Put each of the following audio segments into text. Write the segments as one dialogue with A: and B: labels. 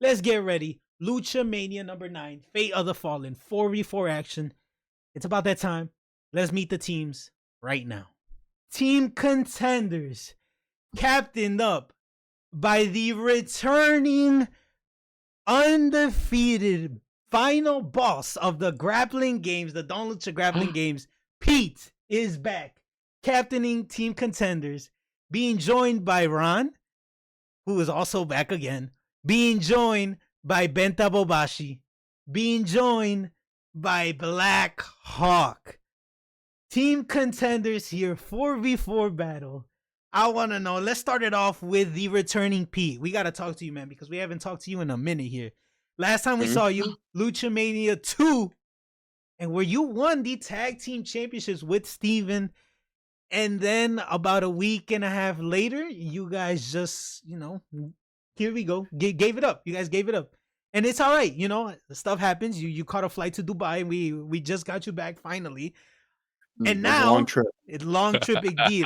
A: Let's get ready. Luchamania number 9, Fate of the Fallen, 4v4 action. It's about that time. Let's meet the teams right now. Team Contenders, captained up by the returning undefeated final boss of the grappling games, the Don't Lucha grappling games. Pete is back, captaining Team Contenders, being joined by Ron, who is also back again, being joined by Benta Bobashi, being joined by Black Hawk. Team Contenders here, 4v4 battle. I want to know, let's start it off with the returning Pete. We got to talk to you, man, because we haven't talked to you in a minute here. Last time we saw you, Luchamania 2, and where you won the tag team championships with Steven. And then about a week and a half later, you guys just, here we go. Gave it up. You guys gave it up. And it's all right. The stuff happens. You caught a flight to Dubai, and we just got you back finally. And now,
B: long trip.
A: Long trip indeed.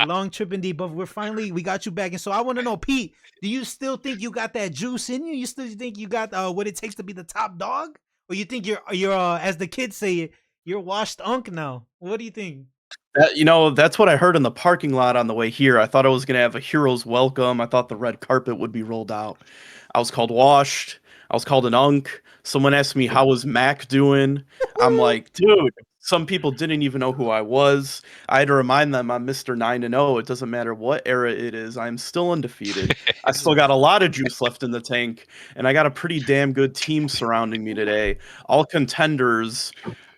A: But we got you back. And so I want to know, Pete, do you still think you got that juice in you? You still think you got what it takes to be the top dog? Or you think you're as the kids say, you're washed unk now? What do you think?
B: That's what I heard in the parking lot on the way here. I thought I was going to have a hero's welcome. I thought the red carpet would be rolled out. I was called washed. I was called an unk. Someone asked me, how was Mac doing? I'm like, dude, some people didn't even know who I was. I had to remind them I'm Mr. 9-0. It doesn't matter what era it is. I'm still undefeated. I still got a lot of juice left in the tank, and I got a pretty damn good team surrounding me today. All contenders.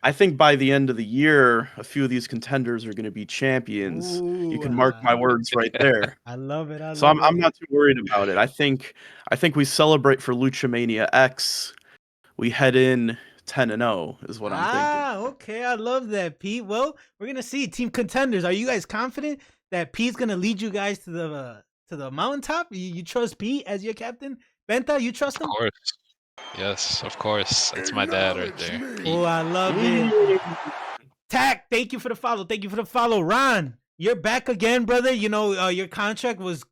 B: I think by the end of the year, a few of these contenders are going to be champions. You can mark my words right there.
A: I love it.
B: I'm not too worried about it. I think we celebrate for Luchamania X. We head in 10-0 is what I'm thinking.
A: Okay. I love that, Pete. Well, we're going to see Team Contenders. Are you guys confident that Pete's going to lead you guys to the mountaintop? You trust Pete as your captain? Benta, you trust him?
C: Of course. Yes, of course. That's my dad right there.
A: Oh, I love it. Tack, thank you for the follow. Ron, you're back again, brother. Your contract was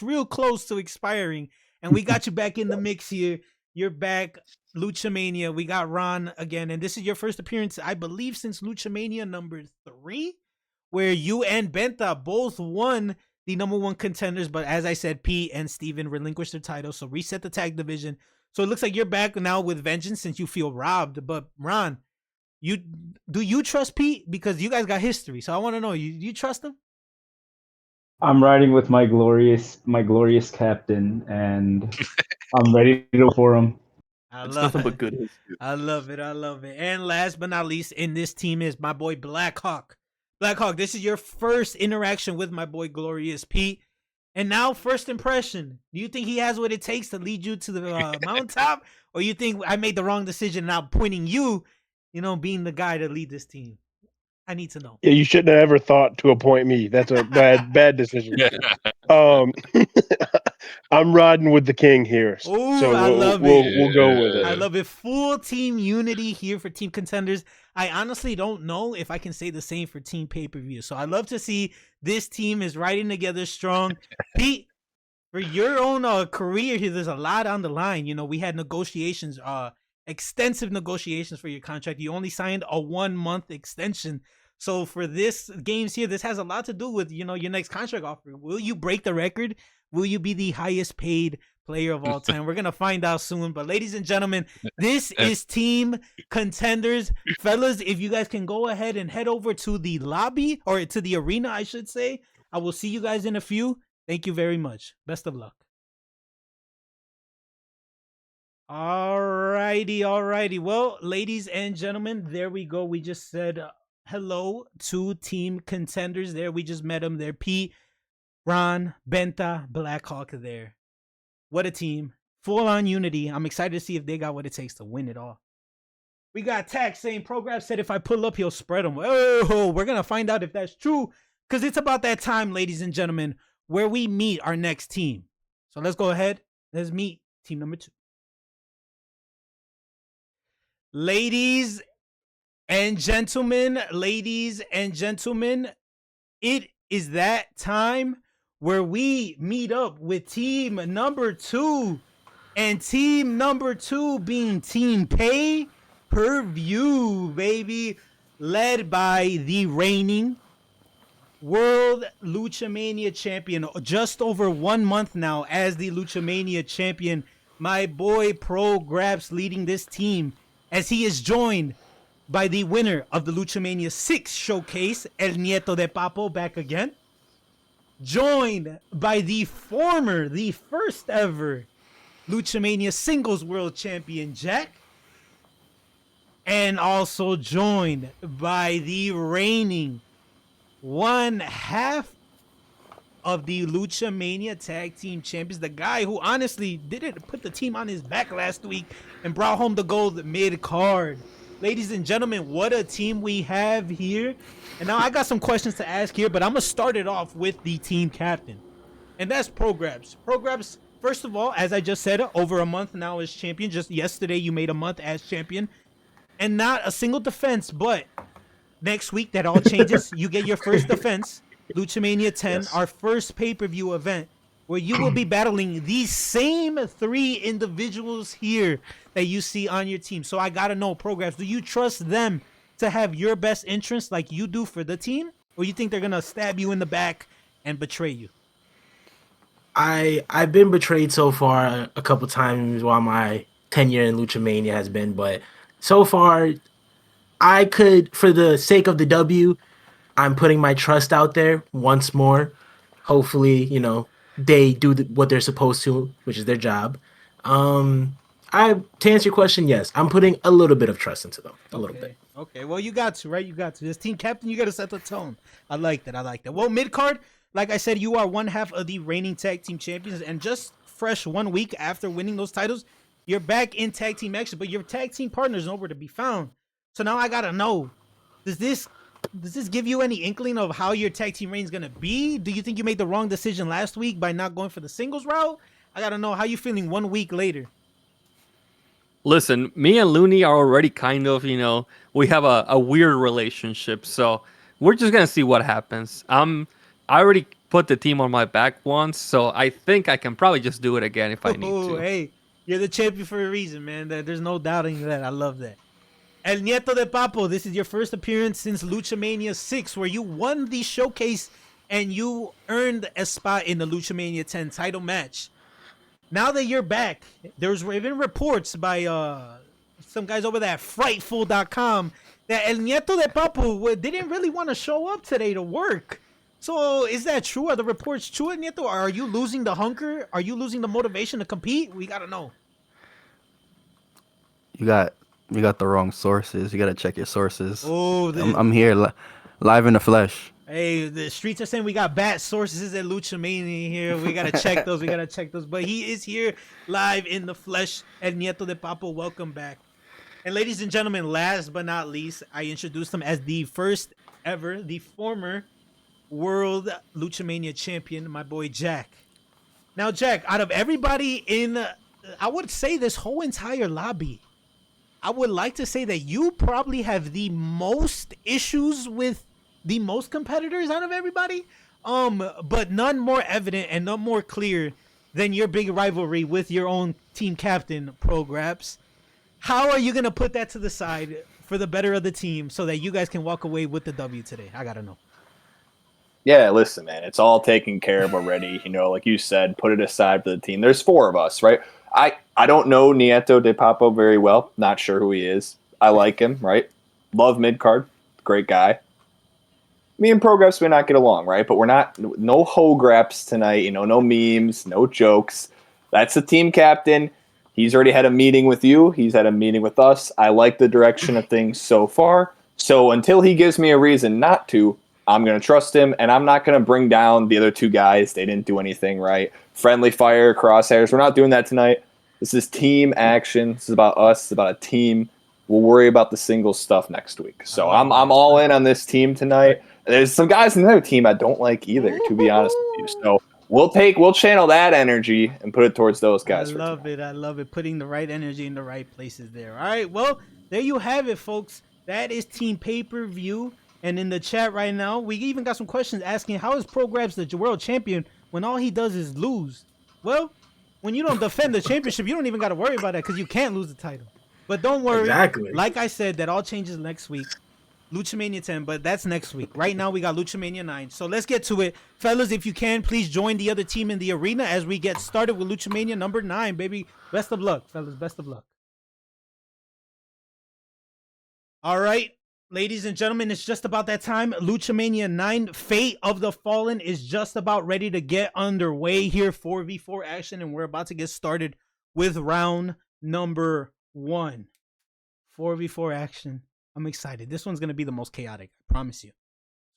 A: real close to expiring, and we got you back in the mix here. You're back, Luchamania. We got Ron again, and this is your first appearance, I believe, since Luchamania number 3, where you and Benta both won the number 1 contenders, but as I said, Pete and Steven relinquished their title, so reset the tag division. So it looks like you're back now with vengeance since you feel robbed. But Ron, do you trust Pete? Because you guys got history. So I want to know, you trust him?
D: I'm riding with my glorious captain, and I'm ready to go for him.
B: It's nothing but good history.
A: I love it. And last but not least in this team is my boy Black Hawk. Black Hawk, this is your first interaction with my boy Glorious Pete. And now, first impression, do you think he has what it takes to lead you to the mountaintop? Or you think I made the wrong decision now pointing you, being the guy to lead this team? I need to know.
E: Yeah, you shouldn't have ever thought to appoint me. That's a bad decision. I'm riding with the king here.
A: Oh,
E: so
A: I love it.
E: We'll go with it.
A: I love it. Full team unity here for Team Contenders. I honestly don't know if I can say the same for Team Pay-Per-View. So I love to see this team is riding together strong. Pete, for your own career here, there's a lot on the line. We had negotiations, extensive negotiations for your contract. You only signed a 1-month extension. So for this games here, this has a lot to do with, your next contract offer. Will you break the record? Will you be the highest paid player of all time? We're going to find out soon. But ladies and gentlemen, this is Team Contenders. Fellas, if you guys can go ahead and head over to the lobby, or to the arena, I should say. I will see you guys in a few. Thank you very much. Best of luck. Alrighty. Well, ladies and gentlemen, there we go. We just said hello to Team Contenders there. We just met them there. Pete, Ron, Benta, Blackhawk there. What a team. Full on unity. I'm excited to see if they got what it takes to win it all. We got Tax saying Program said if I pull up, he'll spread them. Oh, we're going to find out if that's true, because it's about that time, ladies and gentlemen, where we meet our next team. So let's go ahead. Let's meet team number 2. Ladies and gentlemen, it is that time where we meet up with team number 2. And team number 2 being Team Pay Per View, baby, led by the reigning World Luchamania champion, just over 1 month now as the Luchamania champion. My boy Pro Grabs leading this team as he is joined by the winner of the Luchamania 6 showcase, El Nieto de Papo, back again. Joined by the first ever Luchamania singles world champion, Jack. And also joined by the reigning 1/2 of the Luchamania tag team champions, the guy who honestly didn't put the team on his back last week and brought home the gold mid-card. Ladies and gentlemen, what a team we have here. And now I got some questions to ask here, but I'm going to start it off with the team captain. And that's Pro Grabs. Pro Grabs, first of all, as I just said, over a month now as champion. Just yesterday you made a month as champion. And not a single defense, but next week that all changes. You get your first defense, Luchamania 10, yes. Our first pay-per-view event, where you will be battling these same 3 individuals here that you see on your team. So I gotta know, Pro Grabs, do you trust them to have your best interests like you do for the team? Or you think they're gonna stab you in the back and betray you?
F: I've been betrayed so far a couple times while my tenure in Luchamania has been, but so far I could, for the sake of the W, I'm putting my trust out there once more. Hopefully, you know, they do what they're supposed to, which is their job. To answer your question, yes, I'm putting a little bit of trust into them, a little bit.
A: Okay, well, you got to, right? You got to. This team captain, you got to set the tone. I like that. Well, mid-card, like I said, you are 1/2 of the reigning tag team champions, and just fresh 1 week after winning those titles, you're back in tag team action, but your tag team partner's nowhere to be found. So now I got to know, does this give you any inkling of how your tag team reign is going to be? Do you think you made the wrong decision last week by not going for the singles route? I got to know how you feeling 1 week later.
G: Listen, me and Looney are already kind of, you know, we have a weird relationship. So we're just going to see what happens. I already put the team on my back once, so I think I can probably just do it again if I need to.
A: Hey, you're the champion for a reason, man. There's no doubting that. I love that. El Nieto de Papo, this is your first appearance since Luchamania 6, where you won the showcase and you earned a spot in the Luchamania 10 title match. Now that you're back, there's even reports by some guys over there at Frightful.com that El Nieto de Papo didn't really want to show up today to work. So is that true? Are the reports true, El Nieto? Or are you losing the hunger? Are you losing the motivation to compete? We got to know.
H: You got the wrong sources. You got to check your sources.
A: Oh,
H: I'm here live in the flesh.
A: Hey, the streets are saying we got bad sources at Luchamania here. We got to check those. But he is here live in the flesh. El Nieto de Papo, welcome back. And ladies and gentlemen, last but not least, I introduced him as the first ever, the former World Luchamania champion, my boy Jack. Now, Jack, out of everybody in, I would say this whole entire lobby, I would like to say that you probably have the most issues with the most competitors out of everybody, but none more evident and none more clear than your big rivalry with your own team captain, Pro Grabs. How are you going to put that to the side for the better of the team so that you guys can walk away with the W today? I got to know.
I: Yeah, listen, man, it's all taken care of already. You know, like you said, put it aside for the team. There's 4 of us, right? I don't know Nieto de Papo very well. Not sure who he is. I like him, right? Love mid-card. Great guy. Me and Pro Grabs may not get along, right? But we're not, no hoe graps tonight, you know, no memes, no jokes. That's the team captain. He's already had a meeting with you. He's had a meeting with us. I like the direction of things so far. So until he gives me a reason not to, I'm going to trust him, and I'm not going to bring down the other 2 guys. They didn't do anything right. Friendly fire, crosshairs. We're not doing that tonight. This is team action. This is about us. It's about a team. We'll worry about the singles stuff next week. So I'm all in on this team tonight. There's some guys in the other team I don't like either, to be honest with you. So we'll channel that energy and put it towards those guys.
A: I love it. Putting the right energy in the right places there. All right. Well, there you have it, folks. That is Team Pay-Per-View. And in the chat right now, we even got some questions asking, how is Pro Grabs the world champion when all he does is lose? Well, when you don't defend the championship, you don't even got to worry about that because you can't lose the title. But don't worry.
F: Exactly.
A: Like I said, that all changes next week. Luchamania 10, but that's next week. Right now, we got Luchamania 9. So let's get to it. Fellas, if you can, please join the other team in the arena as we get started with Luchamania number 9, baby. Best of luck, fellas. Best of luck. All right, ladies and gentlemen, it's just about that time. Luchamania 9, Fate of the Fallen, is just about ready to get underway here. 4v4 action, and we're about to get started with round number 1. 4v4 action. I'm excited. This one's going to be the most chaotic, I promise you.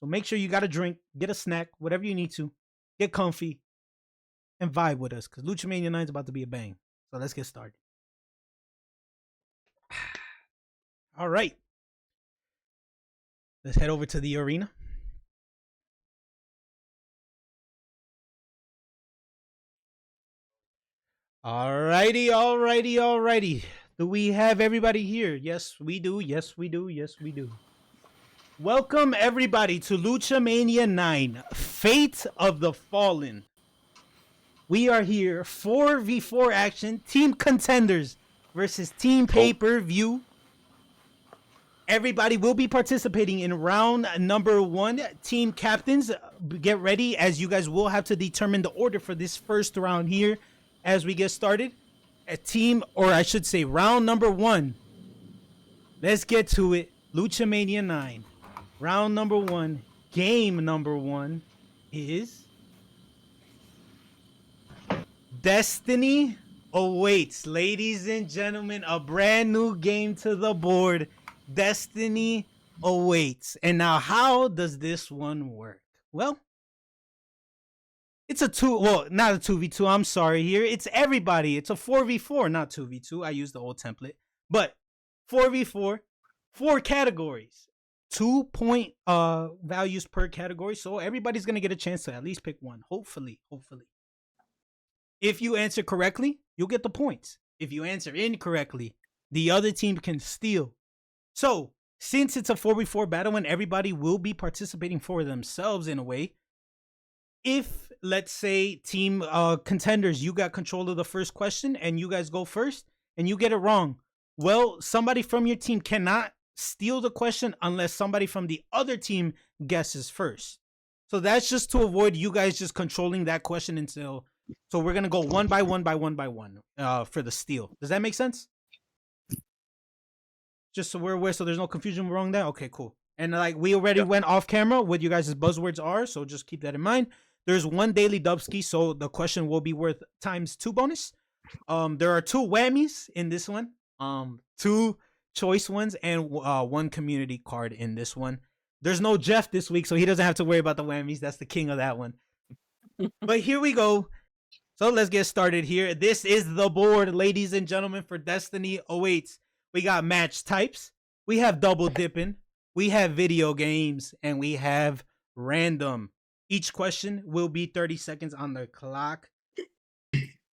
A: So make sure you got a drink, get a snack, whatever you need to. Get comfy and vibe with us because Luchamania 9 is about to be a bang. So let's get started. All right. Let's head over to the arena. Alrighty. Do we have everybody here? Yes, we do. Yes, we do. Yes, we do. Welcome, everybody, to Luchamania 9, Fate of the Fallen. We are here, 4v4 action, Team Contenders versus Team Pay-Per-View. Everybody will be participating in round number 1. Team captains, get ready, as you guys will have to determine the order for this first round here as we get started. Round number 1. Let's get to it. Luchamania 9. Round number 1. Game number 1 is Destiny Awaits. Ladies and gentlemen, a brand new game to the board. Destiny Awaits. And now, how does this one work? Well, it's not a 2v2, I'm sorry here. It's everybody. It's a 4v4, not 2v2. I used the old template. But 4v4, 4 categories. 2-point values per category. So everybody's going to get a chance to at least pick one. Hopefully. If you answer correctly, you'll get the points. If you answer incorrectly, the other team can steal. So, since it's a 4v4 battle and everybody will be participating for themselves in a way, if, let's say, team contenders, you got control of the first question and you guys go first and you get it wrong, well, somebody from your team cannot steal the question unless somebody from the other team guesses first. So that's just to avoid you guys just controlling that question until... So we're going to go one by one for the steal. Does that make sense? Just so we're aware, so there's no confusion wrong there? Okay, cool. And like we already went off camera what you guys' buzzwords are, so just keep that in mind. There's 1 daily dubski, so the question will be worth ×2 bonus. There are 2 whammies in this one, 2 choice ones, and 1 community card in this one. There's no Jeff this week, so he doesn't have to worry about the whammies. That's the king of that one. But here we go. So let's get started here. This is the board, ladies and gentlemen, for Destiny Awaits. We got match types. We have double dipping. We have video games. And we have random. Each question will be 30 seconds on the clock.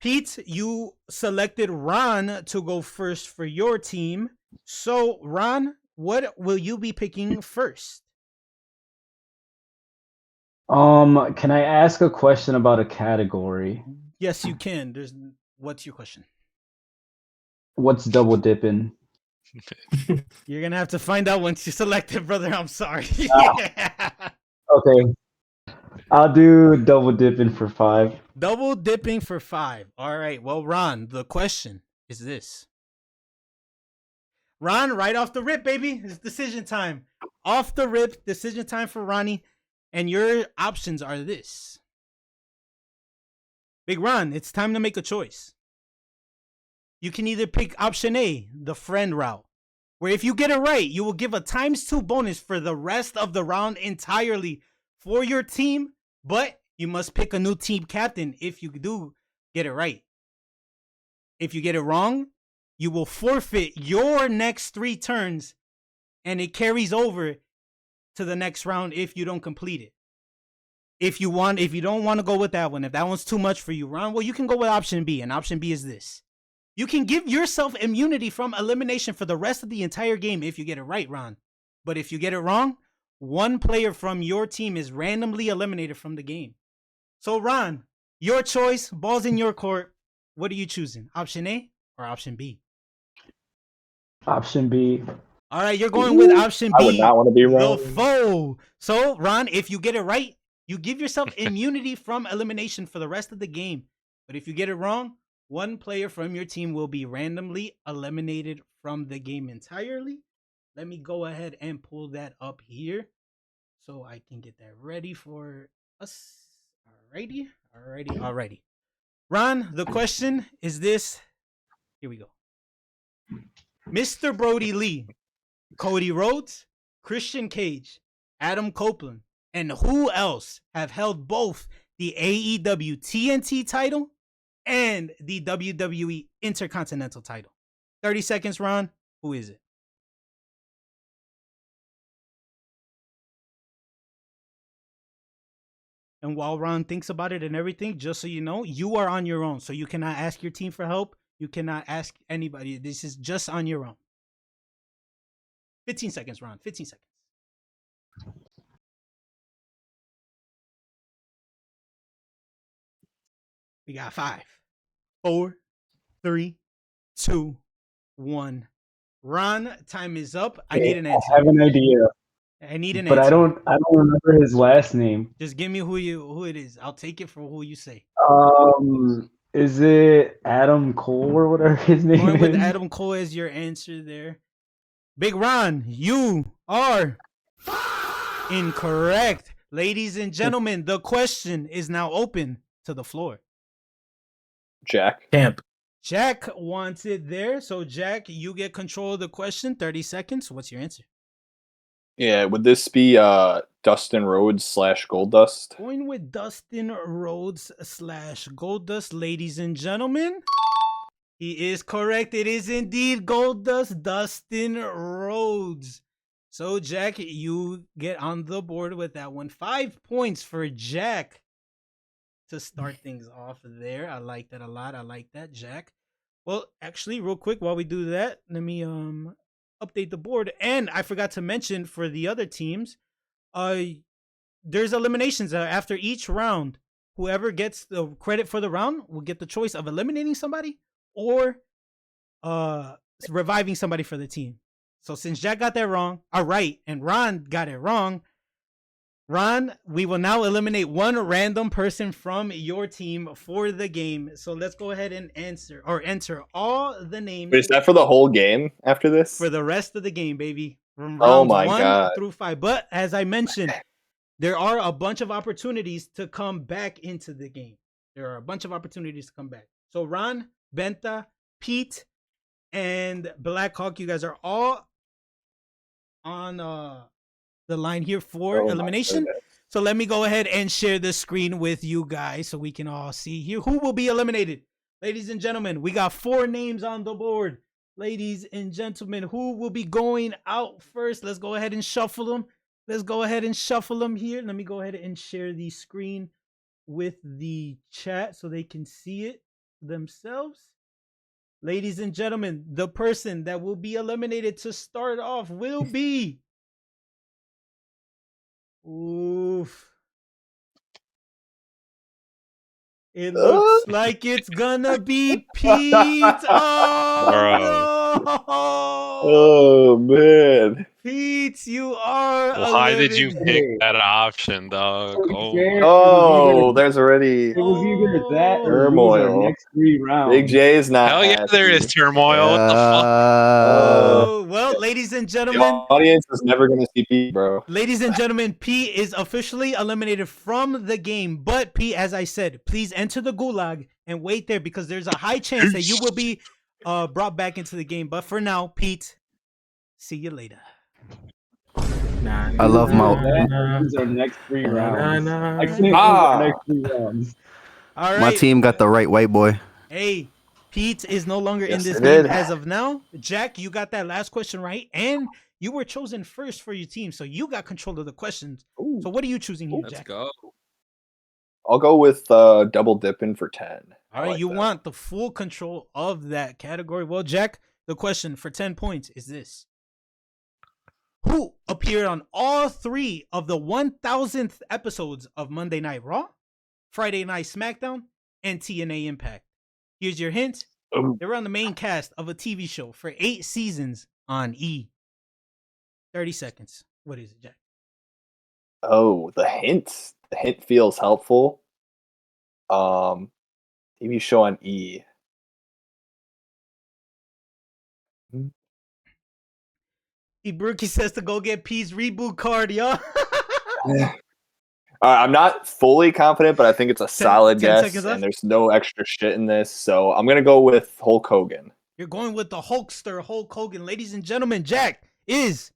A: Pete, you selected Ron to go first for your team. So, Ron, what will you be picking first?
D: Can I ask a question about a category?
A: Yes, you can. What's your question?
D: What's double dipping?
A: You're gonna have to find out once you select it, brother. I'm sorry.
D: Okay. I'll do double dipping for 5.
A: Double dipping for 5. All right. Well, Ron, the question is this. Ron, right off the rip, baby. It's decision time. Off the rip, decision time for Ronnie. And your options are this. Big Ron, it's time to make a choice. You can either pick option A, the friend route, where if you get it right, you will give a ×2 bonus for the rest of the round entirely for your team, but you must pick a new team captain if you do get it right. If you get it wrong, you will forfeit your next 3 turns, and it carries over to the next round if you don't complete it. If you don't want to go with that one, if that one's too much for you, Ron, well, you can go with option B, and option B is this. You can give yourself immunity from elimination for the rest of the entire game if you get it right, Ron. But if you get it wrong, 1 player from your team is randomly eliminated from the game. So, Ron, your choice, ball's in your court. what are you choosing? Option A or option B?
D: Option B.
A: All right, you're going with option B.
I: I would not want to be
A: The
I: wrong.
A: foe. So, Ron, if you get it right, you give yourself immunity from elimination for the rest of the game. But if you get it wrong, one player from your team will be randomly eliminated from the game entirely. Let me go ahead and pull that up here so I can get that ready for us. Alrighty. Ron, the question is this. Here we go. Mr. Brody Lee, Cody Rhodes, Christian Cage, Adam Copeland, and who else have held both the AEW TNT title and the WWE Intercontinental title? 30 seconds, Ron. Who is it? And while Ron thinks about it and everything, just so you know, you are on your own. So you cannot ask your team for help. You cannot ask anybody. This is just on your own. 15 seconds, Ron. 15 seconds. We got 5, 4, 3, 2, 1. Ron, time is up. I need an answer.
D: I have an idea,
A: I need an
D: but
A: answer.
D: I don't remember his last name.
A: Just give me who it is. I'll take it for who you say.
D: Is it Adam Cole or whatever his name
A: Going
D: is?
A: with Adam Cole as your answer there. Big Ron, you are incorrect. Ladies and gentlemen, the question is now open to the floor.
I: Jack.
F: Camp.
A: Jack wants it there. So, Jack, you get control of the question. 30 seconds. What's your answer?
I: Yeah, would this be Dustin Rhodes / Goldust?
A: Going with Dustin Rhodes / Goldust, ladies and gentlemen. He is correct. It is indeed Goldust, Dustin Rhodes. So, Jack, you get on the board with that one. 5 points for Jack to start things off there. I like that a lot. I like that, Jack. Well, actually, real quick, while we do that, let me update the board. And I forgot to mention for the other teams, there's eliminations after each round. Whoever gets the credit for the round will get the choice of eliminating somebody or reviving somebody for the team. So since Jack got that wrong, right, and Ron got it wrong, Ron, we will now eliminate one random person from your team for the game. So let's go ahead and enter all the names.
I: Wait, is that for the whole game after this?
A: For the rest of the game, baby. From
I: Oh
A: rounds
I: my
A: 1
I: God.
A: through 5. But as I mentioned, there are a bunch of opportunities to come back into the game. There are a bunch of opportunities to come back. So Ron, Benta, Pete, and Blackhawk, you guys are all on the line here for
I: Oh my
A: elimination.
I: goodness.
A: So let me go ahead and share the screen with you guys so we can all see here who will be eliminated. Ladies and gentlemen, we got 4 names on the board. Ladies and gentlemen, who will be going out first? Let's go ahead and shuffle them. Here. Let me go ahead and share the screen with the chat so they can see it themselves. Ladies and gentlemen, the person that will be eliminated to start off will be... Oof. It looks like it's gonna be Pete. Oh, no.
I: Oh man.
A: Pete, you are.
C: Why did you
A: eliminated.
C: pick that option, dog?
I: Oh, there's already
D: It was either that or
I: Turmoil.
D: lose our next 3 rounds.
I: Big J is not.
C: Hell yeah, there
I: happy.
C: is turmoil. What the fuck?
A: Oh, well, ladies and
I: The
A: gentlemen,
I: audience is never gonna see Pete, bro.
A: ladies and gentlemen, P is officially eliminated from the game. But P, as I said, please enter the gulag and wait there because there's a high chance that you will be brought back into the game. But for now, Pete, see you later.
H: I love my
D: These are next 3 rounds.
F: Nah.
D: I can't lose
I: Ah.
D: our next 3 rounds.
A: All right.
H: my team got the right white boy.
A: Hey, Pete is no longer in
I: Yes,
A: this
I: it
A: game
I: did.
A: as of now. Jack, you got that last question right, and you were chosen first for your team, so you got control of the questions.
I: Ooh.
A: So what are you choosing here,
C: Let's
A: Jack?
C: go.
I: I'll go with double dipping for 10.
A: All right,
I: I like
A: you
I: that.
A: want the full control of that category. Well, Jack, the question for 10 points is this. Who appeared on all 3 of the 1000th episodes of Monday Night Raw, Friday Night SmackDown, and TNA Impact? Here's your hint.
I: Oh.
A: They were on the main cast of a TV show for 8 seasons on E! 30 seconds. What is it, Jack?
I: Oh, the hint. The hint feels helpful. TV show on E.
A: Ibuki says to go get P's reboot card, yo.
I: I'm not fully confident, but I think it's a solid
A: 10
I: guess,
A: seconds left?
I: and there's no extra shit in this, so I'm gonna go with Hulk Hogan.
A: You're going with the Hulkster, Hulk Hogan. Ladies and gentlemen, Jack is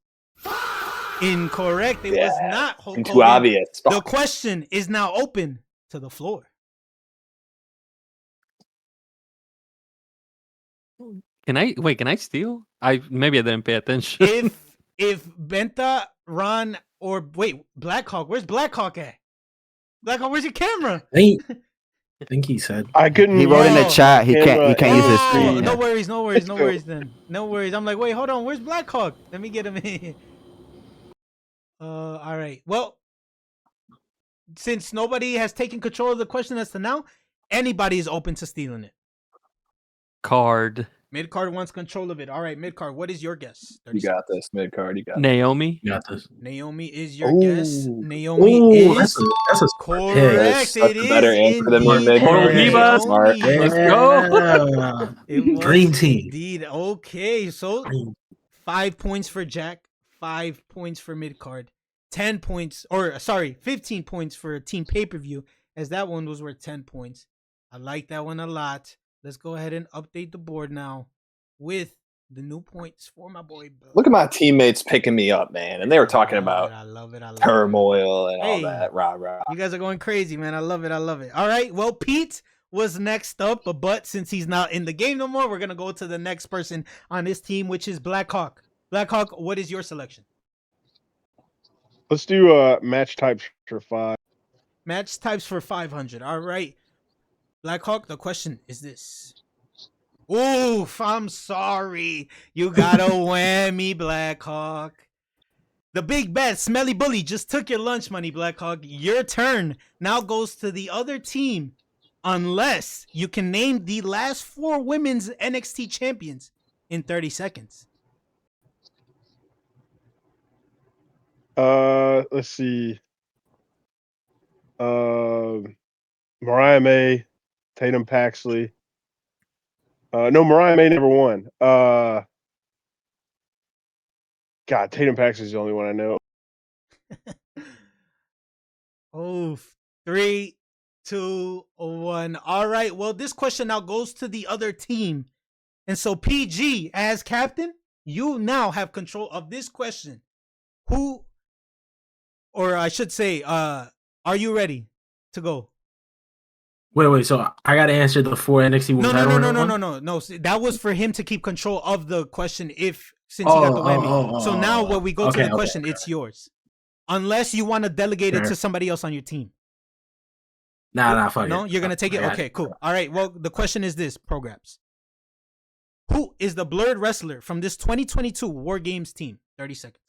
A: incorrect. It was not Hulk
I: I'm too
A: Hogan.
I: obvious.
A: The question is now open to the floor.
G: Can I steal? Maybe I didn't pay attention.
A: If Benta, Ron, or wait, Blackhawk, where's Blackhawk at? Blackhawk, where's your camera?
F: I think he said.
E: I couldn't.
H: He wrote in the
A: Oh.
H: chat. He can't use his
A: Oh,
H: screen.
A: no worries, no worries, no
E: Let's go.
A: worries then. No worries. I'm like, wait, hold on, where's Blackhawk? Let me get him in. All right. Well, since nobody has taken control of the question as to now, anybody is open to stealing it.
G: Card.
A: Midcard wants control of it. All right, Midcard, what is your guess? 30
I: You got
A: seconds.
I: this, mid-card. You got it.
G: Naomi.
F: You got this.
A: Naomi is your guess.
I: Ooh.
A: Naomi
F: Ooh,
A: is
F: that's a smart pick.
A: correct.
I: That's a
A: It is
I: better answer than me,
A: indeed
I: Midcard.
G: Total Divas.
I: Smart.
A: Naomi.
G: Let's go.
F: Yeah.
A: It was
F: Dream team.
A: indeed. Okay, so
F: Dream.
A: 5 points for Jack, 5 points for Midcard, 10 points, or sorry, 15 points for Team Pay-Per-View, as that one was worth 10 points. I like that one a lot. Let's go ahead and update the board now with the new points for my boy.
I: Look at my teammates picking me up, man, and they were talking about
A: I love it.
I: turmoil and all
A: Hey.
I: that. Rah rah.
A: You guys are going crazy, man. I love it. All right. Well, Pete was next up, but since he's not in the game no more, we're going to go to the next person on this team, which is Blackhawk. Blackhawk, what is your selection?
E: Let's do match types for 5.
A: Match types for 500. All right. Blackhawk, the question is this. Oof, I'm sorry. You got a whammy, Blackhawk. The big bad smelly bully just took your lunch money, Blackhawk. Your turn now goes to the other team unless you can name the last 4 women's NXT champions in 30 seconds.
E: Let's see. Mariah May, Tatum Paxley. No, Mariah May never won. God, Tatum Paxley's the only one I know.
A: Oh, 3, 2, 1. All right. Well, this question now goes to the other team. And so, PG, as captain, you now have control of this question. Who, or I should say, are you ready to go?
F: Wait. So I got to answer the 4 NXT Women's title run?
A: No. That was for him to keep control of the question since he got the whammy. So now when we go to the question, it's yours. Unless you want to delegate it to somebody else on your team.
F: Nah, fuck it.
A: No, you're going to take it? Okay, cool. All right, well, the question is this, Programs. Who is the blurred wrestler from this 2022 War Games team? 30 seconds.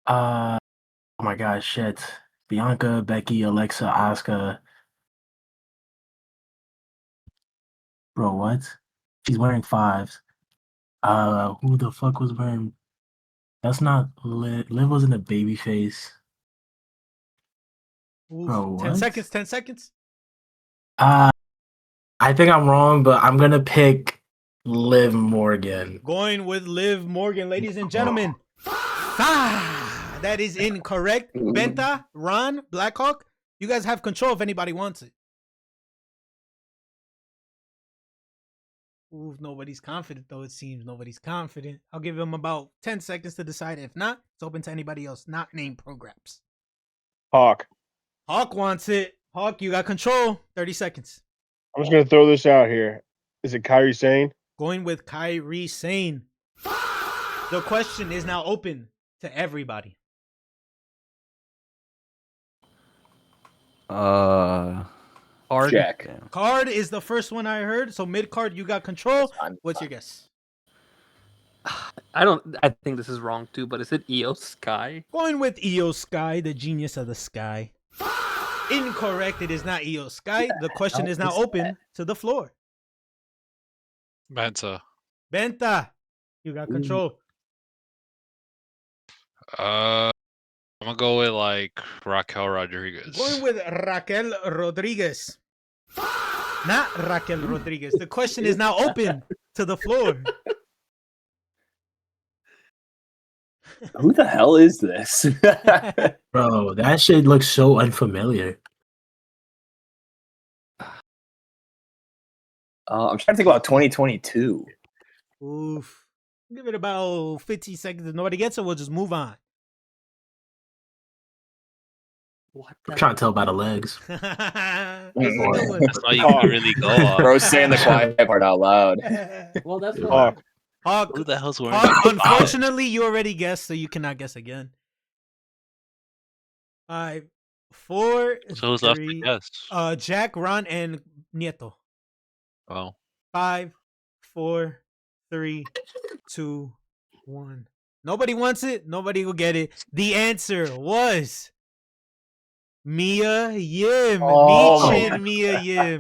F: Oh my god, shit. Bianca, Becky, Alexa, Asuka. Bro, what? She's wearing 5s. Who the fuck was wearing? That's not Liv. Liv wasn't a baby face. Bro,
A: 10
F: what?
A: seconds, 10 seconds.
F: I think I'm wrong, but I'm gonna pick Liv Morgan.
A: Going with Liv Morgan, ladies and gentlemen. That is incorrect. Benta, Ron, Blackhawk, you guys have control if anybody wants it. Ooh, nobody's confident, though, it seems. Nobody's confident. I'll give them about 10 seconds to decide. If not, it's open to anybody else, not named Programs.
E: Hawk.
A: Hawk wants it. Hawk, you got control. 30 seconds.
E: I'm just gonna throw this out here. Is it Kyrie Sane?
A: Going with Kyrie Sane. The question is now open to everybody.
G: Card.
I: Jack.
A: Card is the first one I heard. So mid card, you got control. What's your guess?
G: I think this is wrong too, but is it Io Sky?
A: Going with Io Sky, the genius of the sky. Incorrect. It is not Io Sky. The question is now open to the floor.
C: Benta.
A: Benta, you got control.
C: I'm gonna go with like Raquel Rodriguez.
A: Going with Raquel Rodriguez. Not Raquel Rodriguez. The question is now open to the floor.
I: Who the hell is this?
F: Bro, that shit looks so unfamiliar.
I: I'm trying to think about 2022.
A: Oof. Give it about 50 seconds. If nobody gets it, we'll just move on.
F: I'm trying to tell by the legs.
A: That's a good one.
C: That's all you can really go off.
I: Bro's saying the quiet part out loud.
H: Well, that's what.
E: Hawk.
A: Hawk,
C: Who the hell's wearing
A: Hawk,
C: that?
A: unfortunately, you already guessed, so you cannot guess again. 5, 4,
C: So who's left to
A: 3,
C: guess?
A: Jack, Ron, and Nieto.
C: Oh.
A: 5, 4, 3, 2, 1. Nobody wants it. Nobody will get it. The answer was Mia Yim.
I: Oh my
A: Michin Mia Yim.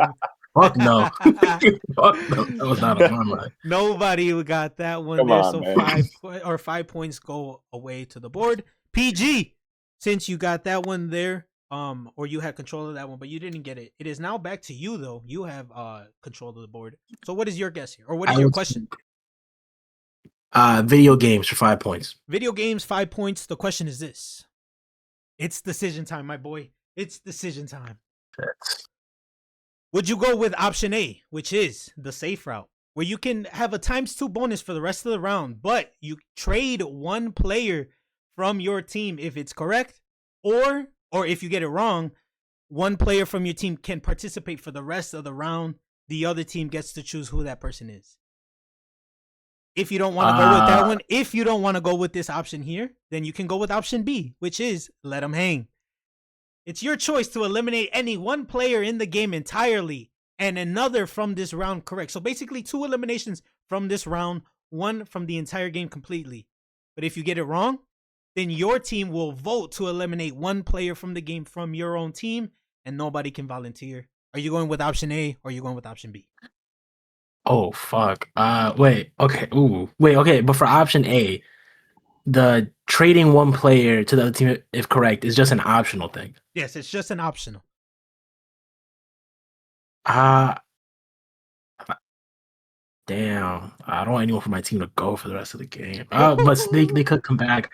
F: Fuck no. Fuck no. That was not on my mind.
A: Nobody got that one
I: Come
A: there.
I: on,
A: So
I: man.
A: 5 points go away to the board. PG, since you got that one there, or you had control of that one, but you didn't get it. It is now back to you though. You have control of the board. So what is your guess here? Or what is your question?
F: Video games for 5 points.
A: Video games, 5 points. The question is this. It's decision time, my boy. It's decision time. Would you go with option A, which is the safe route, where you can have a ×2 bonus for the rest of the round, but you trade one player from your team if it's correct, or if you get it wrong, one player from your team can participate for the rest of the round. The other team gets to choose who that person is. If you don't want to go with that one, if you don't want to go with this option here, then you can go with option B, which is let them hang. It's your choice to eliminate any one player in the game entirely and another from this round correct. So basically 2 eliminations from this round, 1 from the entire game completely. But if you get it wrong, then your team will vote to eliminate 1 player from the game from your own team and nobody can volunteer. Are you going with option A or are you going with option B?
F: Oh fuck. Wait. Okay. Ooh. Wait. Okay. But for option A, the trading one player to the other team, if correct, is just an optional thing.
A: Yes, it's just an optional.
F: Damn. I don't want anyone from my team to go for the rest of the game. But they could come back.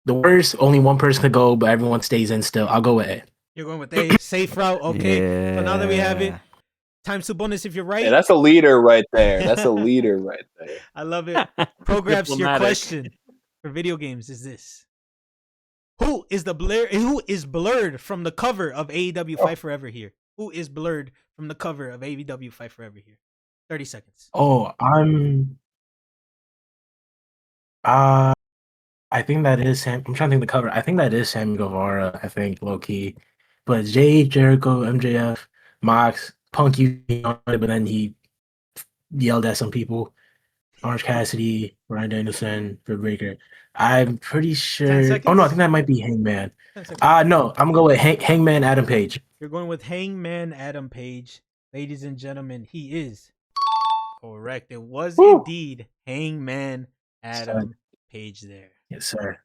F: The worst, only one person could go, but everyone stays in still. I'll go with A.
A: You're going with A, safe route. Okay.
H: Yeah.
A: So now that we have it, ×2 bonus if you're right.
I: Yeah, that's a leader right there. That's a leader right there.
A: I love it. Programs, your
G: Diplomatic.
A: question for video games is this. Who is blurred from the cover of AEW Fight Forever here? Who is blurred from the cover of AEW Fight Forever here? 30 seconds.
F: Oh, I think that is Sam. I'm trying to think of the cover. I think that is Sammy Guevara. I think low key, but Jay, Jericho, MJF, Mox, Punk used to be on it, but then he yelled at some people. Orange Cassidy, Ryan Danielson, Britt Baker. I'm pretty
A: 10
F: sure.
A: seconds?
F: Oh no, I think that might be Hangman.
A: 10 seconds.
F: No, I'm gonna go with Hangman Adam Page.
A: You're going with Hangman Adam Page. Ladies and gentlemen, he is correct. It was indeed Hangman Adam Page there.
F: Yes, sir.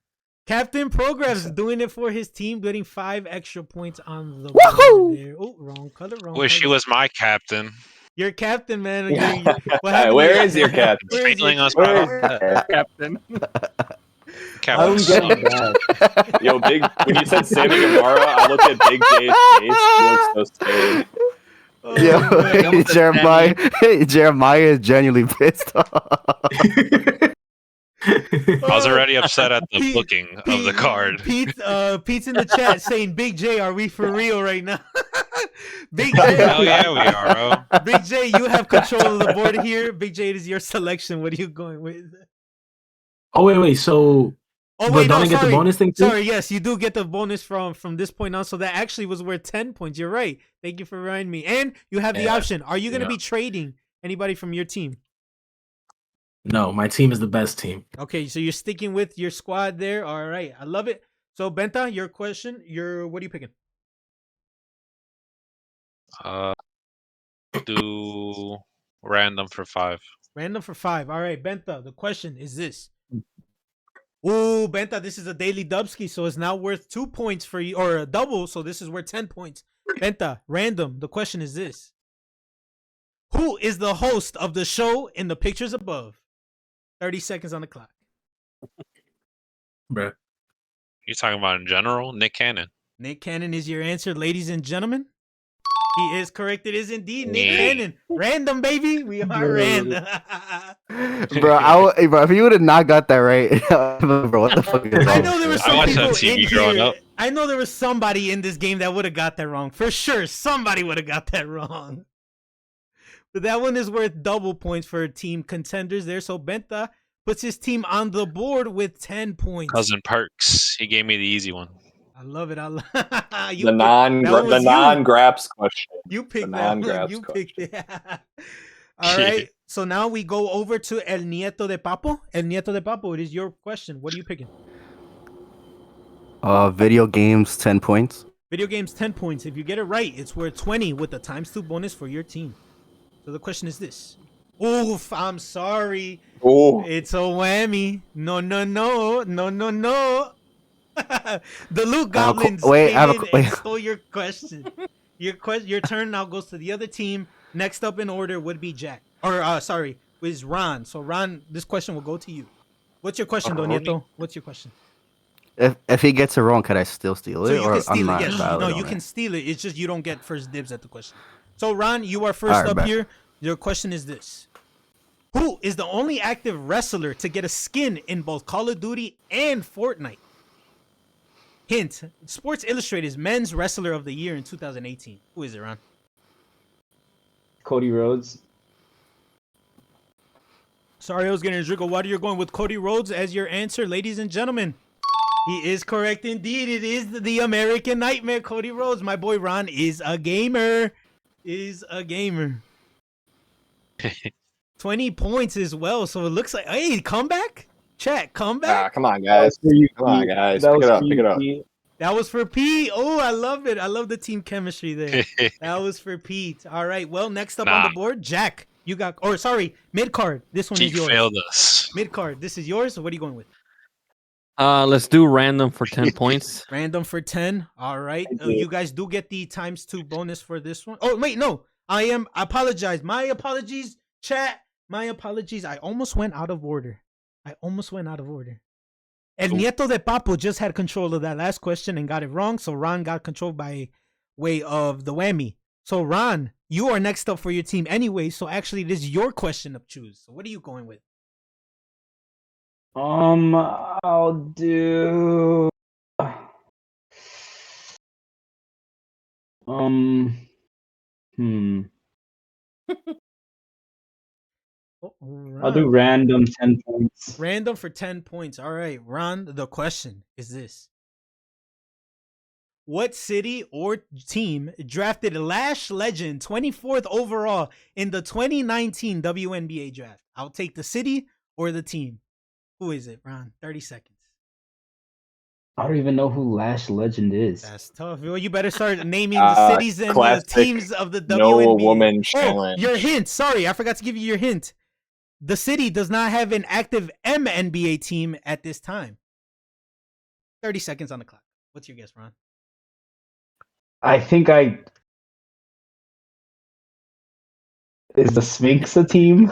A: Captain Programs doing it for his team, getting 5 extra points on the board there. Oh, wrong color, wrong
C: Wish he
A: color.
C: was my captain.
A: Your captain, man.
I: Yeah.
A: What happened
I: Where
A: to-
I: is your captain?
A: Where is
C: Trailing
A: your-
C: us
I: Where
C: right
I: is-
C: off
G: Captain.
C: Captain sucks.
I: Yo, when you said Sammy Guevara, I looked at Big J's face. He looks so scared.
A: Oh,
H: Yo,
A: man.
H: Jeremiah is genuinely pissed off.
C: I was already upset at the
A: Pete-
C: booking of the card.
A: Pete's in the chat saying, "Big J, are we for real right now?" Big J,
C: Hell yeah, we are, bro.
A: Big J, you have control of the board here. Big J, it is your selection. What are you going with?
F: Oh wait. So,
A: Oh
F: but
A: wait,
F: don't
A: no,
F: I get
A: sorry.
F: the bonus thing too?
A: Sorry, yes, you do get the bonus from this point on. So that actually was worth 10 points. You're right. Thank you for reminding me. And you have the
I: Yeah.
A: option. Are you going to
F: Yeah.
A: be trading anybody from your team?
F: No, my team is the best team.
A: Okay, so you're sticking with your squad there. All right, I love it. So Benta, your question, what are you picking?
C: Do random for 5.
A: Random for 5. All right, Benta, the question is this. Ooh, Benta, this is a daily dubski, so it's now worth 2 points for you, or a double, so this is worth 10 points. Benta, random, the question is this. Who is the host of the show in the pictures above? 30 seconds on the clock.
F: Bruh.
C: You talking about in general? Nick Cannon.
A: Nick Cannon is your answer, ladies and gentlemen. He is correct. It is indeed Nick
C: Yeah.
A: Cannon. Random, baby. We are
D: Bro.
A: random.
H: Bro, bro, if you would have not got that right, bro, what the fuck is
A: I
H: wrong
A: know there were
H: with
C: I
A: some
C: watched
A: people
C: that TV
A: in
C: growing
A: here.
C: up.
A: I know there was somebody in this game that would have got that wrong. For sure, somebody would have got that wrong. But that one is worth double points for team contenders there. So Benta puts his team on the board with 10 points.
C: Cousin Perks. He gave me the easy one.
A: I love it.
I: The non-graps question.
A: You picked
I: The
A: that one.
I: non-graps
A: You picked it. All right. So now we go over to El Nieto de Papo. El Nieto de Papo, it is your question. What are you picking?
H: Video games, 10 points.
A: Video games, 10 points. If you get it right, it's worth 20 with the x2 bonus for your team. So the question is this. Oof, I'm sorry.
I: Oh,
A: It's a whammy. No. The Loot Goblins
H: wait,
A: came
H: I have a
A: in
H: wait.
A: and stole your question. Your turn now goes to the other team. Next up in order would be Jack. Or, sorry, is Ron. So, Ron, this question will go to you. What's your question, Don Nieto? What's your question?
H: If he gets it wrong, could I still steal
A: So
H: it?
A: you
H: or
A: can steal
H: I'm
A: it.
H: not
A: Yes.
H: valid
A: No,
H: on
A: you
H: it?
A: can steal it. It's just you don't get first dibs at the question. So, Ron, you are first
H: All right,
A: up
H: bet.
A: here. Your question is this. Who is the only active wrestler to get a skin in both Call of Duty and Fortnite? Hint, Sports Illustrated's Men's Wrestler of the Year in 2018. Who is it, Ron?
D: Cody Rhodes.
A: Sorry, I was getting a drink of water. You're going with Cody Rhodes as your answer, ladies and gentlemen. He is correct indeed. It is the American Nightmare, Cody Rhodes. My boy Ron is a gamer. 20 points as well. So it looks like, hey, comeback? Chat, comeback?
I: come on, guys.
D: For you,
I: Come on,
D: Pete.
I: guys.
D: That
I: Pick
D: was
I: it up.
D: for
I: Pick
D: you,
I: it up.
D: Pete.
A: That was for Pete. Oh, I love it. I love the team chemistry there. That was for Pete. All right. Well, next up on the board, Jack. You got, or sorry, mid card. This one
C: Pete
A: is yours.
C: failed us.
A: Mid card. This is yours. So what are you going with?
G: Let's do random for 10 points.
A: Random for 10. All right.
D: Thank you.
A: You guys do get the ×2 bonus for this one. Oh, wait, no. I apologize. My apologies, chat. My apologies. I almost went out of order. El Nieto de Papo just had control of that last question and got it wrong. So Ron got control by way of the whammy. So Ron, you are next up for your team anyway. So actually, this is your question of choose. So what are you going with?
D: I'll do. I'll do random 10 points.
A: Random for 10 points. All right, Ron, the question is this. What city or team drafted Lash Legend 24th overall in the 2019 WNBA draft? I'll take the city or the team. Who is it, Ron? 30 seconds.
D: I don't even know who Lash Legend is.
A: That's tough. Well, you better start naming the cities and the
I: classic
A: teams of the WNBA.
I: No Woman
A: Oh,
I: Challenge.
A: your hint. Sorry, I forgot to give you your hint. The city does not have an active MNBA team at this time. 30 seconds on the clock. What's your guess, Ron?
D: I think Is the Sphinx a team?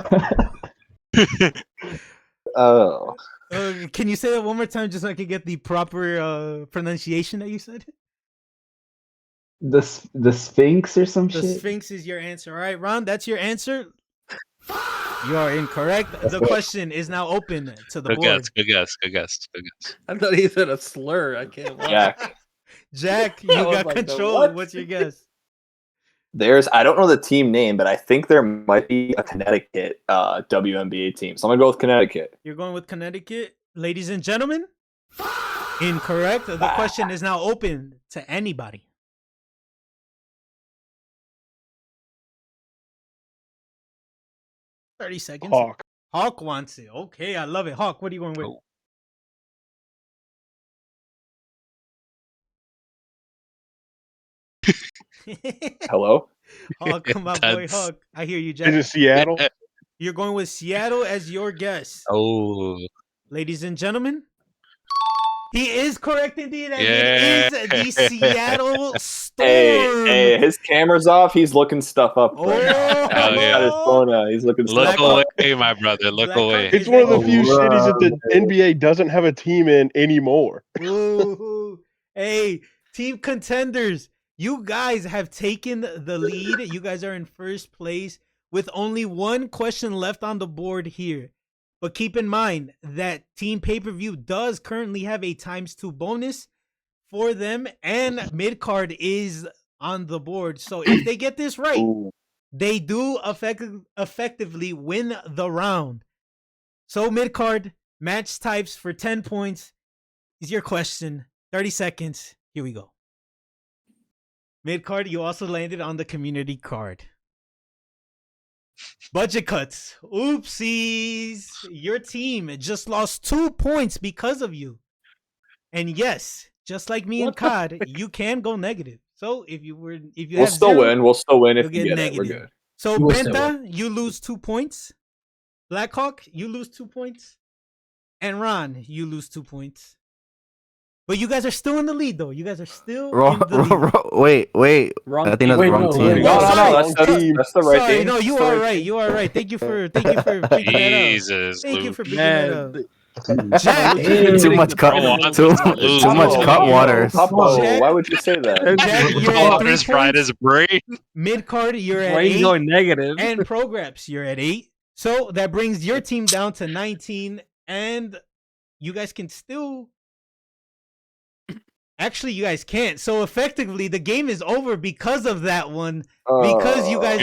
I: Oh.
A: Can you say that one more time just so I can get the proper pronunciation that you said?
D: The Sphinx or some
A: The
D: shit?
A: Sphinx is your answer. All right, Ron, that's your answer. You are incorrect. The question is now open to the
C: Good
A: board.
C: guess. Good guess. Good guess. Good guess.
G: I thought he said a slur. I can't lie.
I: Jack.
A: Jack, you
G: I was
A: got
G: like, the
A: control.
G: what?
A: What's your guess?
I: I don't know the team name, but I think there might be a Connecticut WNBA team. So I'm going to go with Connecticut.
A: You're going with Connecticut. Ladies and gentlemen, incorrect. The question is now open to anybody. 30 seconds.
E: Hawk.
A: Hawk wants it. Okay, I love it. Hawk, what are you going with?
C: Oh.
I: Hello?
A: Hawk, my boy
C: Intense.
A: Hawk. I hear you,
E: Is
A: Jack.
E: it Seattle?
A: You're going with Seattle as your guess.
C: Oh,
A: Ladies and gentlemen, he is correct indeed. And
C: yeah.
A: it is the Seattle Storm.
I: Hey, his camera's off. He's looking stuff up right now.
A: Oh,
C: Hell
I: He's
C: yeah.
I: got his phone out. He's looking
C: Look
I: stuff up.
C: away, my brother. Look
A: Blackhawk
C: away.
A: is
E: It's one of the
A: that-
E: few cities that the NBA doesn't have a team in anymore.
A: Ooh. Hey, team contenders, you guys have taken the lead. You guys are in first place with only one question left on the board here. But keep in mind that Team Pay-Per-View does currently have a ×2 bonus for them, and mid-card is on the board. So if they get this right,
I: Ooh.
A: they do effectively win the round. So mid-card, match types for 10 points is your question. 30 seconds. Here we go. Mid-card, you also landed on the community card. Budget cuts. Oopsies. Your team just lost 2 points because of you. And yes, just like me and COD, you can go negative. So if you
I: We'll
A: have
I: still
A: zero,
I: win. We'll still win if
A: you'll
I: we
A: get
I: get it. We're
A: negative.
I: good.
A: So
F: You will still
A: Benta, you lose 2 points. Blackhawk, you lose 2 points. And Ron, you lose 2 points. But you guys are still in the lead, though. You guys are still in the lead.
H: Wait.
G: Wrong
H: I think that's the
F: Wait,
H: wrong
F: no,
H: team.
F: wait.
I: No,
A: sorry.
I: that's the right
A: Sorry,
I: team.
A: no, you
I: That's the
A: are
I: right
A: right.
I: team.
A: You are right. Thank you for bringing that up.
C: Jesus,
A: Thank you
C: Luke.
A: for bringing that up.
G: Man,
A: Jack,
H: Too much cut.
C: Bro wants
H: Too,
C: us to lose.
H: too much
I: Papa,
H: cut waters.
I: Papa,
A: Jack-
I: why would you say that?
A: Jack, you're
C: Oh,
A: at 3
C: his fried
A: points.
C: his brain.
A: Mid card, you're at
G: brain
A: 8.
G: going negative.
A: And Prograps, you're at 8. So that brings your team down to 19. And you guys can still. Actually, you guys can't. So effectively, the game is over because of that one. Because you guys,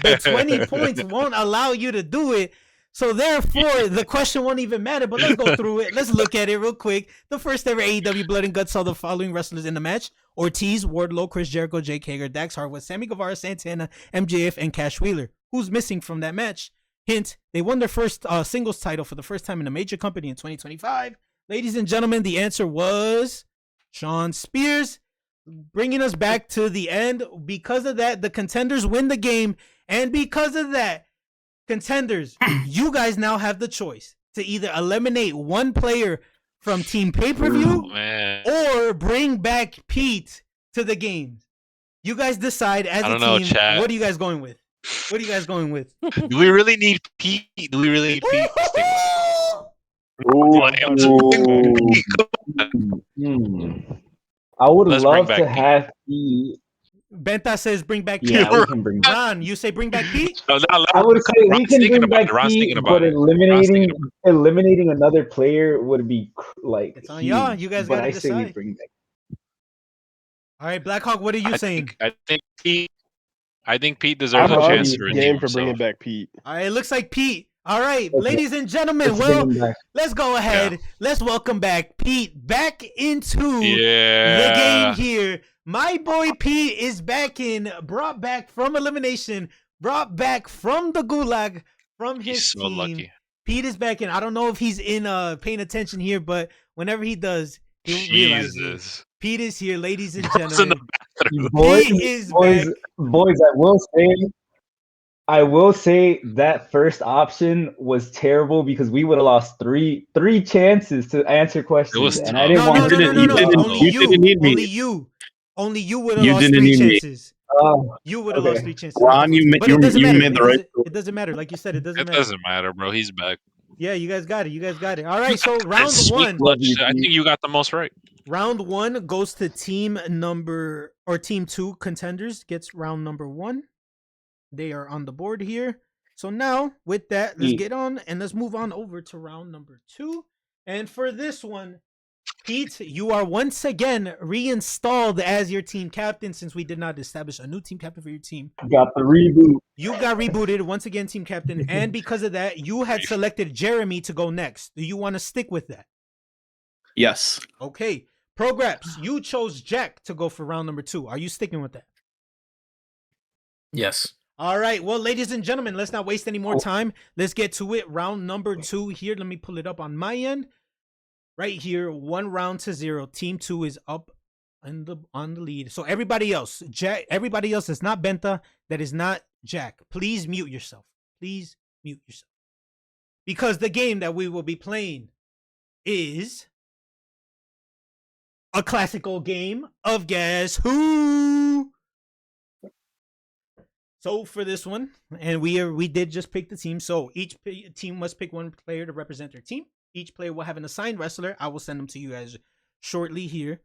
A: the 20 points won't allow you to do it. So therefore, the question won't even matter. But let's go through it. Let's look at it real quick. The first ever AEW Blood and Guts saw the following wrestlers in the match: Ortiz, Wardlow, Chris Jericho, Jake Hager, Dax Harwood, Sammy Guevara, Santana, MJF, and Cash Wheeler. Who's missing from that match? Hint: they won their first singles title for the first time in a major company in 2025. Ladies and gentlemen, the answer was Sean Spears, bringing us back to the end. Because of that, the contenders win the game. And because of that, contenders, you guys now have the choice to either eliminate one player from Team Pay-Per-View
C: Man,
A: or bring back Pete to the game. You guys decide as
C: I
A: a
C: don't know,
A: team.
C: chat.
A: What are you guys going with? What are you guys going with?
C: do we really need Pete? Do we really need Pete?
I: Ooh.
C: Like, I'm just thinking, Pete, come on.
D: I would
C: Let's bring
D: love
C: back
D: to
C: Pete.
D: have the.
A: Benta says bring back Pete.
D: Yeah, we can bring back.
A: Ron, you say bring back Pete?
C: No, no,
D: I would say we
C: Ron's
D: can
C: thinking
D: bring
C: about
D: back
C: it. Ron's
D: Pete,
C: thinking about
D: but
C: it. Ron's thinking
D: eliminating another player would be like.
A: It's on y'all.
D: huge,
A: You guys
D: but
A: gotta
D: I say we
A: decide.
D: bring back.
A: All right, Blackhawk, what are you saying?
C: I think Pete. I think Pete
E: I'm
C: deserves a
E: already
C: chance to redeem
E: game for bringing
C: himself.
E: back Pete.
A: All right, it looks like Pete. All right,
D: Okay.
A: ladies and gentlemen,
D: Let's
A: well,
D: bring him back.
A: let's go ahead. Let's welcome back Pete back into
C: Yeah.
A: the game here. My boy Pete is back in, brought back from elimination, brought back from the gulag, from his
C: He's so
A: team.
C: lucky.
A: Pete is back in. I don't know if he's in paying attention here, but whenever he does, he'll realize it.
C: Jesus.
A: Pete is here, ladies and
C: Bro's in the
A: gentlemen.
C: bathroom.
D: Boys,
A: Pete is
D: boys,
A: back.
D: boys, I will say that first option was terrible because we would have lost three chances to answer questions,
C: was
D: and
C: tough.
D: I didn't
A: No,
D: want
A: no,
D: to.
A: no, no, no, no. Only
B: you didn't need me.
A: Only you. Only you would have
B: You
A: lost
B: didn't
A: 3
B: need me.
A: chances.
D: Oh,
A: You would have
D: Okay.
A: lost 3 chances.
B: Ron, you
A: But it
B: you
A: doesn't matter.
B: made the right.
A: It doesn't matter. Like you said, it doesn't
C: It
A: matter.
C: doesn't matter, bro. He's back.
A: Yeah, you guys got it. You guys got it. All right, so round
C: Sneak
A: one.
C: clutch. I think you got the most right.
A: Round one goes to team 2 contenders. Gets round number 1. They are on the board here. So now, with that, let's get on and let's move on over to round number 2. And for this one, Pete, you are once again reinstalled as your team captain since we did not establish a new team captain for your team.
D: got the reboot.
A: You got rebooted once again, team captain, and because of that, you had selected Jeremy to go next. Do you want to stick with that?
B: Yes.
A: Okay. Prograps, you chose Jack to go for round number 2. Are you sticking with that?
F: Yes.
A: All right. Well, ladies and gentlemen, let's not waste any more time. Let's get to it. Round number 2 here. Let me pull it up on my end. Right here, 1-0. Team 2 is up on the lead. So everybody else, Jack, everybody else that's not Benta, that is not Jack, please mute yourself. Please mute yourself. Because the game that we will be playing is a classical game of Guess Who. So for this one, and we did just pick the team. So each team must pick one player to represent their team. Each player will have an assigned wrestler. I will send them to you guys shortly here.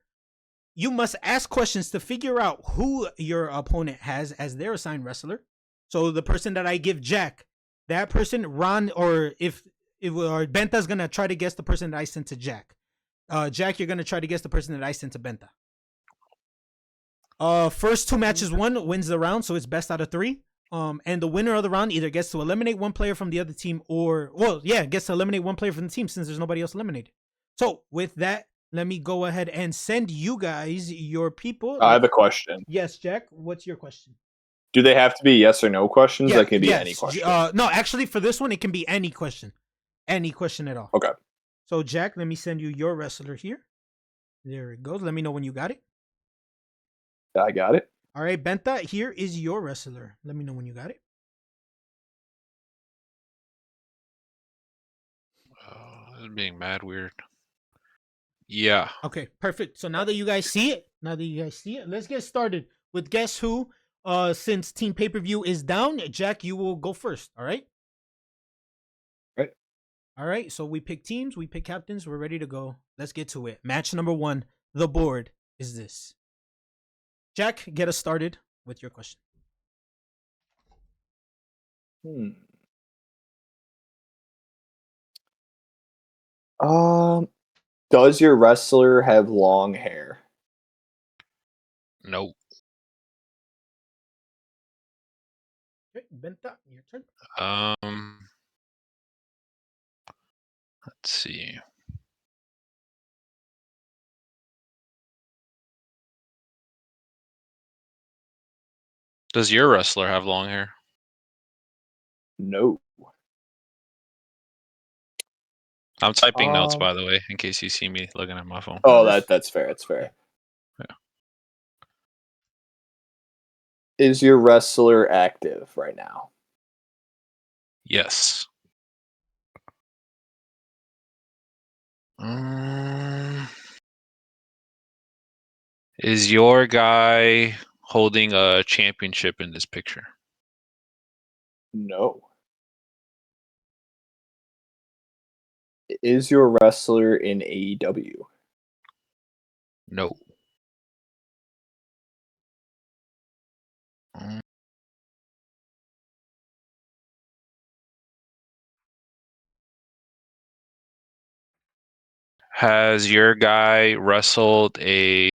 A: You must ask questions to figure out who your opponent has as their assigned wrestler. So the person that I give Jack, that person, Ron, or if Benta's gonna try to guess the person that I sent to Jack. Jack, you're gonna try to guess the person that I sent to Benta. First 2 matches won wins the round, so it's best out of 3. And the winner of the round either gets to eliminate one player from the other team, or gets to eliminate one player from the team since there's nobody else eliminated. So with that, let me go ahead and send you guys your people.
I: I have a question.
A: Yes, Jack. What's your question?
I: Do they have to be yes or no questions?
A: Yeah,
I: That can be
A: yes.
I: any question.
A: No, actually, for this one, it can be any question. Any question at all.
I: Okay.
A: So, Jack, let me send you your wrestler here. There it goes. Let me know when you got it.
I: I got it.
A: All right, Benta, here is your wrestler. Let me know when you got it.
C: This is being mad weird. Yeah.
A: Okay, perfect. So now that you guys see it, let's get started with Guess Who. Since Team Pay-Per-View is down, Jack, you will go first. All right.
I: Right.
A: All right. So we pick teams, we pick captains. We're ready to go. Let's get to it. Match number 1. The board is this. Jack, get us started with your question.
I: Does your wrestler have long hair?
C: Nope.
A: Okay, Benta, your turn.
C: Let's see. Does your wrestler have long hair?
I: No.
C: I'm typing notes, by the way, in case you see me looking at my phone.
I: Oh, that's fair. That's fair.
C: Yeah.
I: Is your wrestler active right now?
C: Yes. Is your guy holding a championship in this picture?
I: No. Is your wrestler in AEW?
C: No. Has your guy wrestled a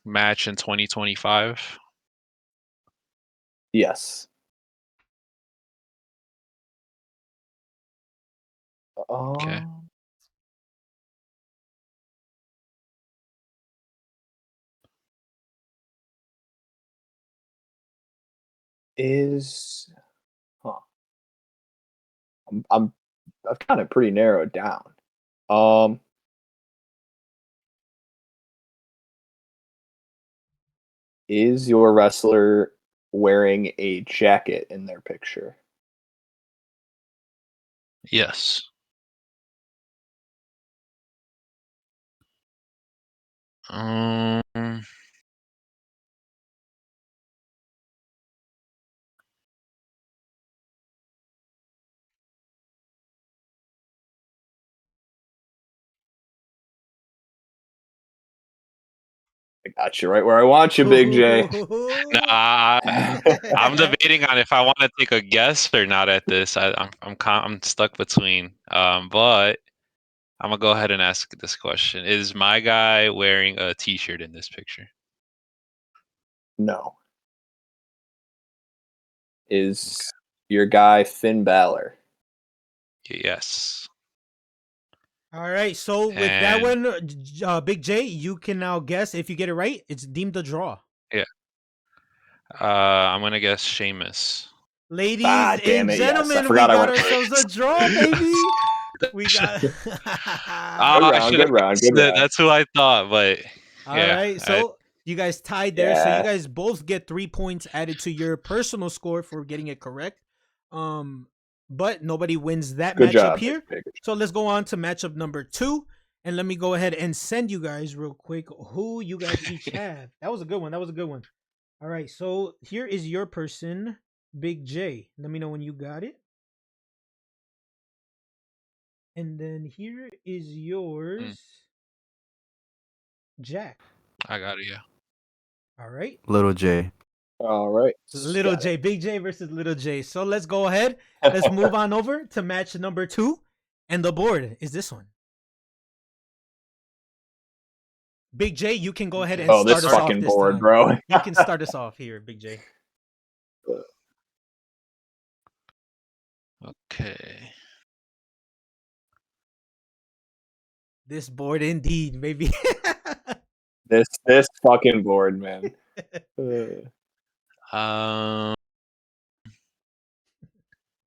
C: match in 2025?
I: Yes.
C: Okay.
I: I've kind of pretty narrowed down. Is your wrestler wearing a jacket in their picture?
C: Yes.
I: I got you right where I want you, Big J.
C: Nah, I'm debating on if I want to take a guess or not at this. I'm stuck between. But I'm gonna go ahead and ask this question: is my guy wearing a T-shirt in this picture?
I: No. Is your guy Finn Balor?
C: Yes.
A: All right. So with that one, Big J, you can now guess. If you get it right, it's deemed a draw.
C: Yeah. I'm gonna guess Sheamus.
A: Ladies
I: damn
A: and
I: it, yes. I
A: gentlemen, we
I: forgot I
A: got
I: went
A: ourselves a draw, baby. We got.
I: Good
C: I
I: round,
C: should
I: good
C: have
I: round,
C: guessed
I: good
C: it.
I: round.
C: That's who I thought, but
A: All
C: yeah,
A: right, so you guys tied there. So
I: Yeah.
A: you guys both get 3 points added to your personal score for getting it correct. But nobody wins that
I: Good
A: matchup
I: job.
A: here.
I: Big, big.
A: So let's go on to matchup number 2. And let me go ahead and send you guys real quick who you guys each have. That was a good one. All right, so here is your person, Big J. Let me know when you got it. And then here is yours, Jack.
C: I got it. Yeah.
A: All right.
H: Little J.
I: All right.
A: Little
I: Got
A: J, Big J versus Little J. So let's go ahead. Let's move on over to match number 2. And the board is this one. Big J, you can go ahead and
I: Oh,
A: start
I: this
A: us off
I: fucking
A: this
I: board,
A: time.
I: bro.
A: You can start us off here, Big J.
C: Okay.
A: This board indeed, baby.
I: This fucking board, man.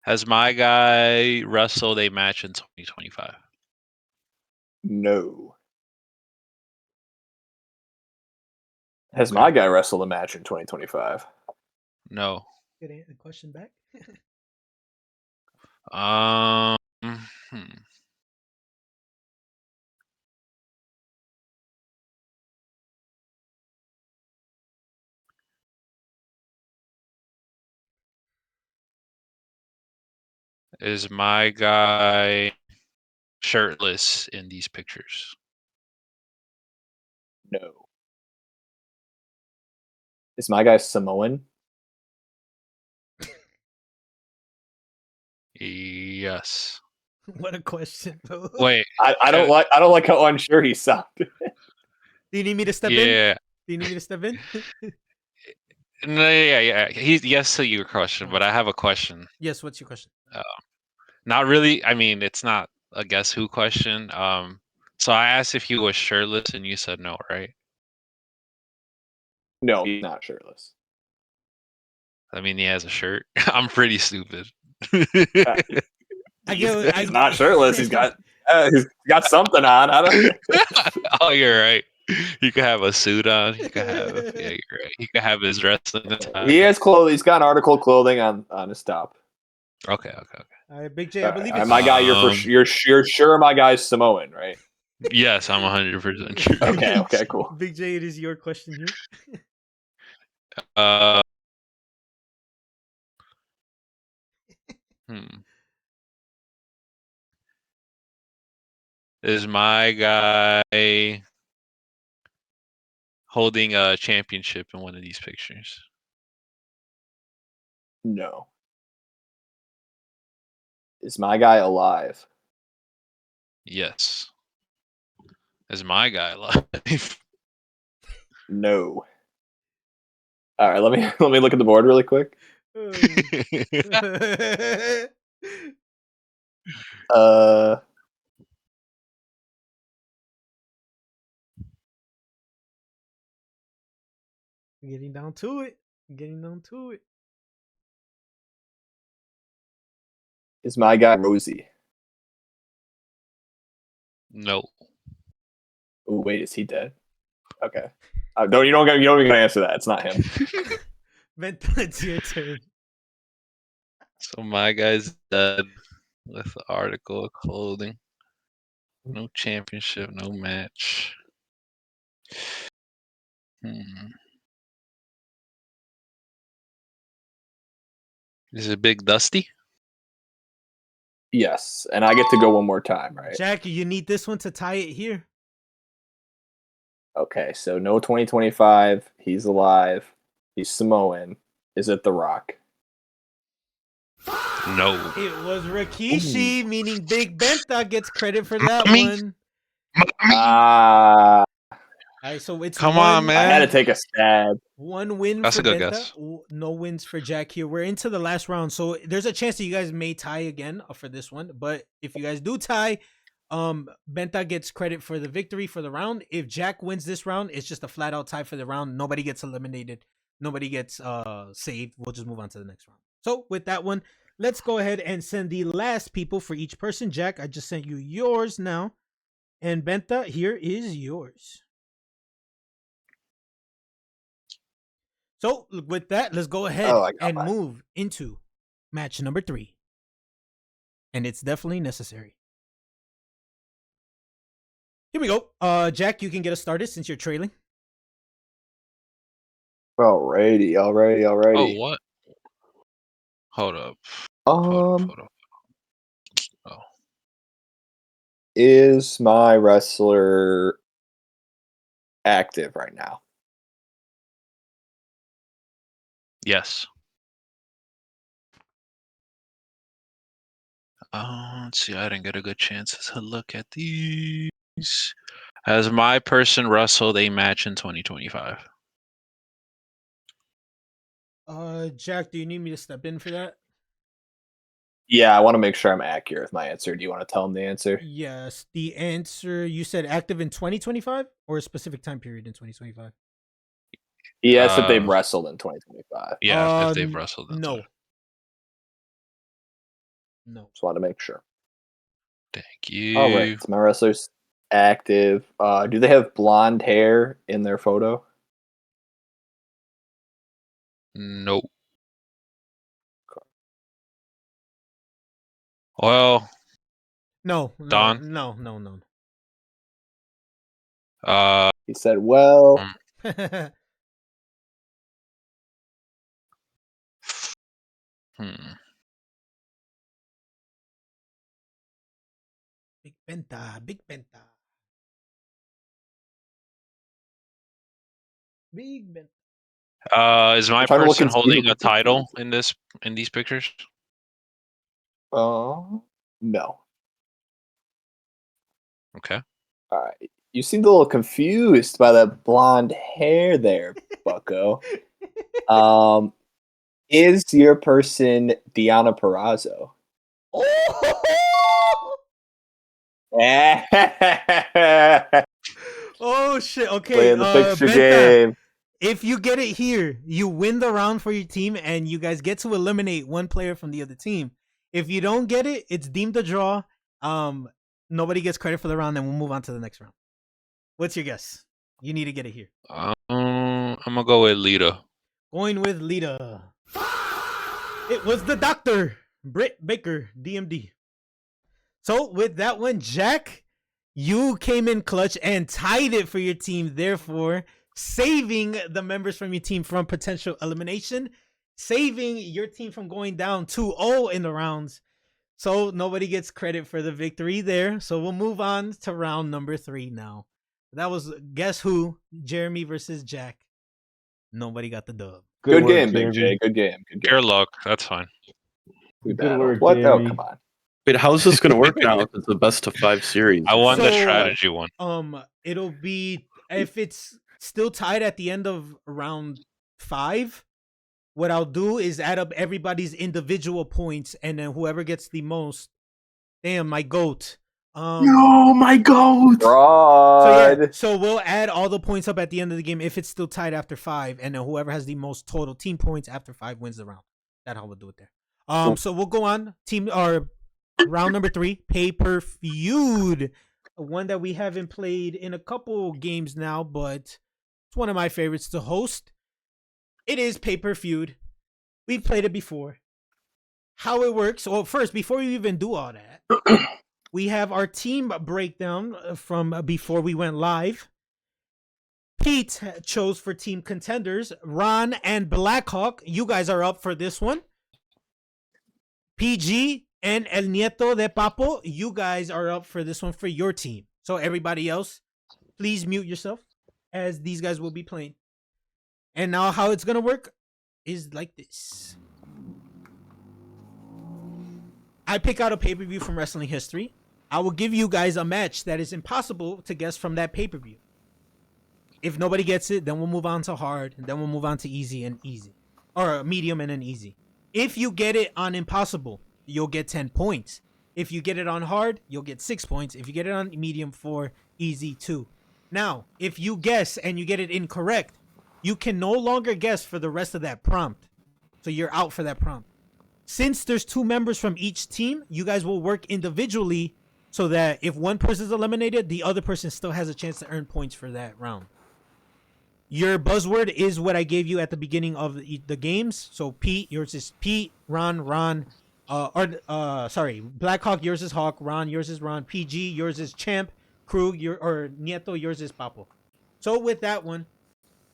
C: Has my guy wrestled a match in 2025?
I: No. Has
C: Okay.
I: my guy wrestled a match in 2025?
C: No.
A: Good question back.
C: Hmm. Is my guy shirtless in these pictures?
I: No. Is my guy Samoan?
C: Yes.
A: What a question, bro.
C: Wait.
I: I don't like how unsure he sounded.
A: Do you need me to step in?
C: Yeah.
A: Do you need me to step in?
C: No, yeah. He's yes to your question, but I have a question.
A: Yes, what's your question?
C: Not really. I mean, it's not a guess who question. So I asked if he was shirtless, and you said no, right?
I: No, he's not shirtless.
C: I mean, he has a shirt. I'm pretty stupid.
I: He's not shirtless. He's got something on. I don't.
C: Oh, you're right. He could have a suit on. He could have. Yeah, you're right. He could have his wrestling attire.
I: He has clothes. He's got article clothing on his top.
C: Okay.
A: All right, Big J, I believe
I: All right,
A: it's
I: my guy. You're sure my guy's Samoan, right?
C: Yes, I'm 100% sure.
I: Okay, cool.
A: Big J, it is your question here.
C: Is my guy holding a championship in one of these pictures?
I: No. Is my guy alive?
C: Yes. Is my guy alive?
I: No. All right, let me look at the board really quick.
A: Getting down to it.
I: Is my guy Rosie?
C: No.
I: Oh wait, is he dead? Okay. You don't even gotta answer that. It's not him.
A: Venta, it's your turn.
C: So my guy's dead with the article of clothing. No championship, no match. Is it Big Dusty?
I: Yes, and I get to go one more time, right?
A: Jackie, you need this one to tie it here.
I: Okay, so no 2025. He's alive. He's Samoan. Is it The Rock?
C: No.
A: It was Rikishi, meaning Big Benta gets credit for that one. All right, so it's
C: Come on, man.
I: I had to take a stab.
A: One win
C: That's
A: for
C: a good
A: Benta,
C: guess.
A: no wins for Jack here. We're into the last round, so there's a chance that you guys may tie again for this one. But if you guys do tie, Benta gets credit for the victory for the round. If Jack wins this round, it's just a flat out tie for the round. Nobody gets eliminated. Nobody gets saved. We'll just move on to the next round. So with that one, let's go ahead and send the last people for each person. Jack, I just sent you yours now. And Benta, here is yours. So with that, let's go ahead and move into match number 3. And it's definitely necessary. Here we go. Jack, you can get us started since you're trailing.
I: Alrighty.
C: Oh, what? Hold up. Hold up. Oh.
I: Is my wrestler active right now?
C: Yes. Let's see. I didn't get a good chance to look at these. Has my person wrestled a match in 2025?
A: Jack, do you need me to step in for that?
I: Yeah, I want to make sure I'm accurate with my answer. Do you want to tell him the answer?
A: Yes. The answer, you said active in 2025 or a specific time period in 2025?
I: He asked if they've wrestled in 2025.
C: Yeah, if they've wrestled.
A: No. No.
I: Just want to make sure.
C: Thank you.
I: All right, so my wrestler's active. Do they have blonde hair in their photo?
C: Nope. Well.
A: No.
C: Don?
A: No.
I: He said, well.
A: Big Benta. Big Benta.
C: Is my person holding a title in these pictures?
I: No.
C: Okay.
I: All right. You seemed a little confused by that blonde hair there, bucko. Is your person Deonna Purrazzo?
A: Oh shit! Okay,
I: playing the picture
A: Benta,
I: game.
A: if you get it here, you win the round for your team, and you guys get to eliminate one player from the other team. If you don't get it, it's deemed a draw. Nobody gets credit for the round, and we'll move on to the next round. What's your guess? You need to get it here.
C: I'm gonna go with Lita.
A: Going with Lita. It was the doctor, Britt Baker, DMD. So with that one, Jack, you came in clutch and tied it for your team, therefore saving the members from your team from potential elimination, saving your team from going down 2-0 in the rounds. So nobody gets credit for the victory there. So we'll move on to round number 3 now. That was Guess Who, Jeremy versus Jack. Nobody got the dub.
I: Good game, Big J. Good game.
C: Your luck. That's fine.
I: Good work, what? Jeremy. Oh, come on.
B: Wait, how's this going to work now if it's a best of 5 series?
C: I won the strategy one.
A: It'll be, if it's still tied at the end of round 5, what I'll do is add up everybody's individual points, and then whoever gets the most. Damn, my goat.
H: No, my goat.
A: So we'll add all the points up at the end of the game if it's still tied after 5, and then whoever has the most total team points after 5 wins the round. That's how we'll do it there. So we'll go on round number 3, Paper Feud, one that we haven't played in a couple games now, but it's one of my favorites to host. It is Paper Feud. We've played it before. How it works? Well, first, before you even do all that, we have our team breakdown from before we went live. Pete chose for team contenders, Ron and Blackhawk. You guys are up for this one. PG and El Nieto de Papo, you guys are up for this one for your team. So everybody else, please mute yourself as these guys will be playing. And now how it's going to work is like this. I pick out a pay-per-view from wrestling history. I will give you guys a match that is impossible to guess from that pay-per-view. If nobody gets it, then we'll move on to hard, and then we'll move on to easy and easy. Or medium and then easy. If you get it on impossible, you'll get 10 points. If you get it on hard, you'll get 6 points. If you get it on medium, 4, easy, 2. Now, if you guess and you get it incorrect, you can no longer guess for the rest of that prompt. So you're out for that prompt. Since there's 2 members from each team, you guys will work individually so that if one person's eliminated, the other person still has a chance to earn points for that round. Your buzzword is what I gave you at the beginning of the games. So Pete, yours is Pete, Ron, Blackhawk, yours is Hawk, Ron, yours is Ron, PG, yours is Champ, Krug, or Nieto, yours is Papo. So with that one,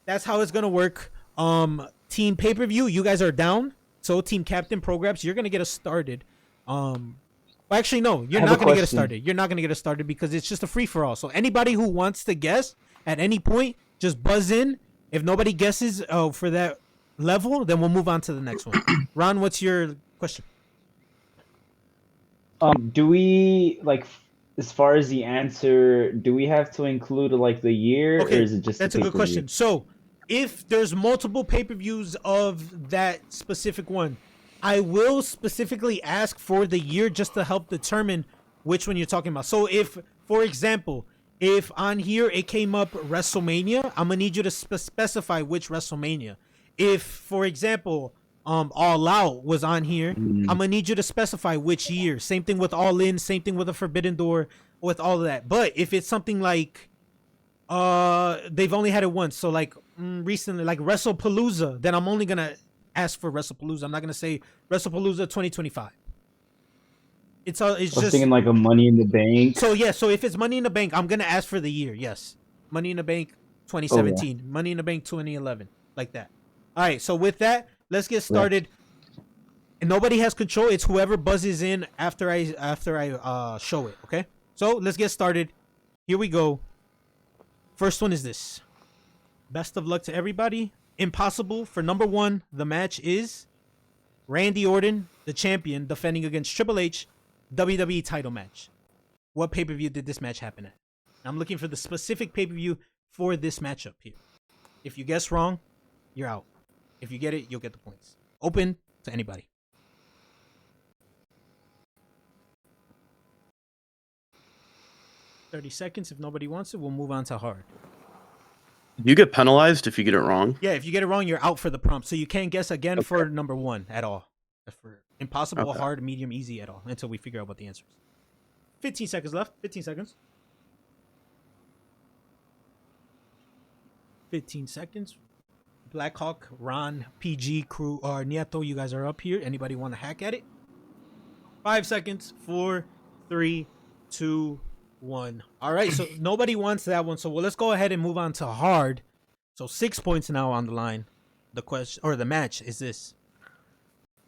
A: that's how it's gonna work. Team pay-per-view, you guys are down. So team captain programs, you're gonna get us started. Well, actually, no, you're not gonna get us started. You're not gonna get us started because it's just a free for all. So anybody who wants to guess at any point, just buzz in. If nobody guesses for that level, then we'll move on to the next one. Ron, what's your question?
D: Do we like, as far as the answer, do we have to include like the year,
A: Okay,
D: or is it just
A: that's a good question. So if there's multiple pay-per-views of that specific one, I will specifically ask for the year just to help determine which one you're talking about. So if, for example, if on here it came up WrestleMania, I'm gonna need you to specify which WrestleMania. If, for example, All Out was on here, I'm gonna need you to specify which year. Same thing with All In, same thing with a Forbidden Door, with all of that. But if it's something like they've only had it once, so like recently, like WrestlePalooza, then I'm only gonna ask for WrestlePalooza. I'm not gonna say WrestlePalooza 2025. It's
D: I was
A: just
D: thinking like a Money in the Bank.
A: so yeah. So if it's Money in the Bank, I'm gonna ask for the year. Yes, Money in the Bank 2017, Money in the Bank 2011, like that. All right. So with that, let's get started. And nobody has control. It's whoever buzzes in after I show it. Okay. So let's get started. Here we go. First one is this. Best of luck to everybody. Impossible for number 1. The match is Randy Orton, the champion, defending against Triple H, WWE title match. What pay-per-view did this match happen at? I'm looking for the specific pay-per-view for this matchup here. If you guess wrong, you're out. If you get it, you'll get the points. Open to anybody. $30 if nobody wants it. We'll move on to hard.
B: You get penalized if you get it wrong.
A: Yeah, if you get it wrong, you're out for the prompt. So you can't guess again for number 1 at all. That's for impossible, hard, medium, easy at all until we figure out what the answer is. 15 seconds left. 15 seconds. 15 seconds. Blackhawk, Ron, PG, Crew, or Nieto, you guys are up here. Anybody want to hack at it? 5 seconds. 4, 3, 2, 1. All right, so nobody wants that one. So let's go ahead and move on to hard. So 6 points now on the line. The question or the match is this: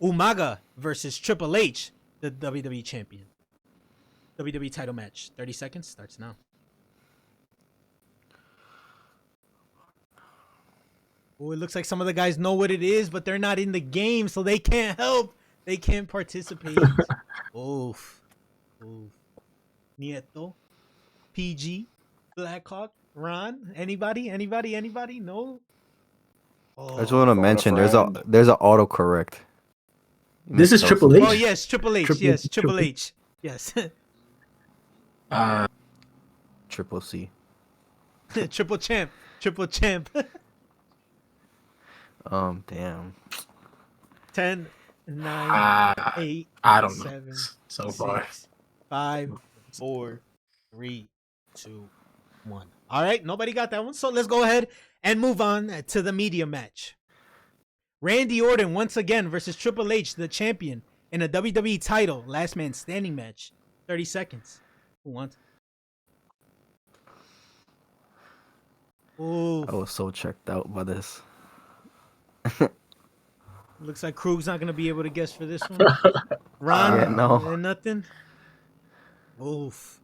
A: Umaga versus Triple H, the WWE champion. WWE title match. 30 seconds starts now. Oh, it looks like some of the guys know what it is, but they're not in the game, so they can't help. They can't participate. Oof. Nieto, PG, Blackhawk, Ron. Anybody? No.
H: I just want to mention there's a autocorrect.
F: This is Triple H.
A: Oh yes, Triple H. Yes, Triple H. Yes.
H: Triple C.
A: Triple champ.
H: Damn.
A: 10, 9, 8.
F: I don't know.
A: 7,
F: So far.
A: 6, 5, 4, 3, 2, 1. All right, nobody got that one. So let's go ahead and move on to the media match. Randy Orton once again versus Triple H, the champion, in a WWE title last man standing match. 30 seconds. Who wants? Ooh.
H: I was so checked out by this.
A: Looks like Krug's not gonna be able to guess for this one. Ron,
H: no.
A: Nothing. Oof.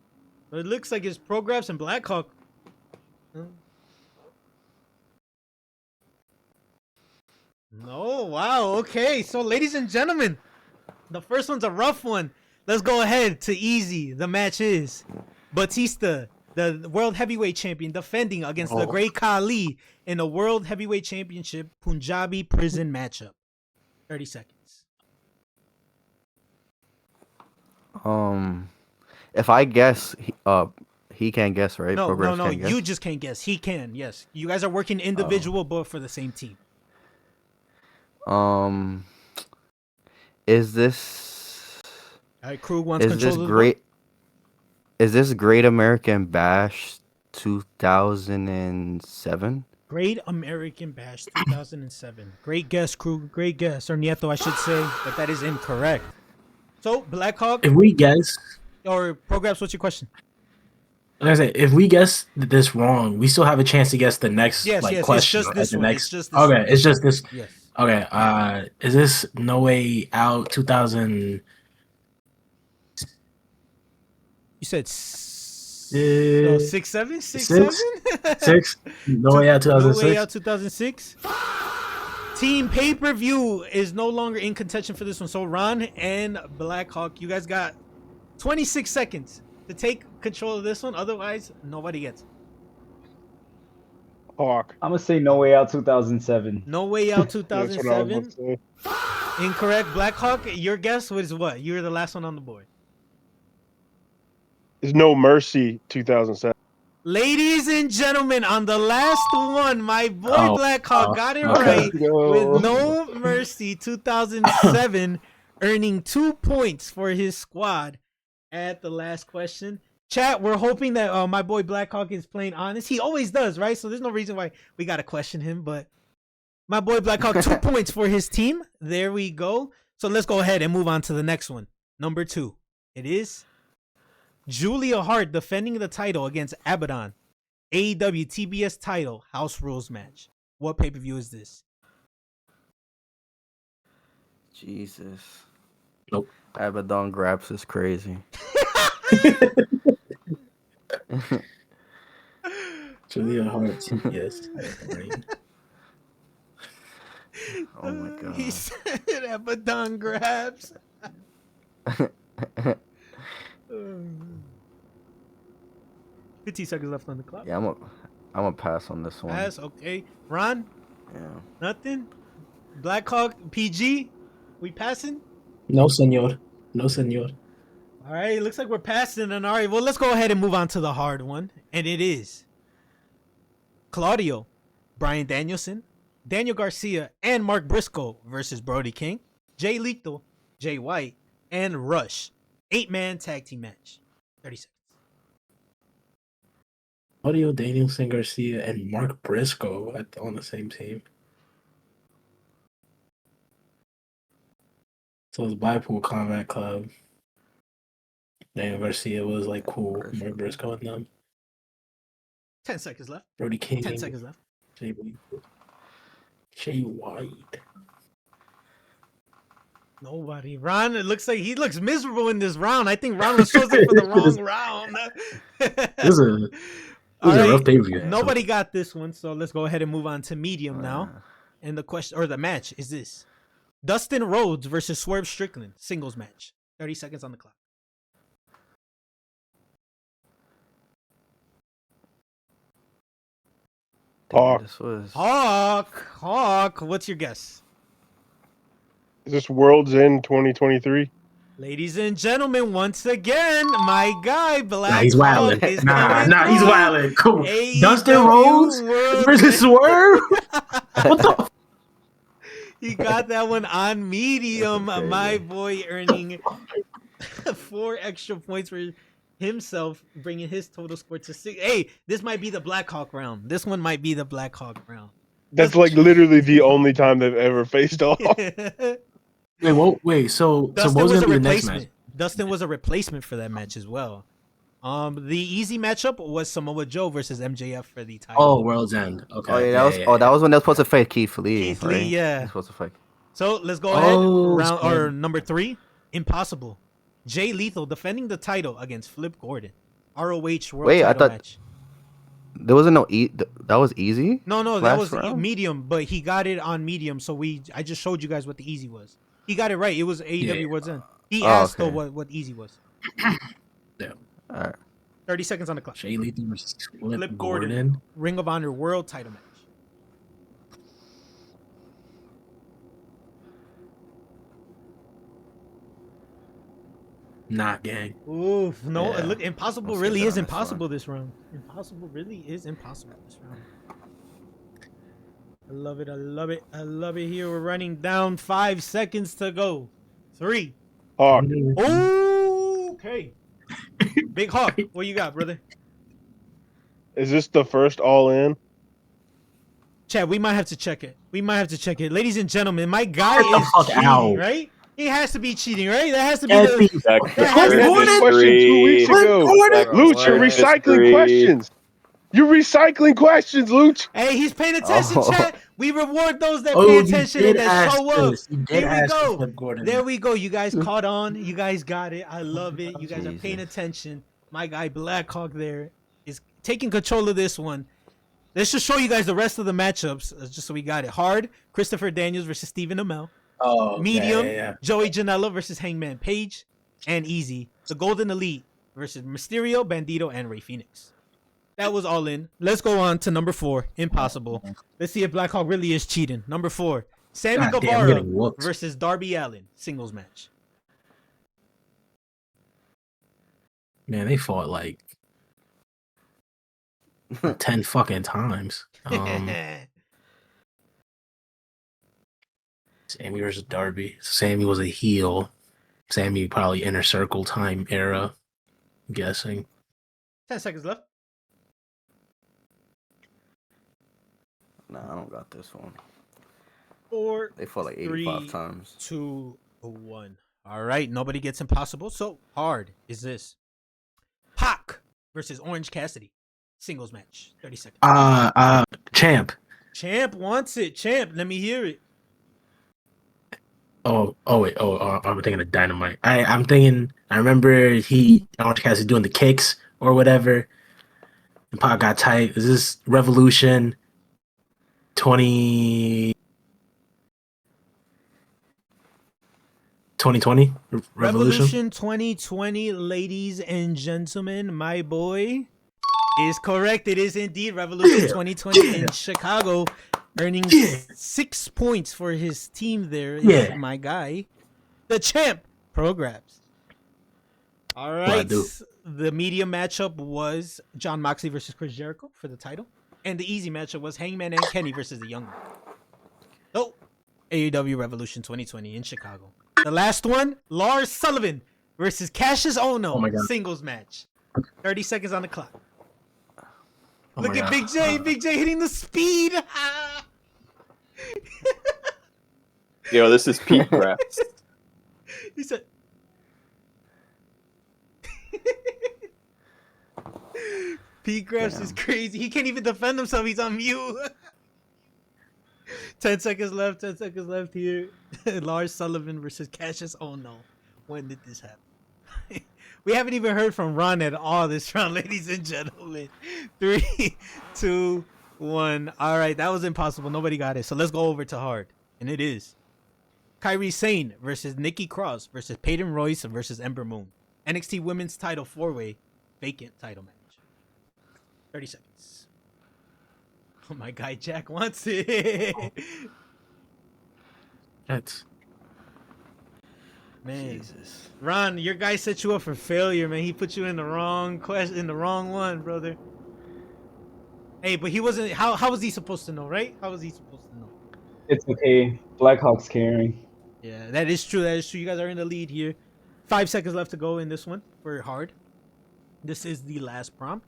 A: But it looks like it's Progress and Blackhawk. No, wow, okay. So, ladies and gentlemen, the first one's a rough one. Let's go ahead to easy. The match is Batista, the World Heavyweight Champion, defending against the Great Khali in the World Heavyweight Championship Punjabi Prison matchup. 30 seconds.
H: If I guess, he can't guess, right?
A: No,
H: Progress
A: no,
H: can't guess?
A: you just can't guess. He can, yes. You guys are working individual, but for the same team.
H: Is this
A: All right, Krug wants
H: is
A: control
H: this
A: of the
H: great? Is this Great American Bash 2007?
A: Great American Bash 2007. Great guess, Krug. Great guess. Or Nieto, I should say, but that is incorrect. So, Blackhawk
F: If we guess,
A: or Programs, what's your question?
F: like I said, if we guess this wrong, we still have a chance to guess the next
A: Yes, yes, it's
F: question.
A: just
F: right?
A: this
F: The
A: one.
F: next.
A: It's just this
F: Okay,
A: one.
F: it's just this.
A: Yes.
F: Okay, is this No Way Out 2000?
A: You said
F: Uh,
A: 6-7?
F: six?
A: 6-7?
F: 6? No Way Out
A: No
F: 2006?
A: Way Out 2006. Team pay-per-view is no longer in contention for this one. So Ron and Blackhawk, you guys got 26 seconds to take control of this one. Otherwise, nobody gets it.
E: Hawk.
D: I'm gonna say No Way Out 2007.
A: No Way Out
E: That's what I was
A: 2007.
E: about to say.
A: Incorrect. Blackhawk, your guess was what? You were the last one on the board.
E: There's No Mercy 2007.
A: Ladies and gentlemen, on the last one, my boy
F: Oh,
A: Blackhawk got it
F: okay.
A: right
E: Yo.
A: with No Mercy 2007, earning 2 points for his squad at the last question. Chat, we're hoping that my boy Blackhawk is playing honest. He always does, right? So there's no reason why we got to question him. But my boy Blackhawk, 2 points for his team. There we go. So let's go ahead and move on to the next one. Number 2. It is Julia Hart defending the title against Abaddon. AEW TBS title House Rules match. What pay-per-view is this?
H: Jesus.
F: Nope.
H: Abaddon Grabs is crazy.
F: Julia Hart, yes. Right.
H: Oh my god.
A: He said Abaddon grabs. 15 seconds left on the clock.
H: Yeah, I'm a pass on this one.
A: Pass, okay. Ron,
H: Yeah.
A: nothing. Blackhawk, PG, we passing?
F: No, senor. No, senor.
A: All right, looks like we're passing. And all right, well, let's go ahead and move on to the hard one. And it is Claudio, Bryan Danielson, Daniel Garcia, and Mark Briscoe versus Brody King, Jay Lethal, Jay White, and Rush. 8-man tag team match. 30 seconds.
F: Claudio, Danielson, Garcia, and Mark Briscoe on the same team. So it's Blackpool Combat Club. Daniel Garcia was like cool. Mark Briscoe and them.
A: 10 seconds left.
F: Brody King.
A: 10 seconds left.
F: Jay White.
A: Nobody. Ron, it looks like he looks miserable in this round. I think Ron was chosen for the wrong round.
F: This is a rough pay-per-view.
A: Nobody got this one, so let's go ahead and move on to medium now. And the question or the match is this: Dustin Rhodes versus Swerve Strickland singles match. 30 seconds on the clock.
E: Hawk.
H: This was
A: Hawk. What's your guess?
E: Is this World's End 2023?
A: Ladies and gentlemen, once again, my guy Black.
F: Nah, he's wildin'.
A: is
F: Nah,
A: coming
F: he's
A: through.
F: wildin'. Cool.
A: AEW
F: Dustin Rhodes
A: World
F: versus Swerve? What the?
A: He got that one on medium.
H: That's crazy.
A: My boy earning 4 extra points for himself, bringing his total score to 6. Hey, this might be the Blackhawk round. This one might be the Blackhawk round.
E: That's like literally the only time they've ever faced off.
F: Wait. So
A: Dustin
F: what was
A: was a
F: gonna be the next match?
A: replacement. Dustin was a replacement for that match as well. The easy matchup was Samoa Joe versus MJF for the title.
F: Oh, World's End. Okay.
H: Oh yeah, that was when they were supposed to fight Keith Lee.
A: Keith Lee, yeah.
H: They're supposed to fight.
A: So let's go ahead. Round
F: so-
A: or number 3, Impossible. Jay Lethal defending the title against Flip Gordon. ROH World
H: Wait, I
A: title
H: thought-
A: match.
H: There wasn't no that was easy.
A: No, that
H: last
A: was
H: round?
A: medium, but he got it on medium. So I just showed you guys what the easy was. He got it right. It was AEW
F: Yeah.
A: World's End. He
H: Oh,
A: asked though
H: okay.
A: what easy was.
F: Yeah.
H: All right.
A: 30 seconds on the clock.
F: Jay Lethal versus
A: Flip Gordon. Ring of Honor World title match.
F: Nah, gang.
A: Oof, no,
H: Yeah.
A: look, impossible
H: I'll
A: really
H: skip
A: is
H: that on this
A: impossible this round. Impossible really is impossible this round. I love it. Here we're running down 5 seconds to go. 3.
E: Hawk.
A: Okay. Big Hawk, what you got, brother?
E: Is this the first all in?
A: Chad, we might have to check it. Ladies and gentlemen, my guy
F: Get the
A: is
F: fuck
A: cheating,
F: out.
A: right? He has to be cheating, right? That has to be
F: Yes,
A: the...
F: he-
I: Check
A: That has
E: We
A: to
E: had
A: be-
E: this question 2 weeks ago. Luch, you're recycling questions. You're recycling questions, Luch.
A: Hey, he's paying attention,
H: Oh.
A: Chad. We reward those that
F: Oh,
A: pay
F: you
A: attention
F: did
A: and that
F: ask
A: show up.
F: this. You did
A: Here we
F: ask
A: go.
F: Flip Gordon.
A: There we go. You guys caught on. You guys got it. I love it. You guys are paying
H: Jesus.
A: attention. My guy Blackhawk there is taking control of this one. Let's just show you guys the rest of the matchups, just so we got it. Hard, Christopher Daniels versus Stephen Amell.
F: Oh,
A: Medium,
F: yeah.
A: Joey Janela versus Hangman Page. And easy, the Golden Elite versus Mysterio, Bandito, and Rey Fenix. That was all in. Let's go on to number 4, Impossible. Let's see if Blackhawk really is cheating. Number 4, Sammy
F: God damn, I'm
A: Guevara
F: getting whooped.
A: versus Darby Allin, singles match.
F: Man, they fought like 10 fucking times. Sammy versus Darby. Sammy was a heel. Sammy probably inner circle time era. I'm guessing.
A: 10 seconds left.
H: Nah, I don't got this one.
A: 4,
H: They fought like
A: 3,
H: 85 times.
A: 2, 1. All right, nobody gets Impossible. So hard is this. Pac versus Orange Cassidy, singles match. 30 seconds.
F: Champ.
A: Champ wants it. Champ, let me hear it.
F: Wait. I'm thinking of Dynamite. I'm thinking. I remember Orange Cassidy doing the kicks or whatever. And Pac got tight. Is this Revolution 2020?
A: Revolution 2020, ladies and gentlemen, my boy is correct. It is indeed Revolution 2020 in Chicago, earning 6 points for his team there. Is my guy, the champ, Programs. All right. The medium matchup was John Moxley versus Chris Jericho for the title. And the easy matchup was Hangman and Kenny versus the Young Bucks. So, AEW Revolution 2020 in Chicago. The last one, Lars Sullivan versus Cassius Ohno, singles match. 30 seconds on the clock. Look at Big J. Big J hitting the speed.
I: Yo, this is Pete Graps.
A: He said... Pete Graps is crazy. He can't even defend himself. He's on mute. 10 seconds left. 10 seconds left here. Lars Sullivan versus Cassius. Oh no. When did this happen? We haven't even heard from Ron at all this round, ladies and gentlemen. 3, 2, 1. All right. That was impossible. Nobody got it. So let's go over to hard. And it is Kairi Sane versus Nikki Cross versus Peyton Royce versus Ember Moon. NXT Women's Title 4-Way vacant title match. 30 seconds. Oh, my guy Jack wants it.
F: That's
A: man.
H: Jesus.
A: Ron, your guy set you up for failure, man. He put you in the wrong question, in the wrong one, brother. Hey, but he wasn't. How was he supposed to know, right? How was he supposed to know?
D: It's okay. Blackhawk's carrying.
A: Yeah, that is true. That is true. You guys are in the lead here. 5 seconds left to go in this one for hard. This is the last prompt.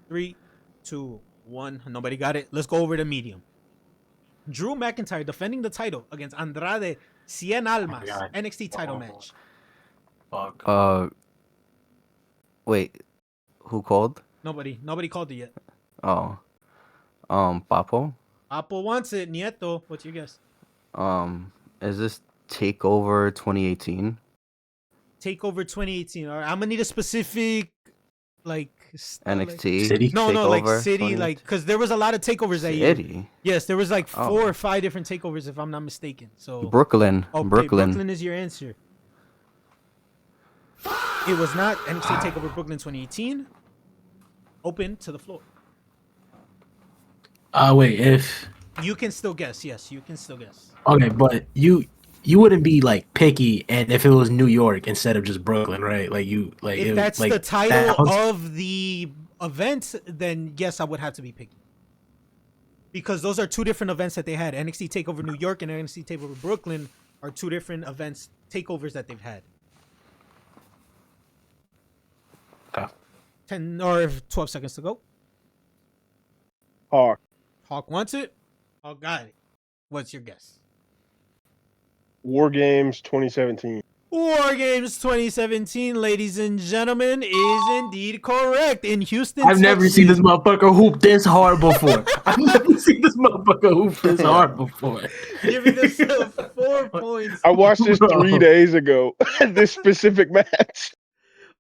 A: 3, 2, 1. Nobody got it. Let's go over to medium. Drew McIntyre defending the title against Andrade Cien Almas. NXT title match.
F: fuck.
H: Wait. Who called?
A: Nobody called it yet.
H: Oh. Papo?
A: Apple wants it. Nieto, what's your guess?
H: Is this Takeover 2018?
A: Takeover 2018. All right, I'm gonna need a specific, like
H: NXT?
F: City?
A: No, like
H: Takeover
A: city,
H: 2018?
A: like because there was a lot of takeovers that year.
H: City?
A: Yes, there was like 4
H: Oh.
A: or 5 different takeovers, if I'm not mistaken. So
H: Brooklyn.
A: okay,
H: Brooklyn.
A: is your answer. It was not NXT Takeover Brooklyn 2018. Open to the floor.
F: Wait, if
A: You can still guess. Yes, you can still guess.
F: okay, but you wouldn't be like picky, and if it was New York instead of just Brooklyn, right? Like you, like
A: If
F: it,
A: that's
F: like,
A: the title
F: that-
A: of the event, then yes, I would have to be picky. Because those are 2 different events that they had. NXT TakeOver New York and NXT TakeOver Brooklyn or 2 different events takeovers that they've had.
E: Okay.
A: 10 or 12 seconds to go.
E: Hawk.
A: Hawk wants it. Hawk got it. What's your guess?
E: War Games 2017.
A: War Games 2017, ladies and gentlemen, is indeed correct. In Houston,
F: I've never seen this
A: Texas.
F: motherfucker hoop this hard before. I've never seen this motherfucker hoop this hard before.
A: Giving themselves 4 points.
E: I watched this
F: Bro.
E: 3 days ago. This specific match.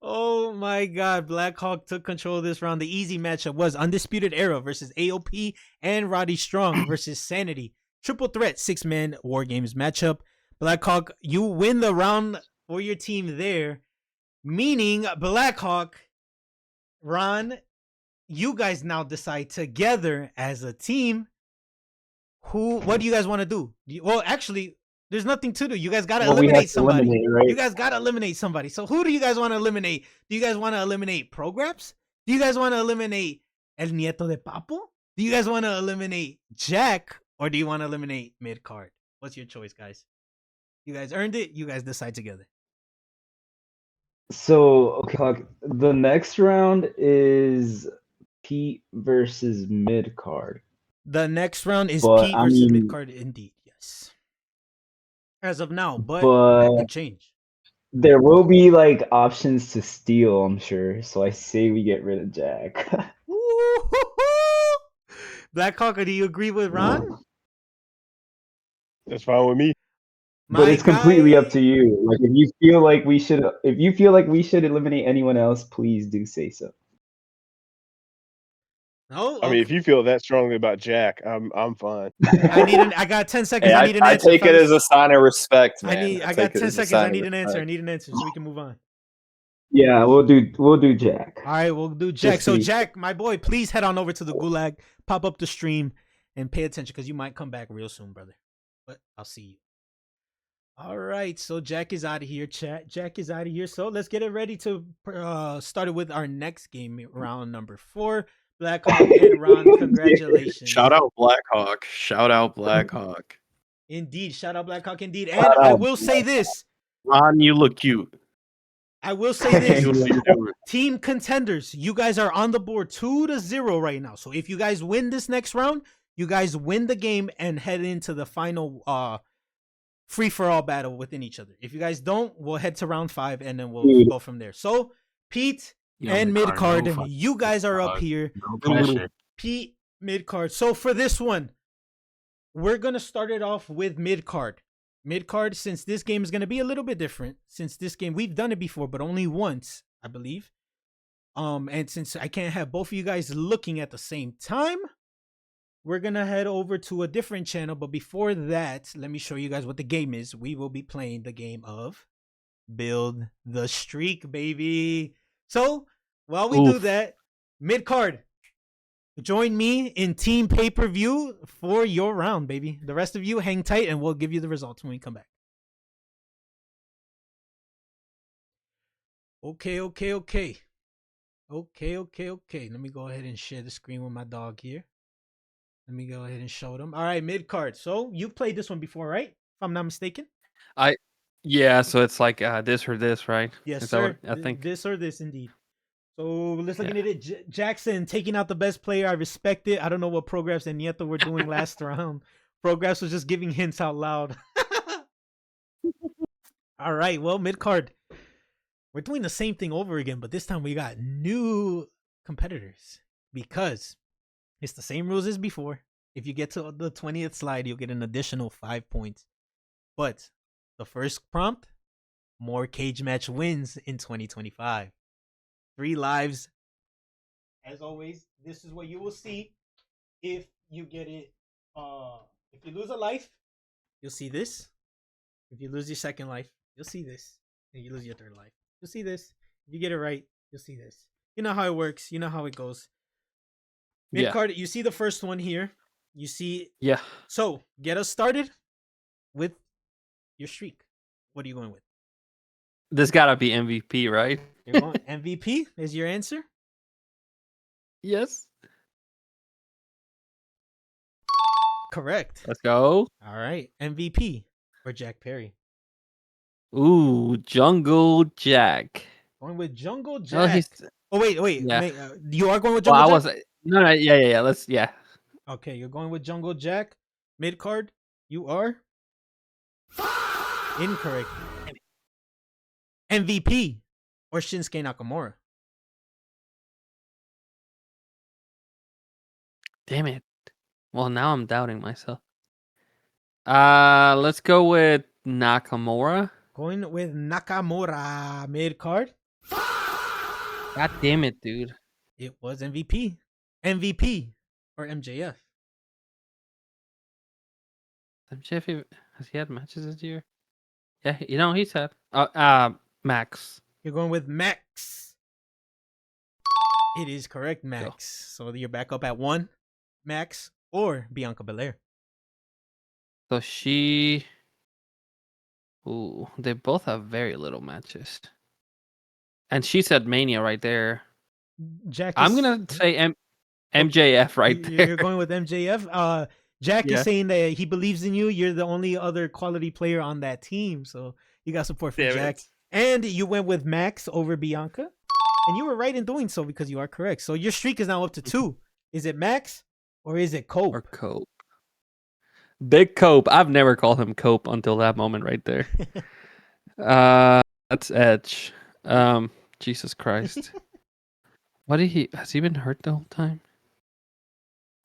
A: Oh my God. Blackhawk took control of this round. The easy matchup was Undisputed Era versus AOP and Roddy Strong versus Sanity. Triple threat 6-man War Games matchup. Blackhawk, you win the round for your team there. Meaning, Blackhawk, Ron, you guys now decide together as a team what do you guys want to do? Well, actually, there's nothing to do. You guys got to eliminate somebody.
D: Right?
A: You guys got to eliminate somebody. So who do you guys want to eliminate? Do you guys want to eliminate Prograps? Do you guys want to eliminate El Nieto de Papo? Do you guys want to eliminate Jack? Or do you want to eliminate mid-card? What's your choice, guys? You guys earned it. You guys decide together.
D: So, okay, Hawk, the next round is Pete versus mid card.
A: The next round is
D: But,
A: Pete
D: I
A: versus
D: mean-
A: mid-card, indeed. Yes. As of now, but that
D: But
A: could change.
D: there will be like options to steal, I'm sure. So I say we get rid of Jack.
A: Blackhawk, do you agree with Ron?
E: That's fine with me.
D: But
A: My
D: it's completely
A: guy-
D: up to you. Like if you feel like we should eliminate anyone else, please do say so.
A: No,
E: I mean, if you feel that strongly about Jack, I'm fine.
A: I got 10 seconds.
I: Hey,
A: I need an
I: I
A: answer.
I: take it
A: fellas.
I: as a sign of respect, man.
A: I
I: take
A: got
I: it
A: 10
I: as a
A: seconds.
I: sign
A: I
I: of
A: need an answer. I
I: respect.
A: need an answer so we can move on.
D: Yeah, we'll do Jack.
A: All right, we'll do Jack.
D: Just
A: So
D: me.
A: Jack, my boy, please head on over to the Gulag, pop up the stream, and pay attention because you might come back real soon, brother. But I'll see you. All right, so Jack is out of here, chat. Jack is out of here. So let's get it ready to start it with our next game, round number 4. Blackhawk and Ron, congratulations.
B: Shout out Blackhawk. Shout out Blackhawk.
A: Indeed, shout out Blackhawk, indeed. And I will say this.
B: Ron, you look cute.
A: I will say this.
B: You know what you're doing.
A: Team contenders, you guys are on the board 2-0 right now. So if you guys win this next round, you guys win the game and head into the final free-for-all battle within each other. If you guys don't, we'll head to round 5 and then we'll go from there. So Pete and mid-card, you guys are up here.
F: No pressure.
A: Pete, mid-card. So for this one, we're going to start it off with mid-card. Mid-card, since this game is going to be a little bit different. Since this game, we've done it before, but only once, I believe. And since I can't have both of you guys looking at the same time, we're going to head over to a different channel. But before that, let me show you guys what the game is. We will be playing the game of Build the Streak, baby. So while we do that, mid-card, join me in team pay-per-view for your round, baby. The rest of you hang tight and we'll give you the results when we come back. Okay. Let me go ahead and share the screen with my dog here. Let me go ahead and show them. All right, mid-card. So you played this one before, right? If I'm not mistaken.
G: Yeah, so it's like this or this, right?
A: Yes,
G: Is that
A: sir.
G: what I think.
A: This or this, indeed. So let's look at it. Jackson taking out the best player. I respect it. I don't know what Prographs and Nieto were doing last round. Prographs was just giving hints out loud. All right, well, mid-card. We're doing the same thing over again, but this time we got new competitors because it's the same rules as before. If you get to the 20th slide, you'll get an additional 5 points. But the first prompt, more cage match wins in 2025. 3 lives. As always, this is what you will see if you get it. If you lose a life, you'll see this. If you lose your second life, you'll see this. And you lose your third life, you'll see this. If you get it right, you'll see this. You know how it works. You know how it goes. Mid-card, you see the first one here. You see.
G: Yeah.
A: So, get us started with your streak. What are you going with?
G: This gotta be MVP, right?
A: You're going MVP is your answer?
G: Yes.
A: Correct.
G: Let's go.
A: All right. MVP. or Jack Perry?
G: Ooh, Jungle Jack.
A: Going with Jungle
G: No,
A: Jack.
G: he's
A: Oh wait.
G: yeah.
A: You are going with
G: Well,
A: Jungle
G: I
A: Jack?
G: was no, yeah. Let's
A: Okay, you're going with Jungle Jack. Mid card, you are incorrect. MVP or Shinsuke Nakamura?
G: Damn it. Well, now I'm doubting myself. Let's go with Nakamura.
A: Going with Nakamura mid card.
G: God damn it, dude.
A: It was MVP. MVP or MJF?
G: MJF, has he had matches this year? Yeah, he's had. Max.
A: You're going with Max. It is correct, Max. So you're back up at 1, Max or Bianca Belair.
G: So she. Ooh, they both have very little matches. And she said Mania right there.
A: Jack.
G: I'm gonna say MJF right there.
A: You're going with MJF. Jack is saying that he believes in you. You're the only other quality player on that team, so you got support from Jack. And you went with Max over Bianca, and you were right in doing so because you are correct. So your streak is now up to 2. Is it Max or is it Cope?
G: Or Cope. Big Cope. I've never called him Cope until that moment right there. That's Edge. Jesus Christ. Has he been hurt the whole time?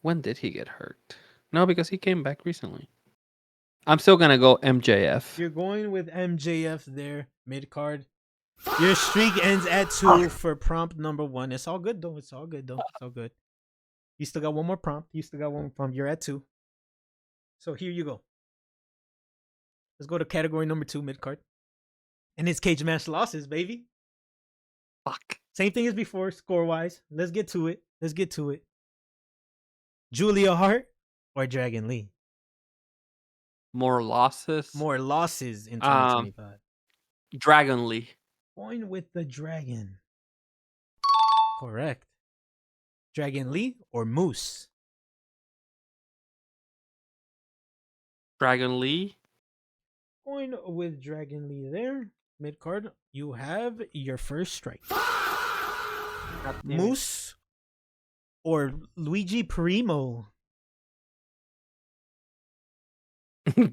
G: When did he get hurt? No, because he came back recently. I'm still gonna go MJF.
A: You're going with MJF there, mid card. Your streak ends at 2 for prompt number 1. It's all good though. It's all good. You still got one more prompt. You're at 2. So here you go. Let's go to category number 2, mid card. And it's cage match losses, baby.
G: Fuck.
A: Same thing as before, score wise. Let's get to it. Julia Hart or Dragon Lee?
G: More losses?
A: More losses in 2025.
G: Dragon Lee.
A: Going with the Dragon. Correct. Dragon Lee or Moose?
G: Dragon Lee.
A: Going with Dragon Lee there. Mid card, you have your first strike. Moose or Luigi Primo?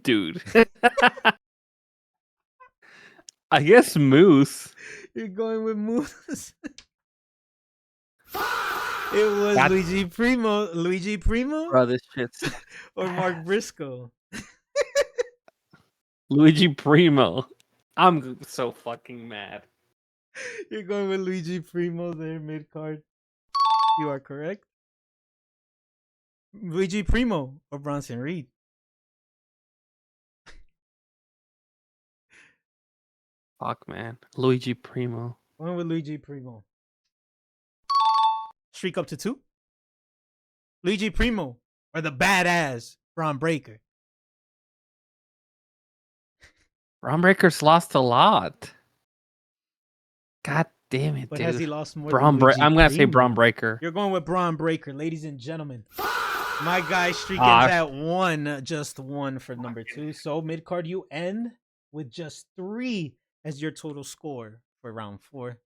G: Dude. I guess Moose.
A: You're going with Moose. It was Luigi Primo.
G: Bro, this shit's
A: or Mark Briscoe.
G: Luigi Primo. I'm so fucking mad.
A: You're going with Luigi Primo there, mid card. You are correct. Luigi Primo or Bronson Reed?
G: Fuck, man. Luigi Primo.
A: Going with Luigi Primo. Streak up to 2. Luigi Primo or the badass Braun Breaker?
G: Braun Breaker's lost a lot. God damn it,
A: But
G: dude.
A: has he lost more
G: I'm gonna say Braun Breaker.
A: You're going with Braun Breaker, ladies and gentlemen. My guy streak ends at 1, just 1 for number 2. So mid card, you end with just 3 as your total score for round 4.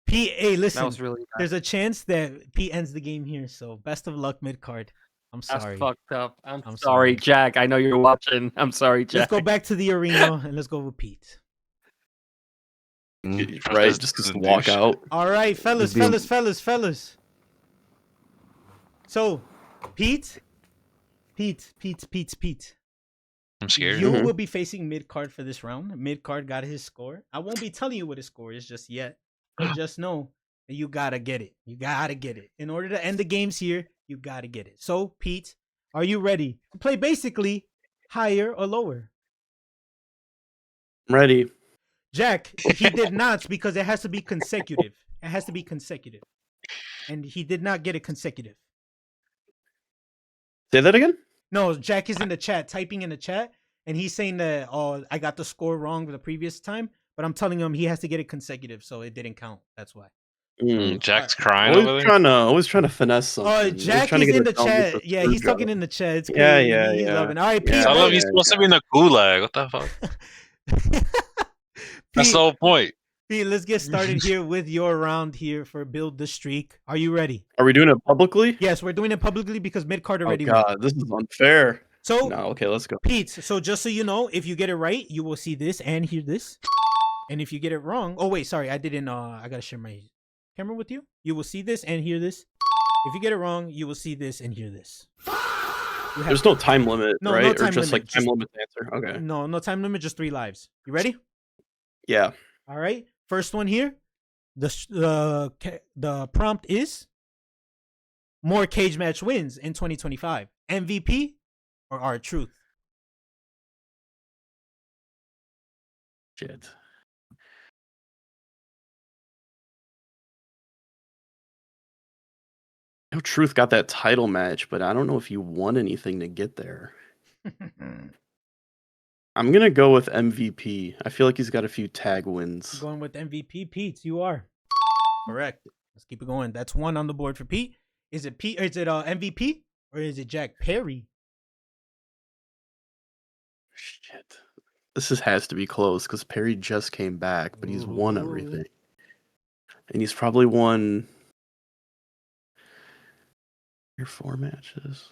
A: Pete, hey, listen.
G: That was really bad.
A: There's a chance that Pete ends the game here. So best of luck mid card. I'm sorry.
G: That's fucked up. I'm sorry, Jack. I know you're watching. I'm sorry, Jack.
A: Let's go back to the arena and let's go with Pete.
B: Right, just walk out.
A: All right, fellas. So, Pete.
C: I'm scared.
A: You will be facing mid card for this round. Mid card got his score. I won't be telling you what his score is just yet, but just know that you gotta get it. In order to end the games here, you gotta get it. So, Pete, are you ready to play basically higher or lower?
B: I'm ready.
A: Jack, he did not because it has to be consecutive. And he did not get it consecutive.
B: Say that again?
A: No, Jack is in the chat, typing in the chat, and he's saying that, oh, I got the score wrong the previous time, but I'm telling him he has to get it consecutive, so it didn't count. That's why.
C: Jack's crying over there.
B: Always trying to finesse something.
A: Jack
B: trying to
A: is
B: get
A: in
B: a
A: the
B: dumb
A: chat.
B: with
A: Yeah,
B: a
A: he's
B: screw
A: talking
B: job.
A: in the chat. It's
B: Yeah,
A: crazy.
B: yeah,
A: He's
B: yeah.
A: loving. All right, Pete.
B: Yeah,
C: Tell him
A: vote.
C: he's supposed to be in the gulag. What the fuck? That's
A: Pete,
C: the whole point.
A: Pete, let's get started here with your round here for Build the Streak. Are you ready?
B: Are we doing it publicly?
A: Yes, we're doing it publicly because mid-card
B: Oh
A: already went.
B: God, this is unfair.
A: So,
B: No, okay, let's go.
A: Pete, so just so you know, if you get it right, you will see this and hear this. And if you get it wrong, oh wait, sorry, I didn't. I gotta share my camera with you. You will see this and hear this. If you get it wrong, you will see this and hear this.
B: There's no time limit,
A: No,
B: right?
A: no
B: Or
A: time
B: just
A: limit,
B: like time limit answer. Okay.
A: No, no time limit, just 3 lives. You ready?
B: Yeah.
A: All right. First one here. The prompt is more cage match wins in 2025. MVP or R-Truth?
B: Shit. No, Truth got that title match, but I don't know if he won anything to get there. I'm gonna go with MVP. I feel like he's got a few tag wins.
A: Going with MVP, Pete. You are correct. Let's keep it going. That's 1 on the board for Pete. Is it Pete? Or is it MVP or is it Jack Perry?
B: Shit. Has to be close because Perry just came back, but he's won everything. And he's probably won 3 or 4 matches.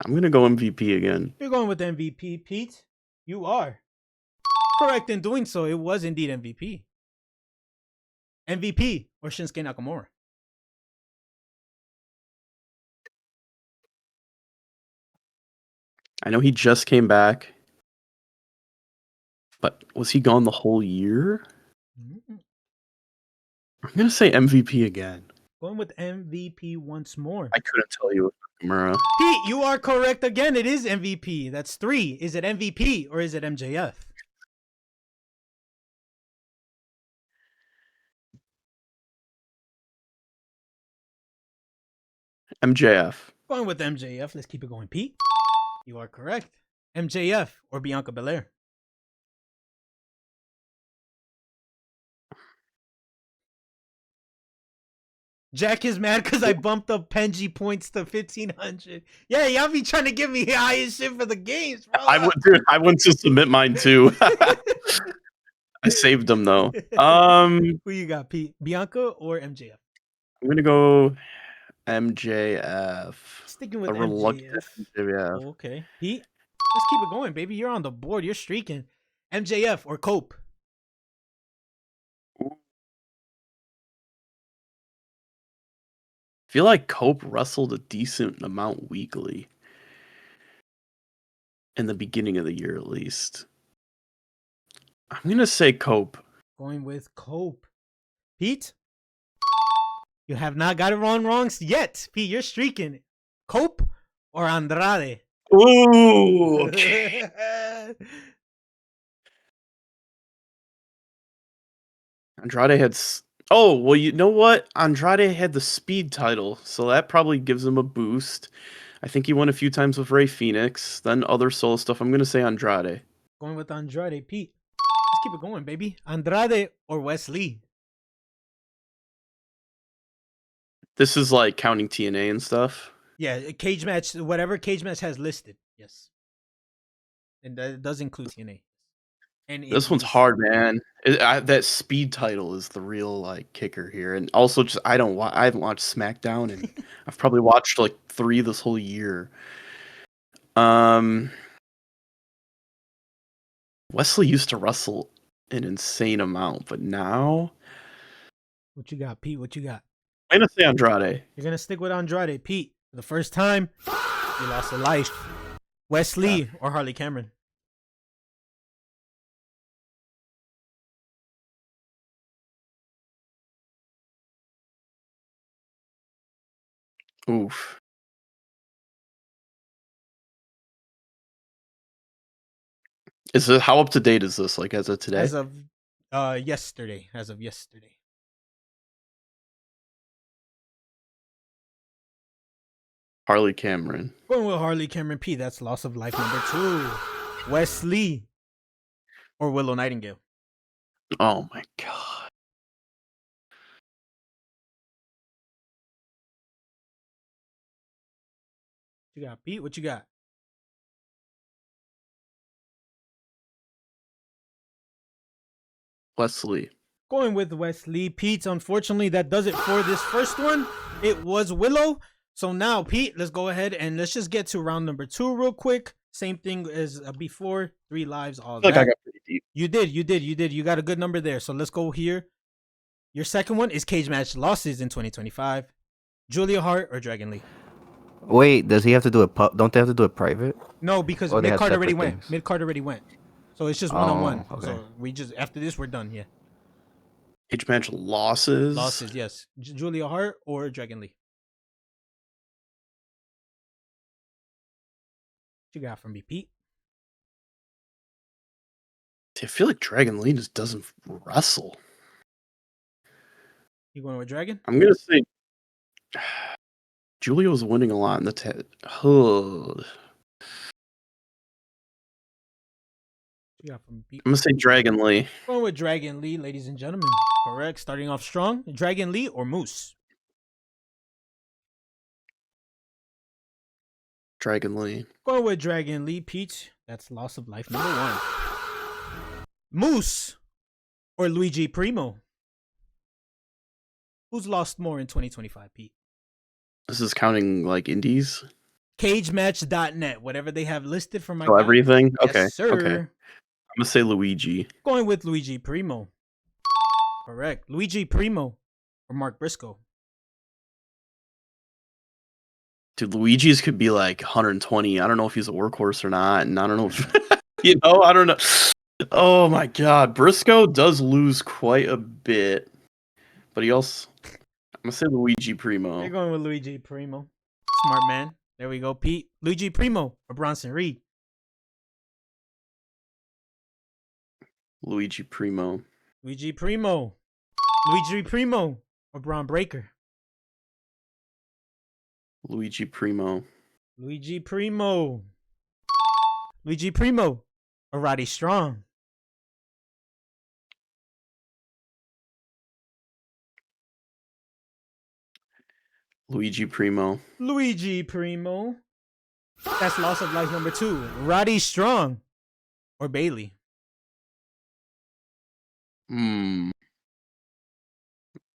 B: I'm going to go MVP again.
A: You're going with MVP, Pete. You are correct in doing so. It was indeed MVP. MVP or Shinsuke Nakamura?
B: I know he just came back, but was he gone the whole year? I'm going to say MVP again.
A: Going with MVP once more.
B: I couldn't tell you with Nakamura.
A: Pete, you are correct again. It is MVP. That's 3. Is it MVP or is it MJF?
B: MJF.
A: Going with MJF. Let's keep it going, Pete. You are correct. MJF or Bianca Belair? Jack is mad because I bumped up Penji points to 1,500. Yeah, y'all be trying to give me high as shit for the games, bro.
B: I went to submit mine too. I saved them though.
A: Who you got, Pete? Bianca or MJF?
B: I'm gonna go MJF.
A: Sticking with
B: a reluctant MJF.
A: Oh, okay, Pete. Let's keep it going, baby. You're on the board. You're streaking. MJF or Cope?
B: I feel like Cope wrestled a decent amount weekly. In the beginning of the year, at least. I'm going to say Cope.
A: Going with Cope. Pete? You have not got it wrong yet. Pete, you're streaking. Cope or Andrade?
B: Ooh, okay. Andrade had... Oh, well, you know what? Andrade had the speed title, so that probably gives him a boost. I think he won a few times with Rey Fenix. Then other solo stuff. I'm going to say Andrade.
A: Going with Andrade. Pete, let's keep it going, baby. Andrade or Wesley?
B: This is like counting TNA and stuff.
A: Yeah, cage match, whatever cage match has listed. Yes. And that does include TNA. And
B: this one's hard, man. That speed title is the real like kicker here, and also just I haven't watched SmackDown, and I've probably watched like 3 this whole year. Wesley used to wrestle an insane amount, but now
A: what you got, Pete? What you got?
B: I'm gonna say Andrade.
A: You're gonna stick with Andrade, Pete. For the first time, you lost a life. Wesley or Harley Cameron?
B: Oof. Is it how up to date is this? Like as of today?
A: As of yesterday. As of yesterday.
B: Harley Cameron.
A: Going with Harley Cameron, P. That's loss of life number 2. Wesley or Willow Nightingale?
B: Oh my god.
A: You got Pete. What you got?
B: Wesley.
A: Going with Wesley. Pete, unfortunately, that does it for this first one. It was Willow. So now, Pete, let's go ahead and let's just get to round number 2 real quick. Same thing as before. 3 lives, all
B: I feel
A: that.
B: like I got pretty deep.
A: You did. You got a good number there. So let's go here. Your second one is cage match losses in 2025. Julia Hart or Dragon Lee?
H: Wait, does he have to do it? Don't they have to do it private?
A: No, because
H: Or they
A: mid
H: have
A: card already
H: separate
A: went.
H: things?
A: Mid card already went. So it's just one-on-one.
H: okay.
A: So we just after this we're done. Yeah.
B: Cage match losses.
A: Losses, yes. Julia Hart or Dragon Lee? What you got from me, Pete?
B: I feel like Dragon Lee just doesn't wrestle.
A: You going with Dragon?
B: I'm gonna say Julia was winning a lot in the Hood.
A: You got from Pete?
B: I'm gonna say Dragon Lee.
A: Going with Dragon Lee, ladies and gentlemen. Correct. Starting off strong. Dragon Lee or Moose?
B: Dragon Lee.
A: Going with Dragon Lee, Pete. That's loss of life number 1. Moose or Luigi Primo? Who's lost more in 2025, Pete?
B: This is counting like indies.
A: Cagematch.net, whatever they have listed for my
B: Oh,
A: guy.
B: everything?
A: Yes,
B: Okay.
A: sir.
B: Okay. I'm gonna say Luigi.
A: Going with Luigi Primo. Correct. Luigi Primo or Mark Briscoe?
B: Dude, Luigi's could be like 120. I don't know if he's a workhorse or not, and I don't know if I don't know. Oh my god, Briscoe does lose quite a bit, but he also. I'm gonna say Luigi Primo.
A: You're going with Luigi Primo. Smart man. There we go, Pete. Luigi Primo or Bronson Reed?
B: Luigi Primo.
A: Luigi Primo. Luigi Primo or Braun Breaker?
B: Luigi Primo.
A: Luigi Primo. Luigi Primo or Roddy Strong?
B: Luigi Primo.
A: Luigi Primo. That's loss of life number 2. Roddy Strong or Bailey?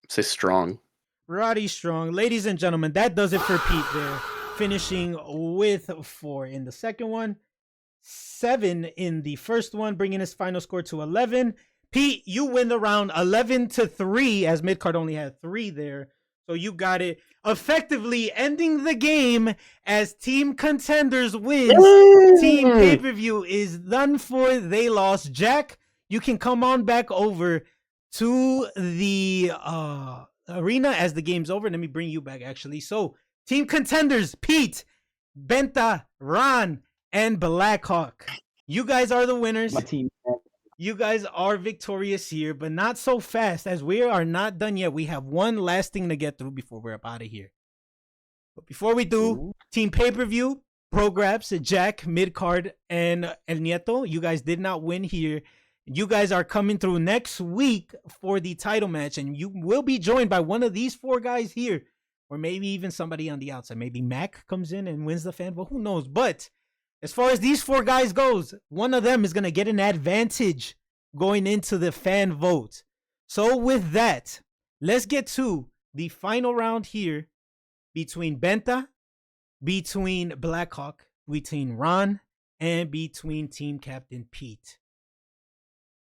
B: Say Strong.
A: Roddy Strong. Ladies and gentlemen, that does it for Pete there. Finishing with 4 in the second one. 7 in the first one, bringing his final score to 11. Pete, you win the round 11-3, as midcard only had 3 there. So you got it. Effectively ending the game as Team Contenders wins. Team Pay-Per-View is done for. They lost. Jack, you can come on back over to the arena as the game's over. Let me bring you back, actually. So, Team Contenders, Pete, Benta, Ron, and Blackhawk. You guys are the winners.
D: My team.
A: You guys are victorious here, but not so fast, as we are not done yet. We have one last thing to get through before we're up out of here. But before we do, Team Pay-Per-View, Prograbs, Jack, Midcard, and El Nieto, you guys did not win here. You guys are coming through next week for the title match, and you will be joined by one of these 4 guys here, or maybe even somebody on the outside. Maybe Mac comes in and wins the fan vote. Who knows? But as far as these 4 guys goes, one of them is going to get an advantage going into the fan vote. So with that, let's get to the final round here between Benta, between Blackhawk, between Ron, and between Team Captain Pete.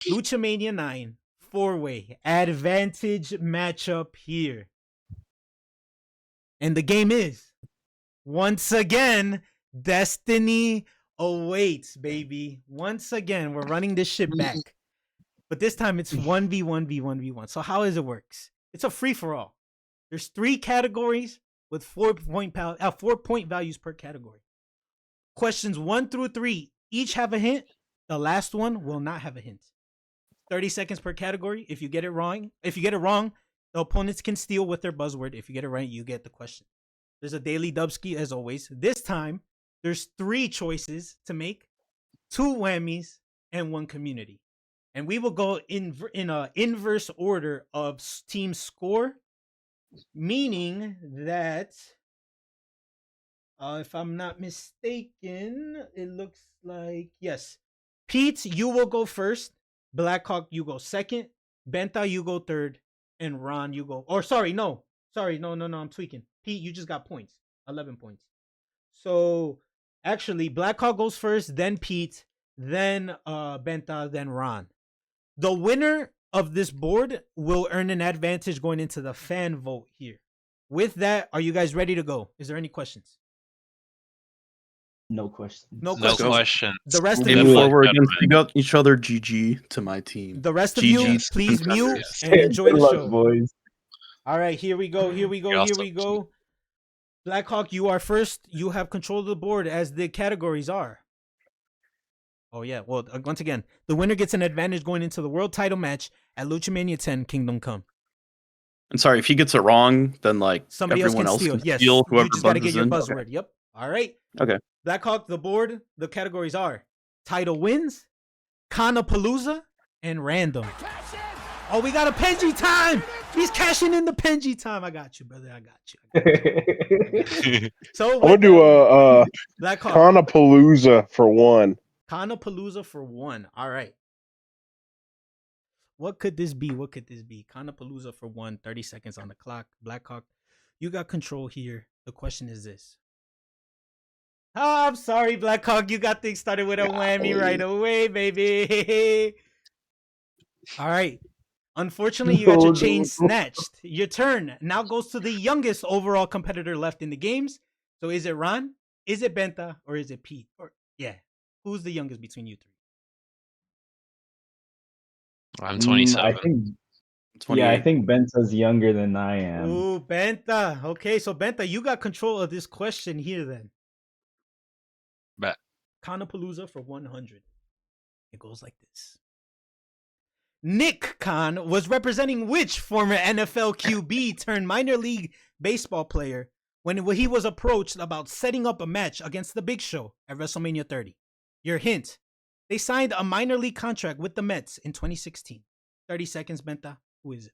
A: Luchamania 9, 4-way advantage matchup here. And the game is, once again, Destiny awaits, baby. Once again, we're running this shit back. But this time it's 1v1v1v1. So how does it works? It's a free-for-all. There's 3 categories with 4 point values per category. Questions 1 through 3 each have a hint. The last one will not have a hint. 30 seconds per category. If you get it wrong, the opponents can steal with their buzzword. If you get it right, you get the question. There's a daily dubski as always. This time, there's 3 choices to make, 2 whammies, and 1 community. And we will go in a inverse order of team score, meaning that If I'm not mistaken, it looks like yes. Pete, you will go first. Blackhawk, you go second. Benta, you go third, and Ron, you go. Or sorry, no, no. I'm tweaking. Pete, you just got points, 11 points. So actually, Blackhawk goes first, then Pete, then Benta, then Ron. The winner of this board will earn an advantage going into the fan vote here. With that, are you guys ready to go? Is there any questions?
D: No questions.
A: No
C: No
A: questions.
C: questions.
A: The rest of
B: Hey,
A: you,
B: before we're against each other, GG to my team.
A: the rest of
B: GG.
A: you,
C: Yes.
A: please mute
C: Yes.
A: and enjoy
D: Good
A: the
D: luck,
A: show.
D: boys.
A: All right, here we go. Here we go.
C: You're
A: Here
C: also-
A: we go. Blackhawk, you are first. You have control of the board as the categories are. Oh yeah. Well, once again, the winner gets an advantage going into the world title match at Luchamania 10 Kingdom Come.
B: I'm sorry, if he gets it wrong, then like
A: Somebody else
B: everyone
A: can steal. Yes.
B: steal whoever
A: You just got to get
B: buzzes
A: your
B: in.
A: buzzword. Yep. All right.
B: Okay.
A: Blackhawk, the board, the categories are title wins, Kanapalooza, and random. Oh, we got a Penji time. He's cashing in the Penji time. I got you, brother. I got you. So
E: I'm gonna do a
A: Blackhawk.
E: Conapalooza for one.
A: Kanapalooza for one. All right. What could this be? What could this be? Kanapalooza for one. 30 seconds on the clock. Blackhawk, you got control here. The question is this. Oh, I'm sorry, Blackhawk. You got things started with a whammy right away, baby. All right. Unfortunately, you got your chain snatched. Your turn now goes to the youngest overall competitor left in the games. So is it Ron? Is it Benta? Or is it Pete? Or yeah. Who's the youngest between you three?
C: I'm 27.
D: I think. Yeah, I think Benta's younger than I am.
A: Ooh, Benta. Okay, so Benta, you got control of this question here then.
C: Bet.
A: Kanapalooza for 100. It goes like this. Nick Khan was representing which former NFL QB turned minor league baseball player when he was approached about setting up a match against the Big Show at WrestleMania 30? Your hint. They signed a minor league contract with the Mets in 2016. 30 seconds, Benta. Who is it?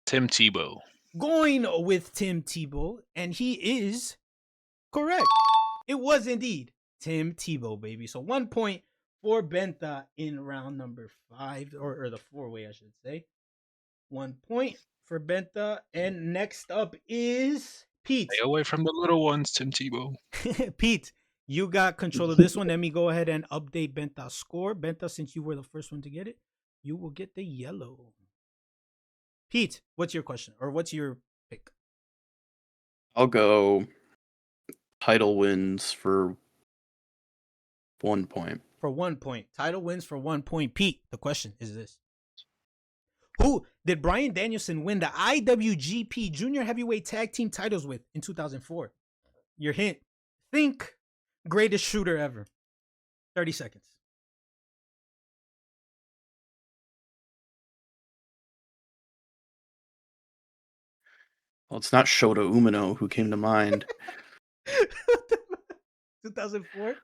C: Tim Tebow.
A: Going with Tim Tebow, and he is correct. It was indeed Tim Tebow, baby. So 1 point for Benta in round number 5, or the 4-way, I should say. 1 point for Benta, and next up is Pete.
C: Stay away from the little ones, Tim Tebow.
A: Pete, you got control of this one. Let me go ahead and update Benta's score. Benta, since you were the first one to get it, you will get the yellow. Pete, what's your question? Or what's your pick?
B: I'll go title wins for 1 point.
A: For 1 point. Title wins for 1 point. Pete, the question is this. Who did Bryan Danielson win the IWGP Junior Heavyweight Tag Team titles with in 2004? Your hint. Think greatest shooter ever. 30 seconds.
B: Well, it's not Shota Umino who came to mind.
A: 2004?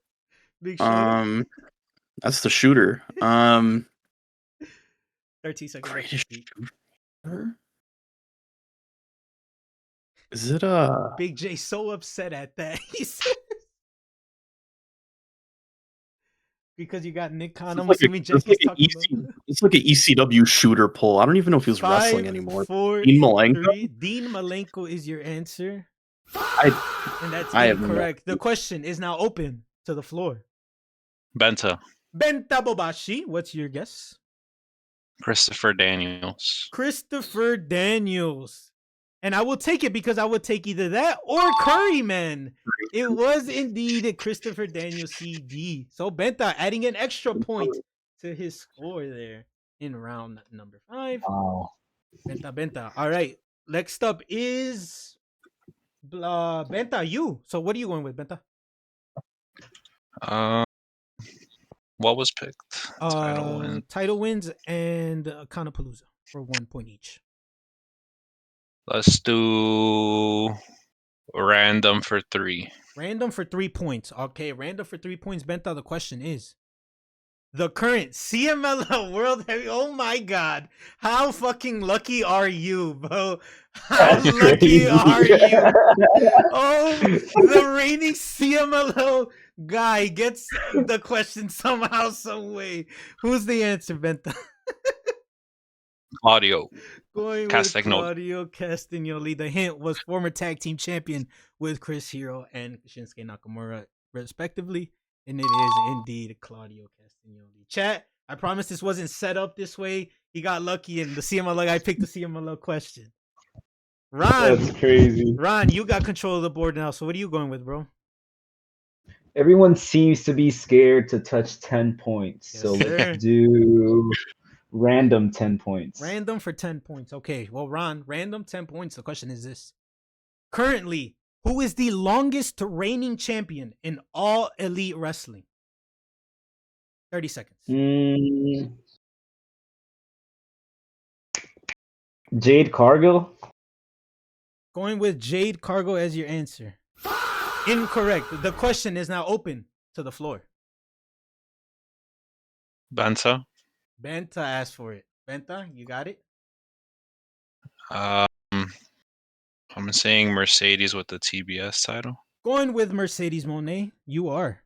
A: Big Show.
B: That's the shooter.
A: 13 seconds.
B: Greatest shooter? Is it
A: Big J so upset at that. He said because you got Nick Khan. I'm assuming Jackie's talking about.
B: It's like an ECW shooter pull. I don't even know if he was wrestling anymore.
A: 4,
B: Dean Malenko?
A: 3. Dean Malenko is your answer. And that's incorrect. The question is now open to the floor.
C: Benta.
A: Benta Bobashi, what's your guess?
C: Christopher Daniels.
A: Christopher Daniels. And I will take it because I would take either that or Curryman. It was indeed Christopher Daniels CD. So Benta adding an extra point to his score there in round number 5.
D: Wow.
A: Benta. All right. Next up is Benta, you. So what are you going with, Benta?
C: What was picked?
A: Title wins and Kanapalooza for 1 point each.
C: Let's do random for 3.
A: Random for 3 points. Okay, random for 3 points. Benta, the question is, the current CMLL World Heavy. Oh my God. How fucking lucky are you, bro? How
D: That's
A: lucky
D: crazy.
A: are you? Oh, the reigning CMLL guy gets the question somehow, some way. Who's the answer, Benta?
C: Audio.
A: Going with
C: Castagnoli.
A: Claudio Castagnoli. The hint was former tag team champion with Chris Hero and Shinsuke Nakamura, respectively. And it is indeed Claudio Castagnoli. Chat, I promise this wasn't set up this way. He got lucky and the CMLL guy picked the CMLL question. Ron,
D: That's crazy.
A: Ron, you got control of the board now. So what are you going with, bro?
D: Everyone seems to be scared to touch 10 points.
A: Yes,
D: so
A: sir.
D: let's do random 10 points.
A: Random for 10 points. Okay, well, Ron, random 10 points. The question is this. Currently, who is the longest reigning champion in all elite wrestling? 30 seconds.
D: Jade Cargill?
A: Going with Jade Cargill as your answer. Incorrect. The question is now open to the floor.
C: Banta.
A: Benta asked for it. Benta, you got it?
C: I'm saying Mercedes with the TBS title.
A: Going with Mercedes Moné, you are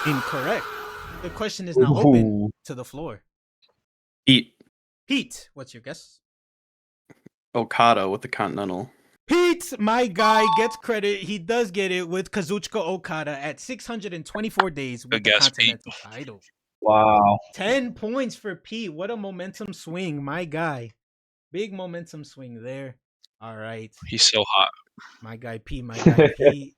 A: incorrect. The question is now open to the floor.
B: Pete
A: Pete, what's your guess?
B: Okada with the Continental.
A: Pete, my guy, gets credit. He does get it with Kazuchika Okada at 624 days with
C: Good
A: the
C: guess,
A: Continental title.
D: Wow.
A: 10 points for Pete. What a momentum swing, my guy. Big momentum swing there. All right.
C: He's so hot.
A: My guy Pete, Pete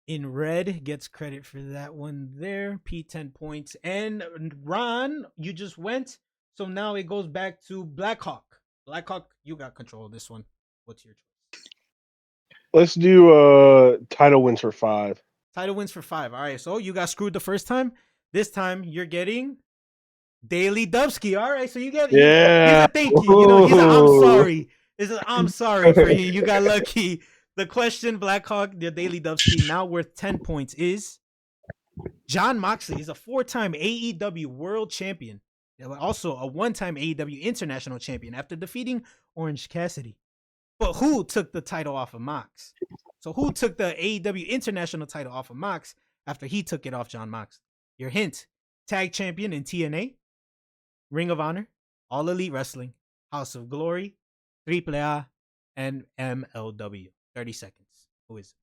A: in red gets credit for that one there. Pete, 10 points. And Ron, you just went. So now it goes back to Blackhawk. Blackhawk, you got control of this one. What's your choice?
E: Let's do title wins for 5.
A: Title wins for 5. All right, so you got screwed the first time. This time you're getting Daily Dubsky. All right, so you get here's a thank you. You know, he's a I'm sorry. This is I'm sorry for you. You got lucky. The question, Blackhawk, the Daily Dubsky, now worth 10 points, is John Moxley is a 4-time AEW World Champion. Also a 1-time AEW International Champion after defeating Orange Cassidy. But who took the title off of Mox? So who took the AEW International title off of Mox after he took it off John Mox? Your hint, tag champion in TNA, Ring of Honor, All Elite Wrestling, House of Glory, AAA, and MLW. 30 seconds. Who is it?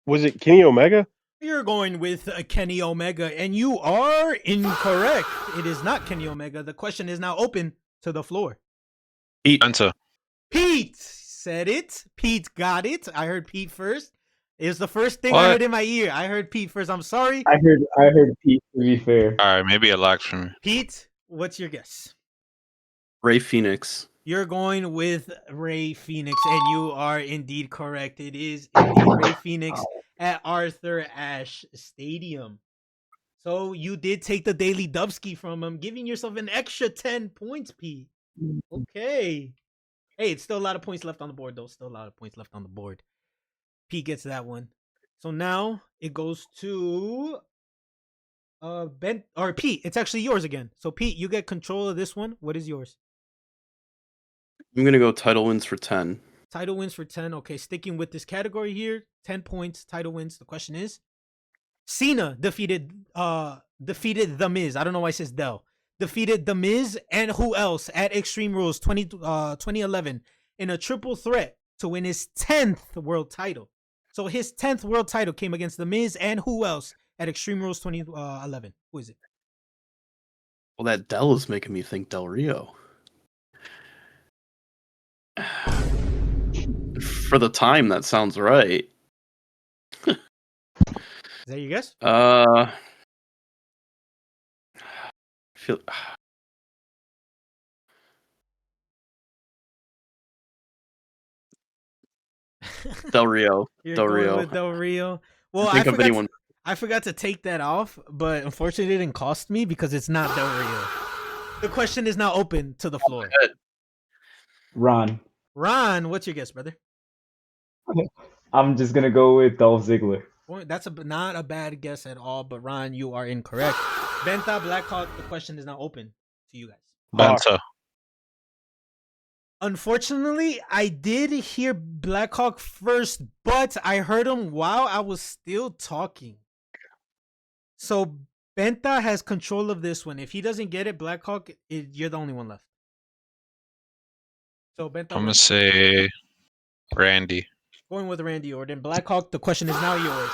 E: Was it Kenny Omega?
A: You're going with Kenny Omega, and you are incorrect. It is not Kenny Omega. The question is now open to the floor.
B: Pete.
C: Banta.
A: Pete said it. Pete got it. I heard Pete first. It was the first thing I heard in my ear. I heard Pete first. I'm sorry.
D: I heard Pete, to be fair.
C: All right, maybe it lagged for me.
A: Pete, what's your guess?
B: Ray Phoenix.
A: You're going with Ray Phoenix, and you are indeed correct. It is indeed Ray Phoenix at Arthur Ashe Stadium. So you did take the Daily Dubsky from him, giving yourself an extra 10 points, Pete. Okay. Hey, it's still a lot of points left on the board, though. Still a lot of points left on the board. Pete gets that one. So now it goes to Ben or Pete. It's actually yours again. So Pete, you get control of this one. What is yours?
B: I'm gonna go title wins for 10.
A: Title wins for 10. Okay, sticking with this category here, 10 points. Title wins. The question is, Cena defeated The Miz. I don't know why it says Del. Defeated The Miz and who else at Extreme Rules 2011 in a triple threat to win his 10th world title. So his 10th world title came against The Miz and who else at Extreme Rules 2011? Who is it?
B: Well, that Del is making me think Del Rio. For the time, that sounds right.
A: Is that your guess?
B: Feel Del Rio.
A: You're
B: Del
A: going
B: Rio.
A: with Del Rio. Well,
B: Think of anyone.
A: I forgot to take that off, but unfortunately it didn't cost me because it's not Del Rio. The question is now open to the floor.
D: Ron.
A: Ron, what's your guess, brother?
D: I'm just gonna go with Dolph Ziggler.
A: That's not a bad guess at all, but Ron, you are incorrect. Benta, Blackhawk, the question is now open to you guys.
C: Benta.
A: Unfortunately, I did hear Blackhawk first, but I heard him while I was still talking. So Benta has control of this one. If he doesn't get it, Blackhawk, you're the only one left. So Benta,
C: I'm gonna say Randy.
A: going with Randy Orton. Blackhawk, the question is now yours.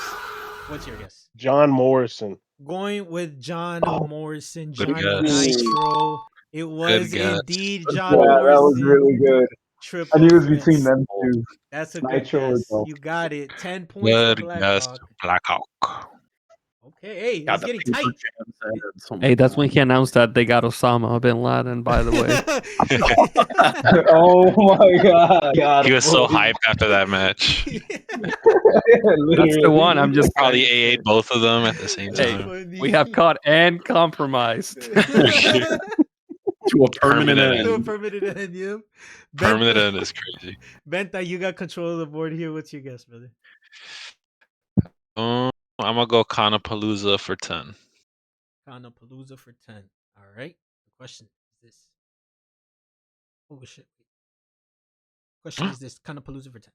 A: What's your guess?
E: John Morrison.
A: Going with John Morrison,
C: Good
A: Johnny
C: guess.
A: Nitro. It was
C: guess.
A: indeed
D: Yeah,
A: John
D: that
A: Morrison.
D: was really good.
A: Triple
D: I knew it was
A: threats.
D: between them two.
A: That's a good
D: Nitro or
A: guess.
D: Dolph.
A: You got it. 10 points
C: Good
A: for
C: guess.
A: Blackhawk.
C: Blackhawk.
A: Okay, hey,
B: God,
A: it's
B: the
A: getting
B: paper
A: tight.
B: jams added so much
G: Hey, that's
B: time.
G: when he announced that they got Osama bin Laden, by the way.
D: Oh my god.
C: He was so
D: boy.
C: hyped after that match.
G: That's the one. I'm just
C: Probably
G: trying to
C: AA'd
G: say.
C: both of them at the same
G: Hey,
C: time.
G: we have caught and compromised.
B: To a permanent
C: Permanent
B: end.
A: To a permanent end, yeah.
C: Permanent end is crazy.
A: Benta, you got control of the board here. What's your guess, brother?
C: I'm gonna go Kanapalooza for 10.
A: Kanapalooza for 10. All right. The question is this. Oh, shit. Question is this. Kanapalooza for 10.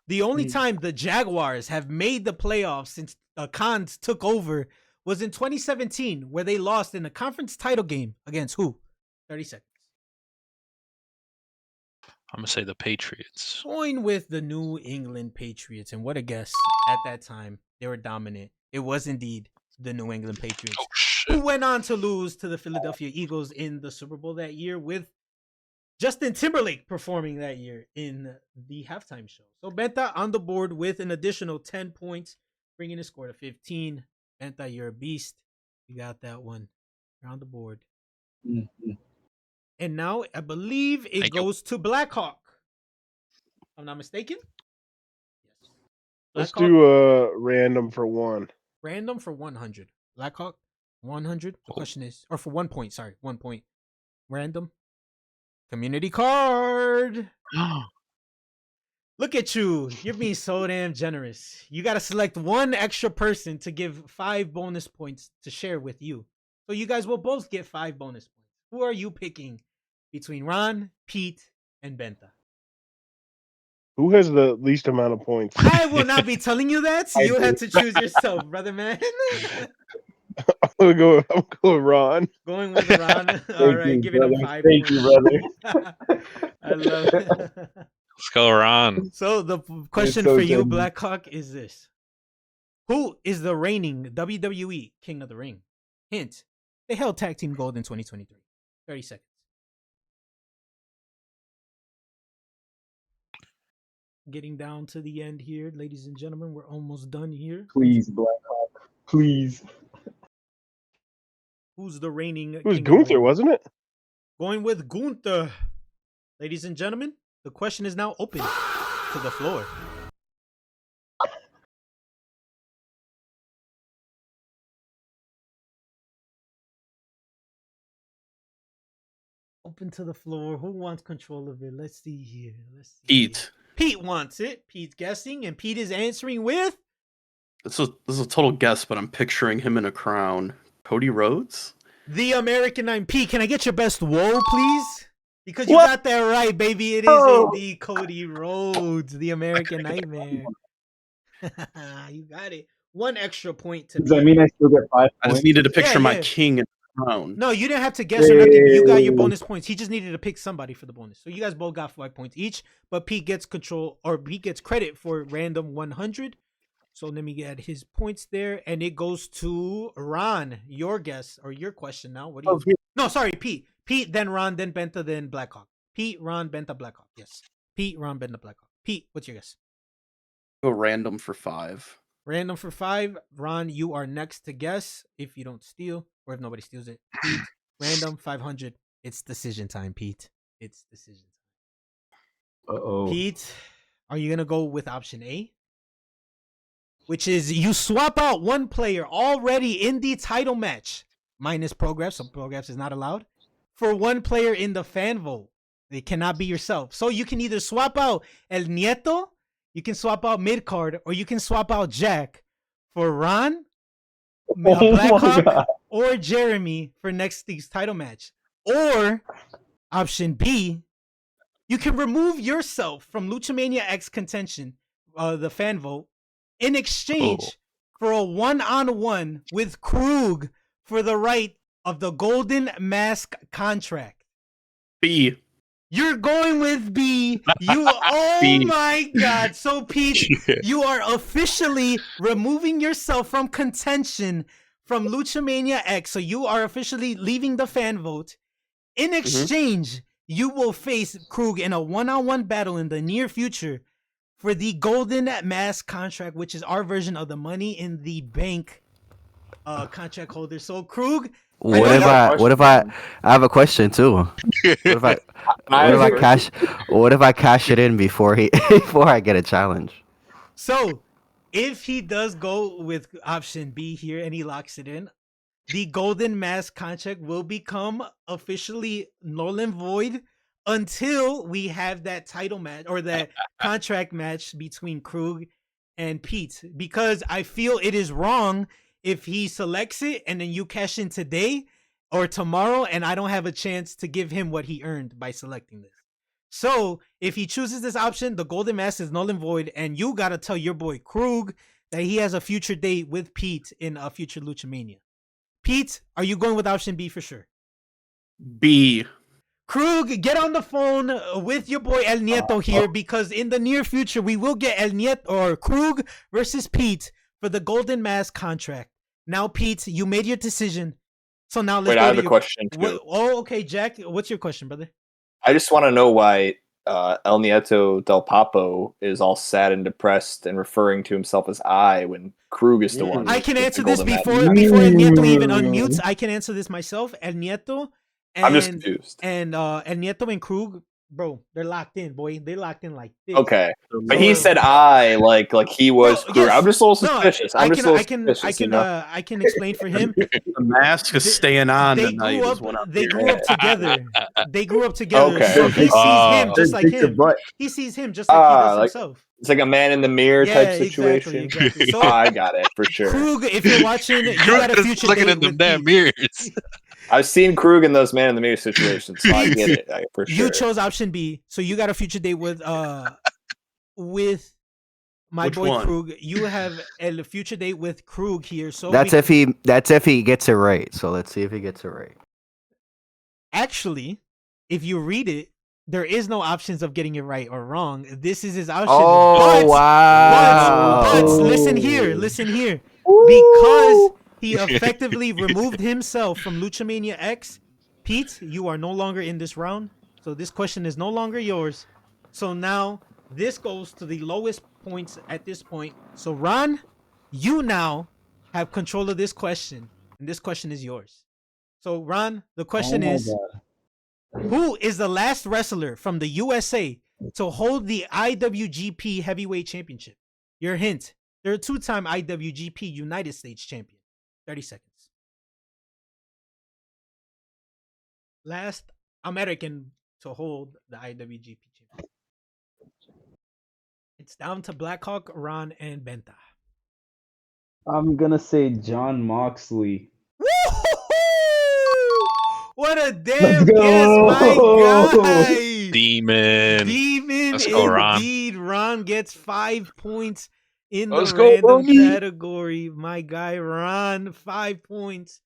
A: The only time the Jaguars have made the playoffs since Khans took over was in 2017, where they lost in a conference title game against who? 30 seconds.
C: I'm gonna say the Patriots.
A: Going with the New England Patriots, and what a guess. At that time, they were dominant. It was indeed the New England Patriots,
C: Oh shit.
A: who went on to lose to the Philadelphia Eagles in the Super Bowl that year, with Justin Timberlake performing that year in the halftime show. So Benta on the board with an additional 10 points, bringing the score to 15. Benta, you're a beast. You got that one. You're on the board.
D: Mm-hmm.
A: And now I believe it
C: Thank you.
A: goes to Blackhawk. If I'm not mistaken. Yes.
E: Let's
A: Blackhawk,
E: do random for one.
A: random for 100. Blackhawk, 100. The question is, or for 1 point, sorry, 1 point. Random. Community card. Look at you. You're being so damn generous. You got to select one extra person to give 5 bonus points to share with you. So you guys will both get 5 bonus points. Who are you picking between Ron, Pete, and Benta?
E: Who has the least amount of points?
A: I will not be telling you that. So
D: I
A: you
D: do.
A: have to choose yourself, brother man.
E: I'm gonna go with Ron.
A: Going with Ron. All
D: Thank
A: right,
D: you,
A: giving him
D: brother.
A: 5
D: Thank
A: points.
D: you, brother.
A: I love it.
C: Let's go, Ron.
A: So the question
D: so
A: for you,
D: genuine.
A: Blackhawk, is this: who is the reigning WWE King of the Ring? Hint: they held Tag Team Gold in 2023. 30 seconds. Getting down to the end here, ladies and gentlemen. We're almost done here.
D: Please, Blackhawk. Please.
A: Who's the reigning?
E: It was
A: King of the
E: Gunther,
A: Ring?
E: wasn't it?
A: Going with Gunther. Ladies and gentlemen, the question is now open to the floor. Open to the floor. Who wants control of it? Let's see here. Let's see.
B: Pete.
A: Pete wants it. Pete's guessing, and Pete is answering with
B: This is a total guess, but I'm picturing him in a crown. Cody Rhodes?
A: the American Nine. Pete, can I get your best woe, please? Because you
B: What?
A: got that right, baby. It is
B: Oh.
A: indeed Cody Rhodes, the American Nightmare. You got it. 1 extra point to
D: Does that
A: me.
D: mean I still get 5
B: I
D: points?
B: just needed to picture my
A: yeah.
B: king in a crown.
A: No, you didn't have to guess or nothing. You got your
D: Yay.
A: bonus points. He just needed to pick somebody for the bonus. So you guys both got 5 points each, but Pete gets control, or Pete gets credit for random 100. So let me get his points there, and it goes to Ron. Your guess or your question now. What do you?
B: Oh, yeah.
A: No, sorry, Pete. Pete, then Ron, then Benta, then Blackhawk. Pete, Ron, Benta, Blackhawk. Yes. Pete, Ron, Benta, Blackhawk. Pete, what's your guess?
B: Go random for 5.
A: Random for 5. Ron, you are next to guess if you don't steal or if nobody steals it. Pete, random 500. It's decision time, Pete. It's decision time.
D: Uh-oh.
A: Pete, are you going to go with option A? Which is you swap out one player already in the title match, minus Progress, so Progress is not allowed, for one player in the fan vote. It cannot be yourself. So you can either swap out El Nieto, you can swap out mid card, or you can swap out Jack for Ron, Blackhawk, or Jeremy for next week's title match. Or option B, you can remove yourself from Luchamania X contention, the fan vote, in exchange for a 1-on-1 with Krug for the right of the Golden Mask contract.
B: B.
A: You're going with B.
B: B.
A: My God. So, Pete, you are officially removing yourself from contention from Luchamania X. So you are officially leaving the fan vote. In exchange, you will face Krug in a 1-on-1 battle in the near future for the Golden Mask contract, which is our version of the Money in the Bank contract holder. So, Krug,
H: What if I have a question too? What if I cash it in before I get a challenge?
A: So, if he does go with option B here and he locks it in, the Golden Mask contract will become officially null and void until we have that title match or that contract match between Krug and Pete. Because I feel it is wrong if he selects it and then you cash in today or tomorrow and I don't have a chance to give him what he earned by selecting this. So if he chooses this option, the Golden Mask is null and void, and you got to tell your boy Krug that he has a future date with Pete in a future Luchamania. Pete, are you going with option B for sure?
B: B.
A: Krug, get on the phone with your boy El Nieto here, because in the near future we will get El Nieto or Krug versus Pete for the Golden Mask contract. Now, Pete, you made your decision. So now let's
I: Wait,
A: go
I: I have
A: to
I: a
A: your
I: question too.
A: Okay, Jack. What's your question, brother?
I: I just want to know why El Nieto del Papo is all sad and depressed and referring to himself as I when Krug is the one.
A: I can
I: with
A: answer
I: the
A: this
I: golden
A: before
I: mask.
A: El Nieto even unmutes. I can answer this myself. El Nieto and
I: I'm just confused.
A: And El Nieto and Krug, bro, they're locked in, boy. They locked in like this.
I: Okay, but he said I like he was Krug.
A: Yes.
I: I'm just a little
A: No,
I: suspicious.
A: I can explain for him.
B: The mask is staying on
A: They
B: tonight.
A: grew
B: Is what I'm
A: up. They
B: hearing.
A: grew up together. They grew up together.
I: Okay.
A: So he sees him just like him.
H: But
A: He sees him just like he does
I: like-
A: himself.
I: It's like a man in the mirror type
A: Exactly,
I: situation.
A: exactly. So
I: I got it for sure.
A: Krug, if you're watching, you got a future
C: looking
A: date
C: at them
A: with
C: damn
A: Pete.
C: mirrors.
I: I've seen Krug in those man in the mirror situations, so I get it for sure.
A: You chose option B, so you got a future date with my
B: Which
A: boy
B: one?
A: Krug. You have a future date with Krug here. So
H: that's if he gets it right. So let's see if he gets it right.
A: actually, if you read it, there is no options of getting it right or wrong. This is his option.
H: Oh
A: but,
H: wow!
A: But listen here. Because he effectively removed himself from Luchamania X, Pete, you are no longer in this round. So this question is no longer yours. So now this goes to the lowest points at this point. So Ron, you now have control of this question. And this question is yours. So Ron, the question is, who is the last wrestler from the USA to hold the IWGP Heavyweight Championship? Your hint, they're a two-time IWGP United States champion. 30 seconds. Last American to hold the IWGP championship. It's down to Blackhawk, Ron, and Benta.
D: I'm gonna say John Moxley.
A: Woo-hoo-hoo! What a damn
D: Let's go!
A: guess, my guy!
C: Demon.
A: Demon,
C: Let's go, Ron.
A: indeed. Ron gets 5 points in
E: Let's
A: the
E: go,
A: random
E: Ronnie.
A: category. My guy, Ron, 5 points.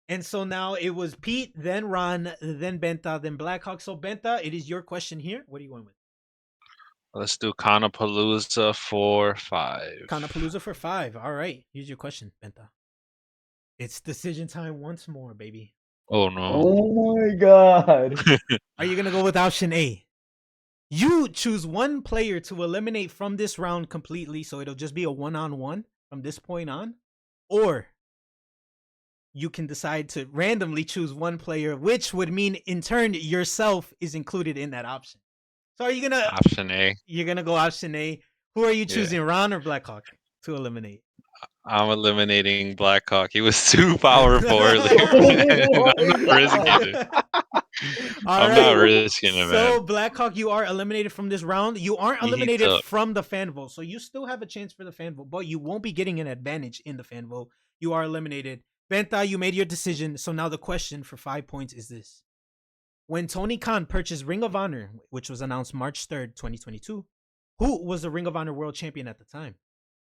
A: And so now it was Pete, then Ron, then Benta, then Blackhawk. So Benta, it is your question here. What are you going with?
C: Let's do Kanapalooza for 5.
A: Kanapalooza for 5. All right. Here's your question, Benta. It's decision time once more, baby.
C: Oh no.
D: Oh my god!
A: Are you going to go with option A? You choose one player to eliminate from this round completely, so it'll just be a one-on-one from this point on. Or you can decide to randomly choose one player, which would mean in turn yourself is included in that option. So are you gonna
C: Option A.
A: You're gonna go option A. Who are you choosing, Ron or Blackhawk, to eliminate?
C: I'm eliminating Blackhawk. He was too powerful earlier. I'm not risking it. I'm not risking it, man.
A: So Blackhawk, you are eliminated from this round. You aren't
C: He heats
A: eliminated
C: up.
A: from the fan vote, so you still have a chance for the fan vote, but you won't be getting an advantage in the fan vote. You are eliminated. Benta, you made your decision. So now the question for 5 points is this: when Tony Khan purchased Ring of Honor, which was announced March 3rd, 2022, who was the Ring of Honor World Champion at the time?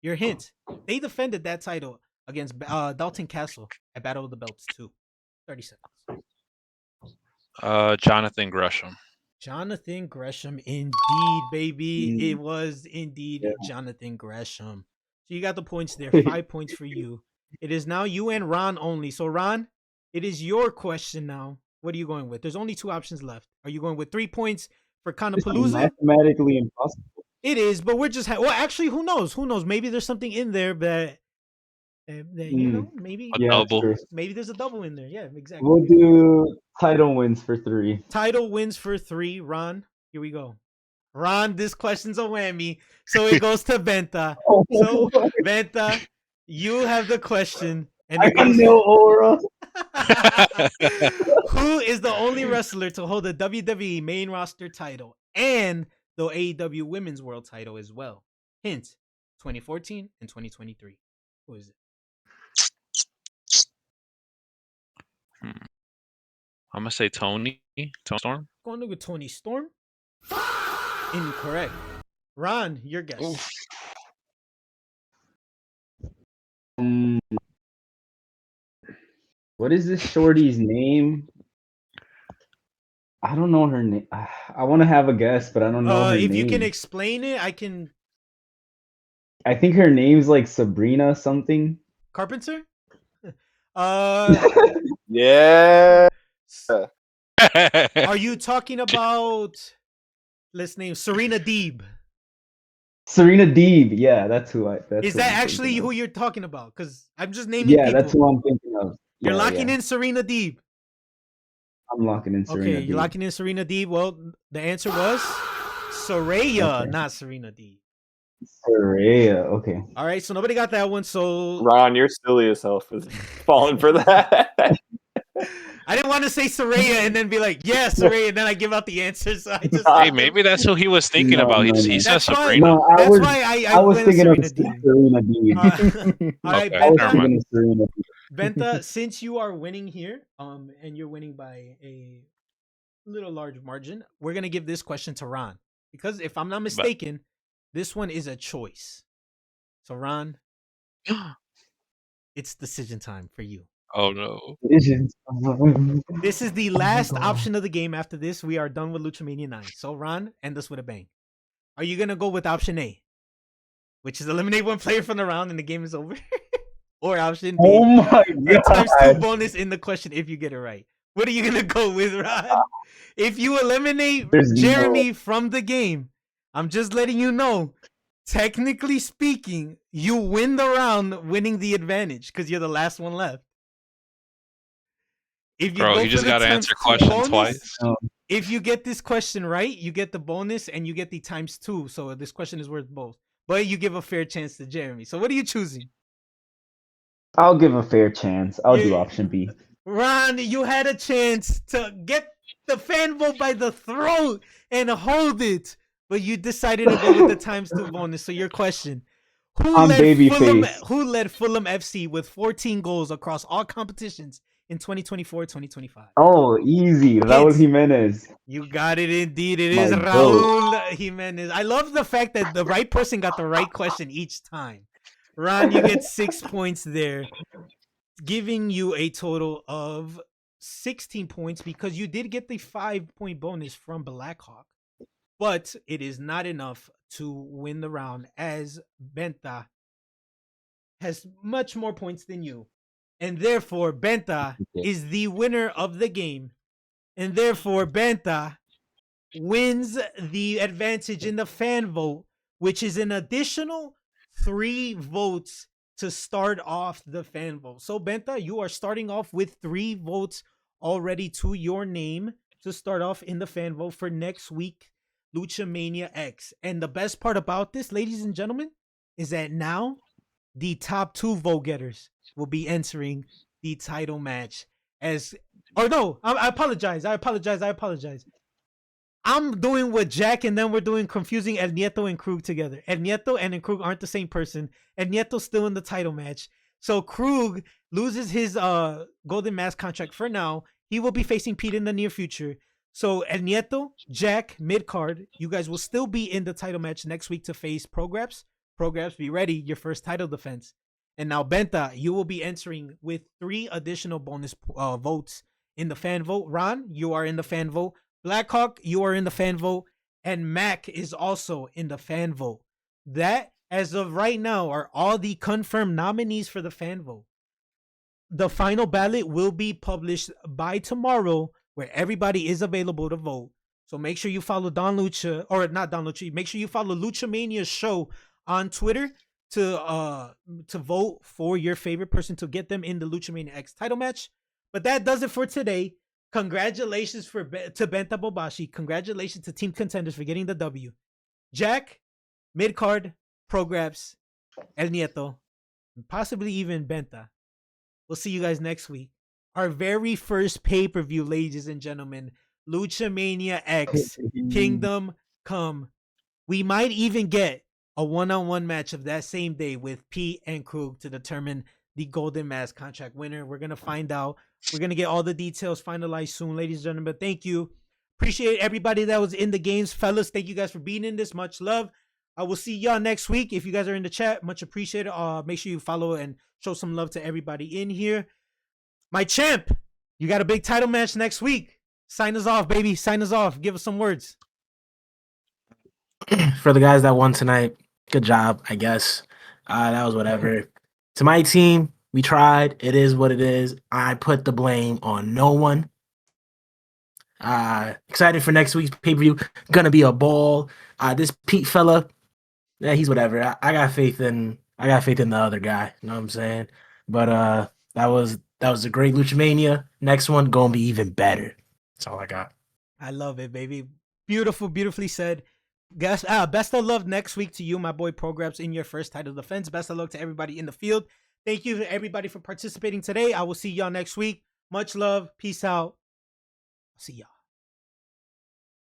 A: Your hint: they defended that title against Dalton Castle at Battle of the Belts 2. 30 seconds.
C: Jonathan Gresham.
A: Jonathan Gresham, indeed, baby.
D: Mm.
A: It was indeed
D: Yeah.
A: Jonathan Gresham. So you got the points there. 5 points for you. It is now you and Ron only. So Ron, it is your question now. What are you going with? There's only 2 options left. Are you going with 3 points for
D: This is
A: Kanapalooza?
D: mathematically impossible.
A: It is, but we're just well. Actually, who knows? Who knows? Maybe there's something in there that you know. Maybe
C: A
D: Yeah,
C: double.
D: true.
A: maybe there's a double in there. Yeah, exactly.
D: We'll do title wins for 3.
A: Title wins for 3. Ron, here we go. Ron, this question's a whammy, so it goes to Benta. So Benta, you have the question, and
D: I
A: it
D: can
A: goes.
D: know Aura.
A: Who is the only wrestler to hold the WWE main roster title and the AEW Women's World title as well? Hint: 2014 and 2023. Who is it?
C: I'm gonna say Tony Storm.
A: Going with Tony Storm. Incorrect. Ron, your guess.
C: Oof.
D: What is this shorty's name? I don't know her name. I want to have a guess, but I don't know her
A: If
D: name.
A: you can explain it, I can.
D: I think her name's like Sabrina something.
A: Carpenter.
I: Yeah.
A: Are you talking about? Let's name Serena Deeb.
D: Serena Deeb. Yeah, that's who I. That's
A: Is
D: who
A: that
D: I'm
A: actually
D: thinking
A: who
D: of.
A: you're talking about? Because I'm just naming
D: Yeah,
A: people.
D: that's who I'm thinking of.
A: You're
D: Yeah,
A: locking
D: yeah.
A: in Serena Deeb.
D: I'm locking in Serena
A: Okay,
D: Deeb.
A: you're locking in Serena Deeb. Well, the answer was Soraya,
D: Okay.
A: not Serena Deeb.
D: Soraya. Okay.
A: All right, so nobody got that one. So
I: Ron, you're silly as hell for falling for that.
A: I didn't want to say Soraya and then be like, yeah, Soraya, and then I give out the answer. So I just
C: Hey, maybe that's who he was thinking
D: No,
C: about.
D: no,
C: He
D: no.
C: said
A: That's why-
C: Sabrina.
D: No,
A: That's
D: was.
A: why
D: I was
A: went
D: thinking of
A: Serena Deeb.
D: Serena Deeb.
A: All right,
C: Okay,
D: I was
C: never
A: Benta,
C: mind.
D: thinking of Serena Deeb.
A: Benta, since you are winning here, and you're winning by a little large margin, we're gonna give this question to Ron because if I'm not mistaken, this one is a choice. So Ron, it's decision time for you.
C: Oh no.
A: This is the last option of the game. After this, we are done with Luchamania 9. So Ron, end us with a bang. Are you gonna go with option A, which is eliminate one player from the round and the game is over, or option B?
D: Oh my
A: A times 2
D: god!
A: bonus in the question if you get it right. What are you gonna go with, Ron? If you eliminate
D: There's
A: Jeremy from the game, I'm just letting you know. Technically speaking, you win the round, winning the advantage because you're the last one left. If you
C: Bro,
A: go
C: he
A: for
C: just
A: the
C: got to
A: times
C: answer
A: 2
C: question
A: bonus,
C: twice.
A: if you get this question right, you get the bonus and you get the times 2. So this question is worth both. But you give a fair chance to Jeremy. So what are you choosing?
D: I'll give a fair chance. I'll do
A: Yeah.
D: option B.
A: Ron, you had a chance to get the fan vote by the throat and hold it, but you decided to go with the times 2 bonus. So your question:
D: I'm babyface.
A: Who led Fulham FC with 14 goals across all competitions in 2024-2025?
D: Oh, easy. Raul
A: It's-
D: Jimenez.
A: You got it indeed. It
D: My
A: is
D: goat.
A: Raul Jimenez. I love the fact that the right person got the right question each time. Ron, you get 6 points there, giving you a total of 16 points because you did get the 5-point bonus from Blackhawk. But it is not enough to win the round as Benta has much more points than you. And therefore, Benta is the winner of the game. And therefore, Benta wins the advantage in the fan vote, which is an additional 3 votes to start off the fan vote. So, Benta, you are starting off with 3 votes already to your name to start off in the fan vote for next week, Luchamania X. And the best part about this, ladies and gentlemen, is that now the top 2 vote getters will be entering the title match. I apologize. I'm doing what Jack and then we're doing confusing El Nieto and Krug together. El Nieto and Krug aren't the same person. El Nieto's still in the title match. So Krug loses his Golden Mask contract for now. He will be facing Pete in the near future. So El Nieto, Jack, mid-card, you guys will still be in the title match next week to face Prograbs. Prograbs, be ready, your first title defense. And now Benta, you will be entering with 3 additional bonus votes in the fan vote. Ron, you are in the fan vote. Blackhawk, you are in the fan vote. And Mac is also in the fan vote. That, as of right now, are all the confirmed nominees for the fan vote. The final ballot will be published by tomorrow, where everybody is available to vote. So make sure you follow Don Lucha, or not Don Lucha, make sure you follow Luchamania's show on Twitter to vote for your favorite person to get them in the Luchamania X title match. But that does it for today. Congratulations to Benta Bobashi. Congratulations to Team Contenders for getting the W. Jack, mid-card, Prograbs, El Nieto, and possibly even Benta. We'll see you guys next week. Our very first pay-per-view, ladies and gentlemen, Luchamania X, Kingdom Come. We might even get a one-on-one match of that same day with Pete and Krug to determine the Golden Mask contract winner. We're going to find out. We're going to get all the details finalized soon, ladies and gentlemen. Thank you. Appreciate everybody that was in the games. Fellas, thank you guys for being in this. Much love. I will see y'all next week. If you guys are in the chat, much appreciated. Make sure you follow and show some love to everybody in here. My champ, you got a big title match next week. Sign us off, baby. Sign us off. Give us some words.
F: For the guys that won tonight, good job, I guess. That was whatever. To my team, we tried. It is what it is. I put the blame on no one. Excited for next week's pay-per-view. Gonna be a ball. This Pete fella, yeah, he's whatever. I got faith in the other guy. You know what I'm saying? But that was a great Luchamania. Next one gonna be even better. That's all I got.
A: I love it, baby. Beautiful, beautifully said. Guys, best of luck next week to you, my boy Prograbs, in your first title defense. Best of luck to everybody in the field. Thank you to everybody for participating today. I will see y'all next week. Much love. Peace out. See y'all.